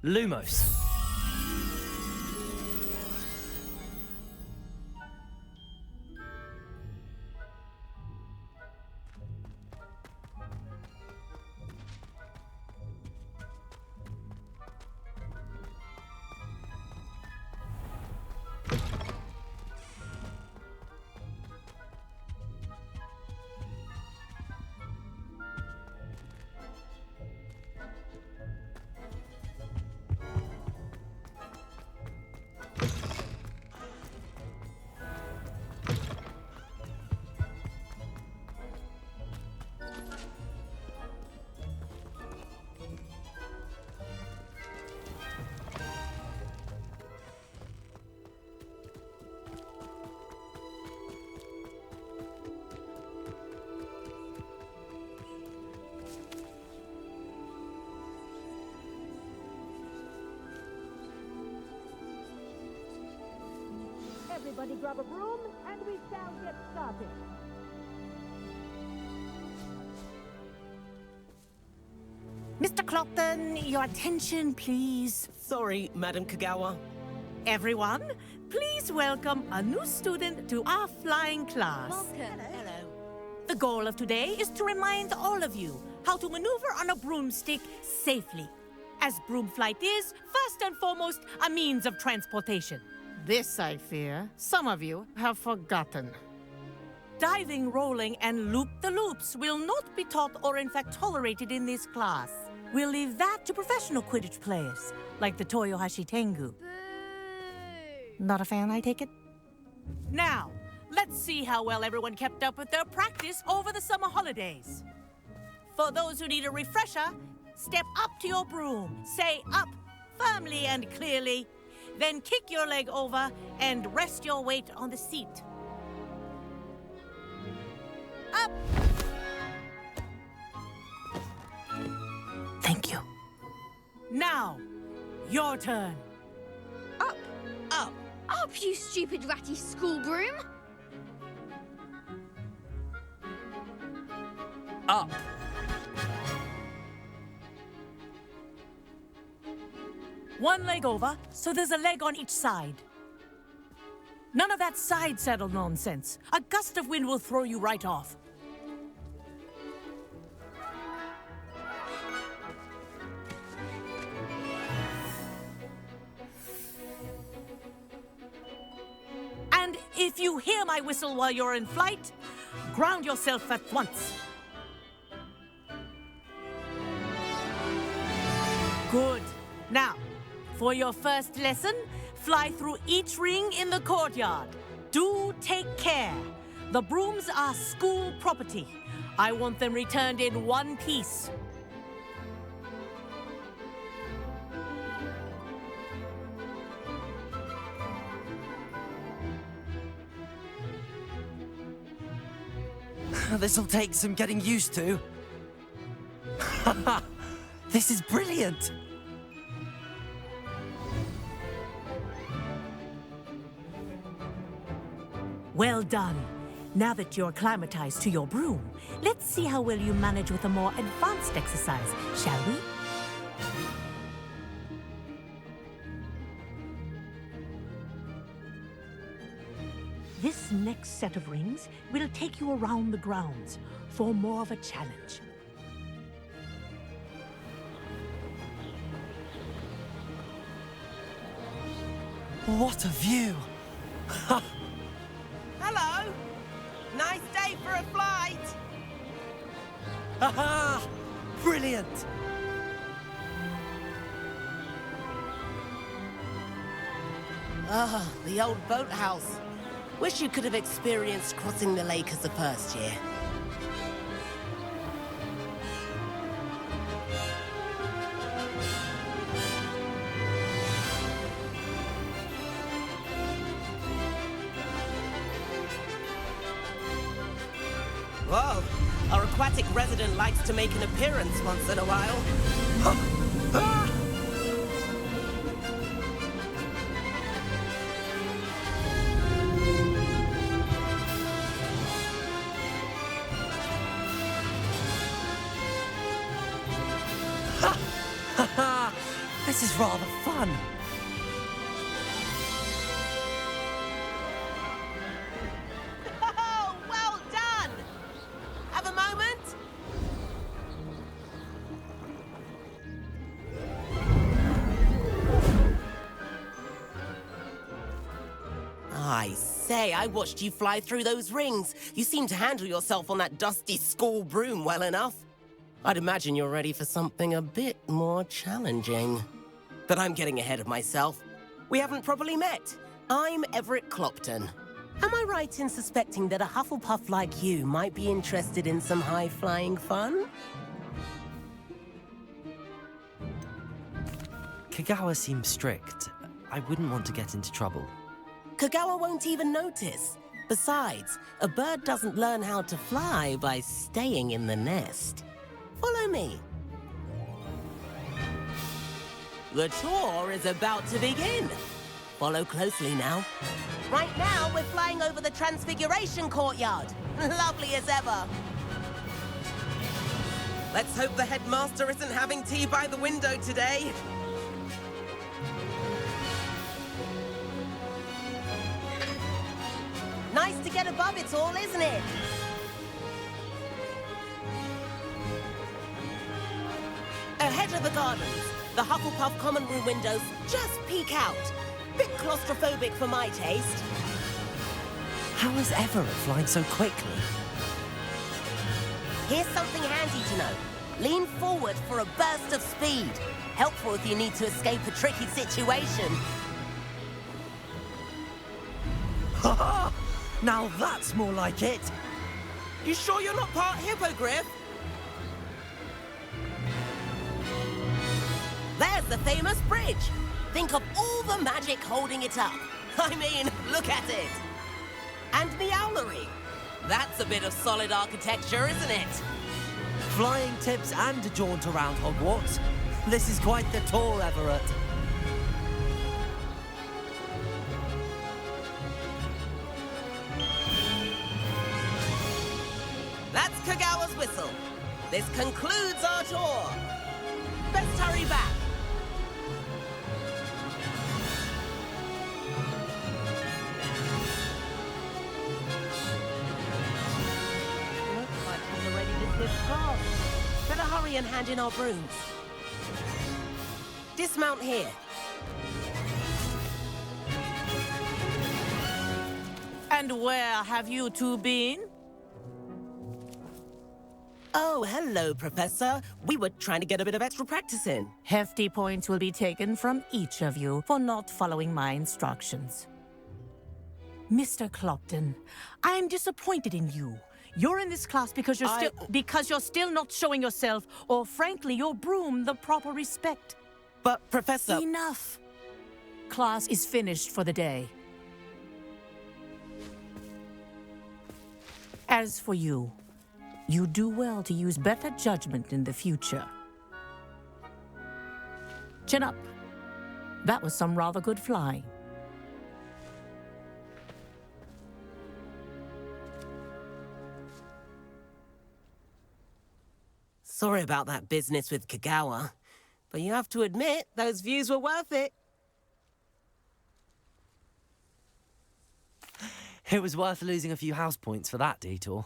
Lumos. Everybody grab a broom, and we shall get started. Mr. Clopton, your attention, please. Sorry, Madam Kagawa. Everyone, please welcome a new student to our flying class. Welcome. Hello. The goal of today is to remind all of you how to maneuver on a broomstick safely, as broom flight is, first and foremost, a means of transportation. This, I fear, some of you have forgotten. Diving, rolling, and loop-the-loops will not be taught or in fact tolerated in this class. We'll leave that to professional Quidditch players, like the Toyohashi Tengu. Not a fan, I take it? Now, let's see how well everyone kept up with their practice over the summer holidays. For those who need a refresher, step up to your broom, say up firmly and clearly, then kick your leg over and rest your weight on the seat. Up! Thank you. Now, your turn. Up! Up! Up, you stupid ratty school broom! Up. One leg over, so there's a leg on each side. None of that side saddle nonsense. A gust of wind will throw you right off. And if you hear my whistle while you're in flight, ground yourself at once. Good. Now, for your first lesson, fly through each ring in the courtyard. Do take care. The brooms are school property. I want them returned in one piece. This'll take some getting used to. This is brilliant. Well done. Now that you're acclimatized to your broom, let's see how well you manage with a more advanced exercise, shall we? This next set of rings will take you around the grounds for more of a challenge. What a view! Hello! Nice day for a flight! Haha! Brilliant! Ah, the old boathouse. Wish you could have experienced crossing the lake as a first year. aquatic resident likes to make an appearance once in a while. This is rather fun. Oh, well done! Have a moment? I say, I watched you fly through those rings. You seem to handle yourself on that dusty school broom well enough. I'd imagine you're ready for something a bit more challenging. But I'm getting ahead of myself. We haven't properly met. I'm Everett Clopton. Am I right in suspecting that a Hufflepuff like you might be interested in some high-flying fun? Kagawa seems strict. I wouldn't want to get into trouble. Kagawa won't even notice. Besides, a bird doesn't learn how to fly by staying in the nest. Follow me. The tour is about to begin. Follow closely now. Right now, we're flying over the Transfiguration Courtyard. Lovely as ever. Let's hope the headmaster isn't having tea by the window today. Nice to get above it all, isn't it? Ahead of the gardens, the Hufflepuff common room windows just peek out. Bit claustrophobic for my taste. How is Everett flying so quickly? Here's something handy to know. Lean forward for a burst of speed. Helpful if you need to escape a tricky situation. Ha ha! Now that's more like it. You sure you're not part hippogriff? There's the famous bridge. Think of all the magic holding it up. I mean, look at it. And the owlery. That's a bit of solid architecture, isn't it? Flying tips and a jaunt around Hogwarts. This is quite the tour, Everett. That's Kagawa's whistle. This concludes our tour. Best hurry back. Looks like we're ready to dismiss class. Better hurry and hand in our brooms. Dismount here. And where have you two been? Oh, hello, Professor. We were trying to get a bit of extra practice in. Hefty points will be taken from each of you for not following my instructions. Mr. Clopton, I'm disappointed in you. You're in this class because you're still not showing yourself, or frankly, your broom the proper respect. But, Professor... Enough. Class is finished for the day. As for you, you do well to use better judgment in the future. Chin up. That was some rather good flying. Sorry about that business with Kagawa, but you have to admit, those views were worth it. It was worth losing a few house points for that detour.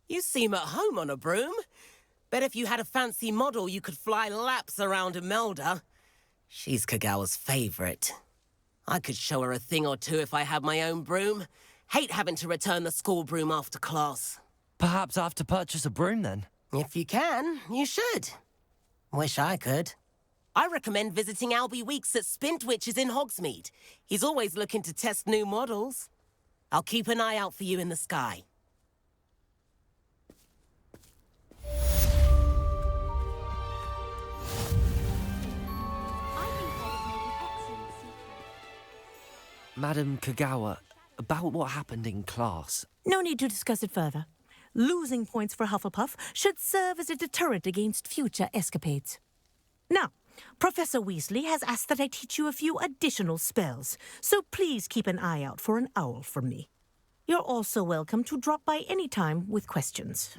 You seem at home on a broom. Bet if you had a fancy model, you could fly laps around Imelda. She's Kagawa's favorite. I could show her a thing or two if I had my own broom. Hate having to return the school broom after class. Perhaps I have to purchase a broom then. If you can, you should. Wish I could. I recommend visiting Albie Weeks at Spintwitches in Hogsmeade. He's always looking to test new models. I'll keep an eye out for you in the sky. Madam Kagawa, about what happened in class. No need to discuss it further. Losing points for Hufflepuff should serve as a deterrent against future escapades. Now, Professor Weasley has asked that I teach you a few additional spells, so please keep an eye out for an owl from me. You're also welcome to drop by any time with questions.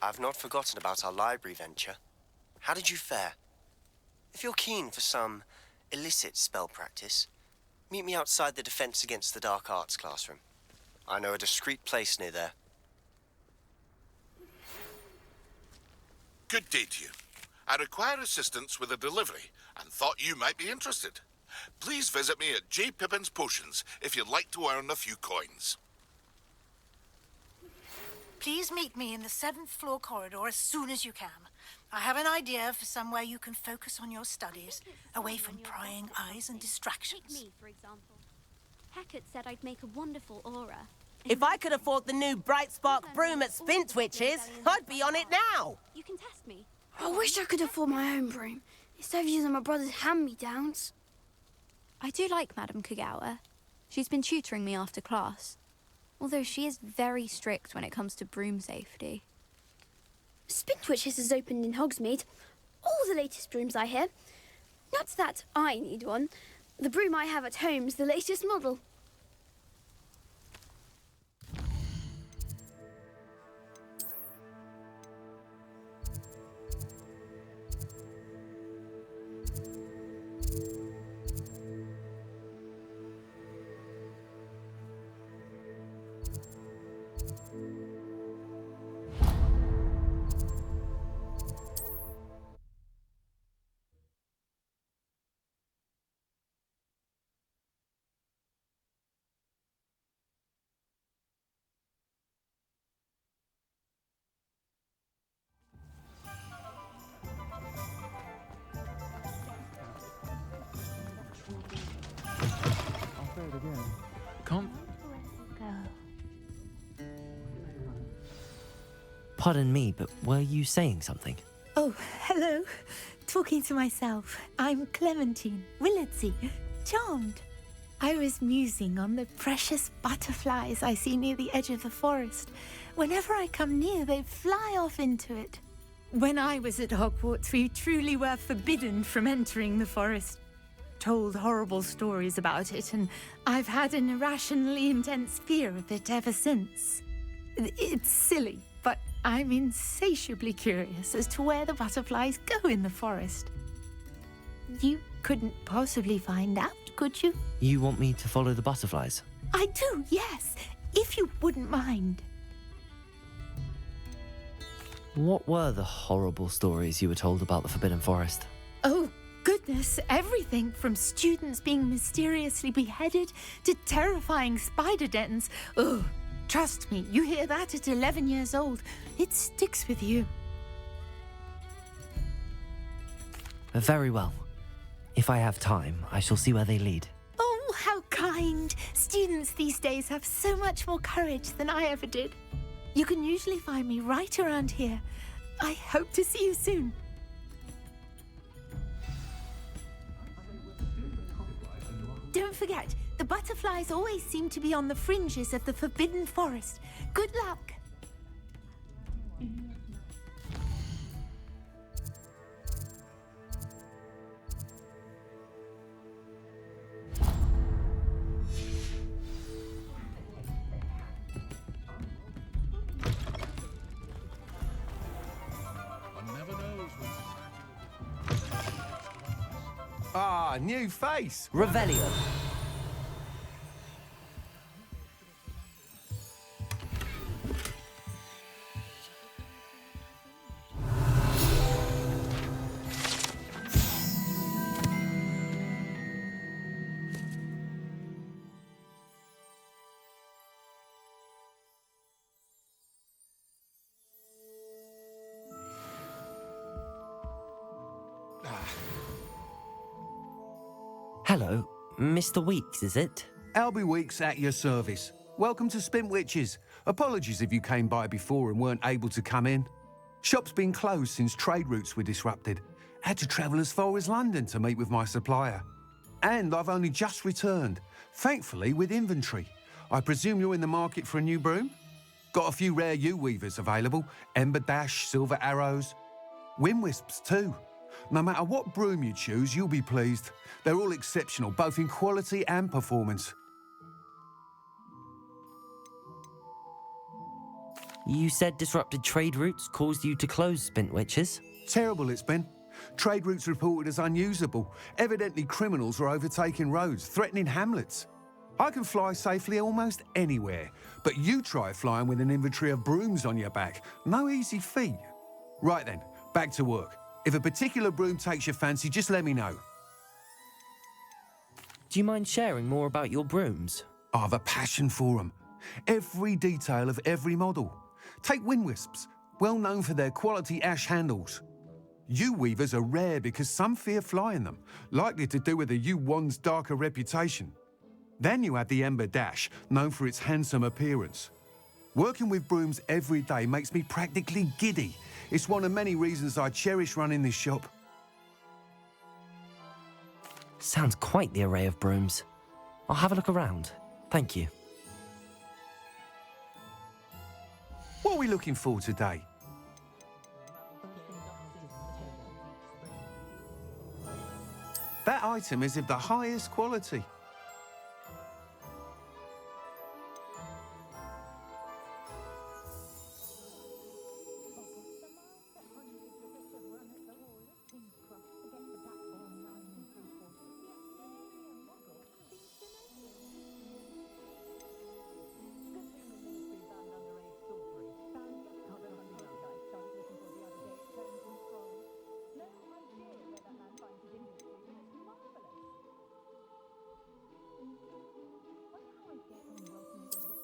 I've not forgotten about our library venture. How did you fare? If you're keen for some illicit spell practice, meet me outside the Defense Against the Dark Arts classroom. I know a discreet place near there. Good day to you. I require assistance with a delivery and thought you might be interested. Please visit me at J. Pippin's Potions if you'd like to earn a few coins. Please meet me in the 7th floor corridor as soon as you can. I have an idea for somewhere you can focus on your studies, away from prying eyes and distractions. Me, for example. Hackett said I'd make a wonderful aura. If I could afford the new Bright Spark broom at Spintwitch's, I'd be on it now. You can test me. I wish I could afford my own broom, instead of using my brother's hand-me-downs. I do like Madame Kagawa. She's been tutoring me after class. Although she is very strict when it comes to broom safety. Spintwitch's is opened in Hogsmeade. All the latest brooms, I hear. Not that I need one. The broom I have at home is the latest model. Pardon me, but were you saying something? Oh, hello. Talking to myself. I'm Clementine Willardsey. Charmed. I was musing on the precious butterflies I see near the edge of the forest. Whenever I come near, they fly off into it. When I was at Hogwarts, we truly were forbidden from entering the forest. Told horrible stories about it, and I've had an irrationally intense fear of it ever since. It's silly, but I'm insatiably curious as to where the butterflies go in the forest. You couldn't possibly find out, could you? You want me to follow the butterflies? I do, yes, if you wouldn't mind. What were the horrible stories you were told about the Forbidden Forest? Oh, goodness, everything from students being mysteriously beheaded to terrifying spider dens. Oh, trust me, you hear that at 11 years old, it sticks with you. Very well. If I have time, I shall see where they lead. Oh, how kind. Students these days have so much more courage than I ever did. You can usually find me right around here. I hope to see you soon. Don't forget, the butterflies always seem to be on the fringes of the Forbidden Forest. Good luck. Ah, new face. Revelio. Hello, Mr. Weeks, is it? Albie Weeks at your service. Welcome to Spintwitch's. Apologies if you came by before and weren't able to come in. Shop's been closed since trade routes were disrupted. Had to travel as far as London to meet with my supplier. And I've only just returned, thankfully with inventory. I presume you're in the market for a new broom? Got a few rare U-weavers available. Ember Dash, Silver Arrows. Wind Wisps too. No matter what broom you choose, you'll be pleased. They're all exceptional, both in quality and performance. You said disrupted trade routes caused you to close Spintwitches? Terrible it's been. Trade routes reported as unusable. Evidently criminals are overtaking roads, threatening hamlets. I can fly safely almost anywhere, but you try flying with an inventory of brooms on your back. No easy feat. Right then, back to work. If a particular broom takes your fancy, just let me know. Do you mind sharing more about your brooms? I've a passion for them. Every detail of every model. Take Wind Wisps, well known for their quality ash handles. U-weavers are rare because some fear flying them, likely to do with the U-wand's darker reputation. Then you have the Ember Dash, known for its handsome appearance. Working with brooms every day makes me practically giddy. It's one of many reasons I cherish running this shop. Sounds quite the array of brooms. I'll have a look around. Thank you. What are we looking for today? That item is of the highest quality.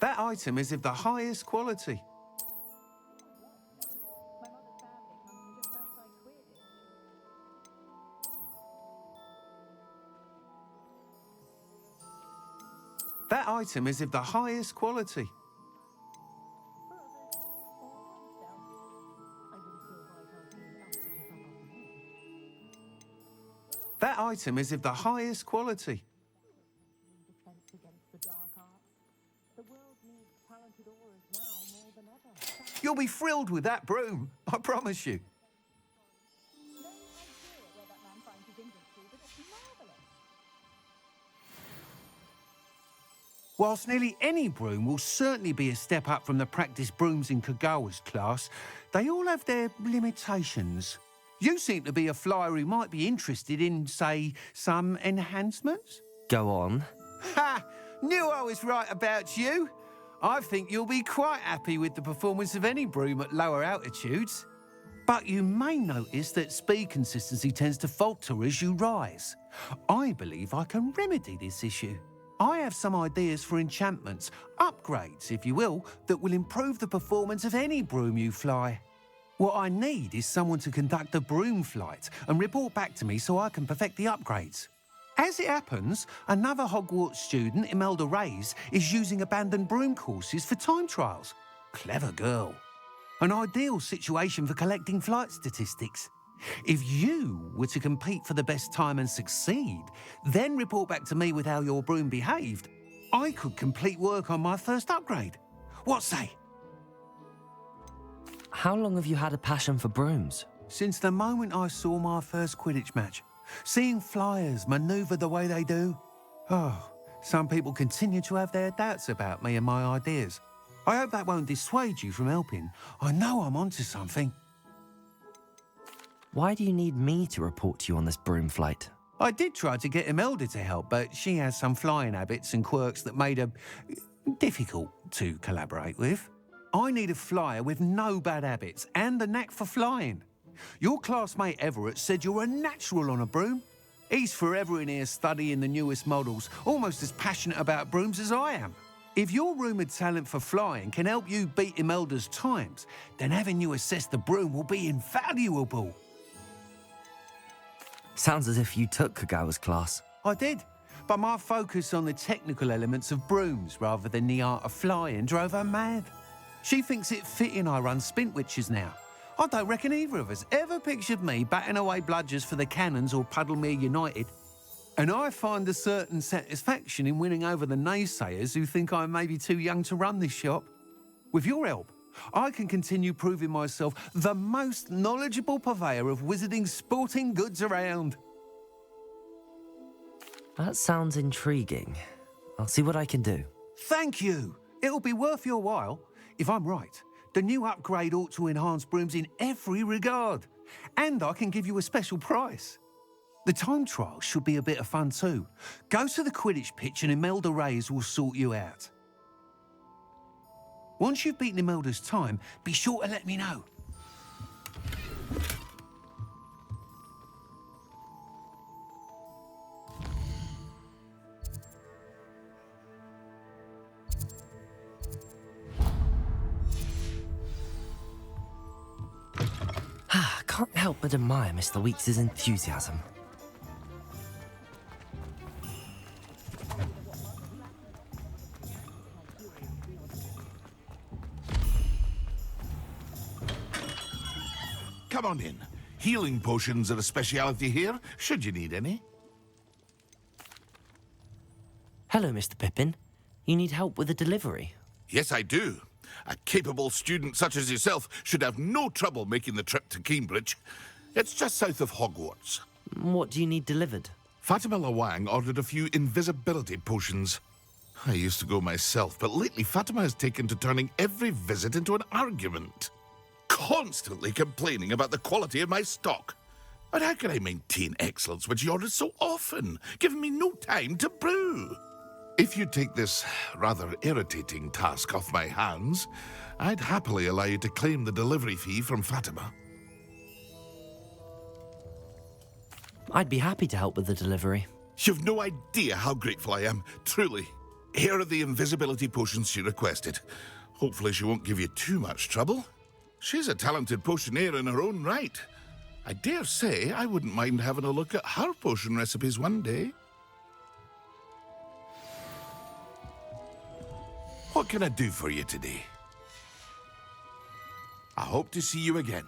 That item is of the highest quality. That item is of the highest quality. That item is of the highest quality. You'll be thrilled with that broom, I promise you. Whilst nearly any broom will certainly be a step up from the practice brooms in Kagawa's class, they all have their limitations. You seem to be a flyer who might be interested in, say, some enhancements? Go on. Ha! Knew I was right about you. I think you'll be quite happy with the performance of any broom at lower altitudes. But you may notice that speed consistency tends to falter as you rise. I believe I can remedy this issue. I have some ideas for enchantments, upgrades, if you will, that will improve the performance of any broom you fly. What I need is someone to conduct a broom flight and report back to me so I can perfect the upgrades. As it happens, another Hogwarts student, Imelda Reyes, is using abandoned broom courses for time trials. Clever girl. An ideal situation for collecting flight statistics. If you were to compete for the best time and succeed, then report back to me with how your broom behaved, I could complete work on my first upgrade. What say? How long have you had a passion for brooms? Since the moment I saw my first Quidditch match. Seeing flyers manoeuvre the way they do. Oh, some people continue to have their doubts about me and my ideas. I hope that won't dissuade you from helping. I know I'm onto something. Why do you need me to report to you on this broom flight? I did try to get Imelda to help, but she has some flying habits and quirks that made her difficult to collaborate with. I need a flyer with no bad habits and a knack for flying. Your classmate Everett said you're a natural on a broom. He's forever in here studying the newest models, almost as passionate about brooms as I am. If your rumoured talent for flying can help you beat Imelda's times, then having you assess the broom will be invaluable. Sounds as if you took Kagawa's class. I did, but my focus on the technical elements of brooms rather than the art of flying drove her mad. She thinks it fitting I run Spintwitches now. I don't reckon either of us ever pictured me batting away bludgers for the Cannons or Puddlemere United. And I find a certain satisfaction in winning over the naysayers who think I'm maybe too young to run this shop. With your help, I can continue proving myself the most knowledgeable purveyor of wizarding sporting goods around. That sounds intriguing. I'll see what I can do. Thank you. It'll be worth your while. If I'm right, the new upgrade ought to enhance brooms in every regard. And I can give you a special price. The time trial should be a bit of fun too. Go to the Quidditch pitch and Imelda Reyes will sort you out. Once you've beaten Imelda's time, be sure to let me know. Can't help but admire Mr. Weeks' enthusiasm. Come on in. Healing potions are a speciality here, should you need any. Hello, Mr. Pippin. You need help with a delivery? Yes, I do. A capable student such as yourself should have no trouble making the trip to Cambridge. It's just south of Hogwarts. What do you need delivered? Fatima Lawang ordered a few invisibility potions. I used to go myself, but lately Fatima has taken to turning every visit into an argument. Constantly complaining about the quality of my stock. But how can I maintain excellence when she orders so often, giving me no time to brew? If you take this rather irritating task off my hands, I'd happily allow you to claim the delivery fee from Fatima. I'd be happy to help with the delivery. You've no idea how grateful I am, truly. Here are the invisibility potions she requested. Hopefully she won't give you too much trouble. She's a talented potioneer in her own right. I dare say I wouldn't mind having a look at her potion recipes one day. What can I do for you today? I hope to see you again.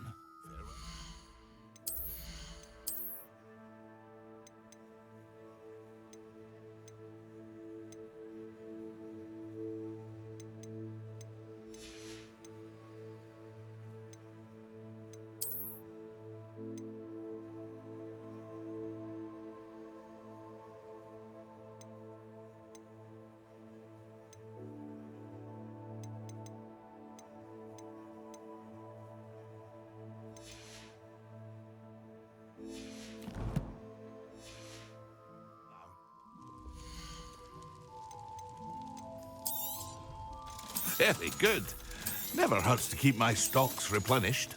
Very good. Never hurts to keep my stocks replenished.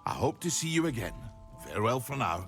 I hope to see you again. Farewell for now.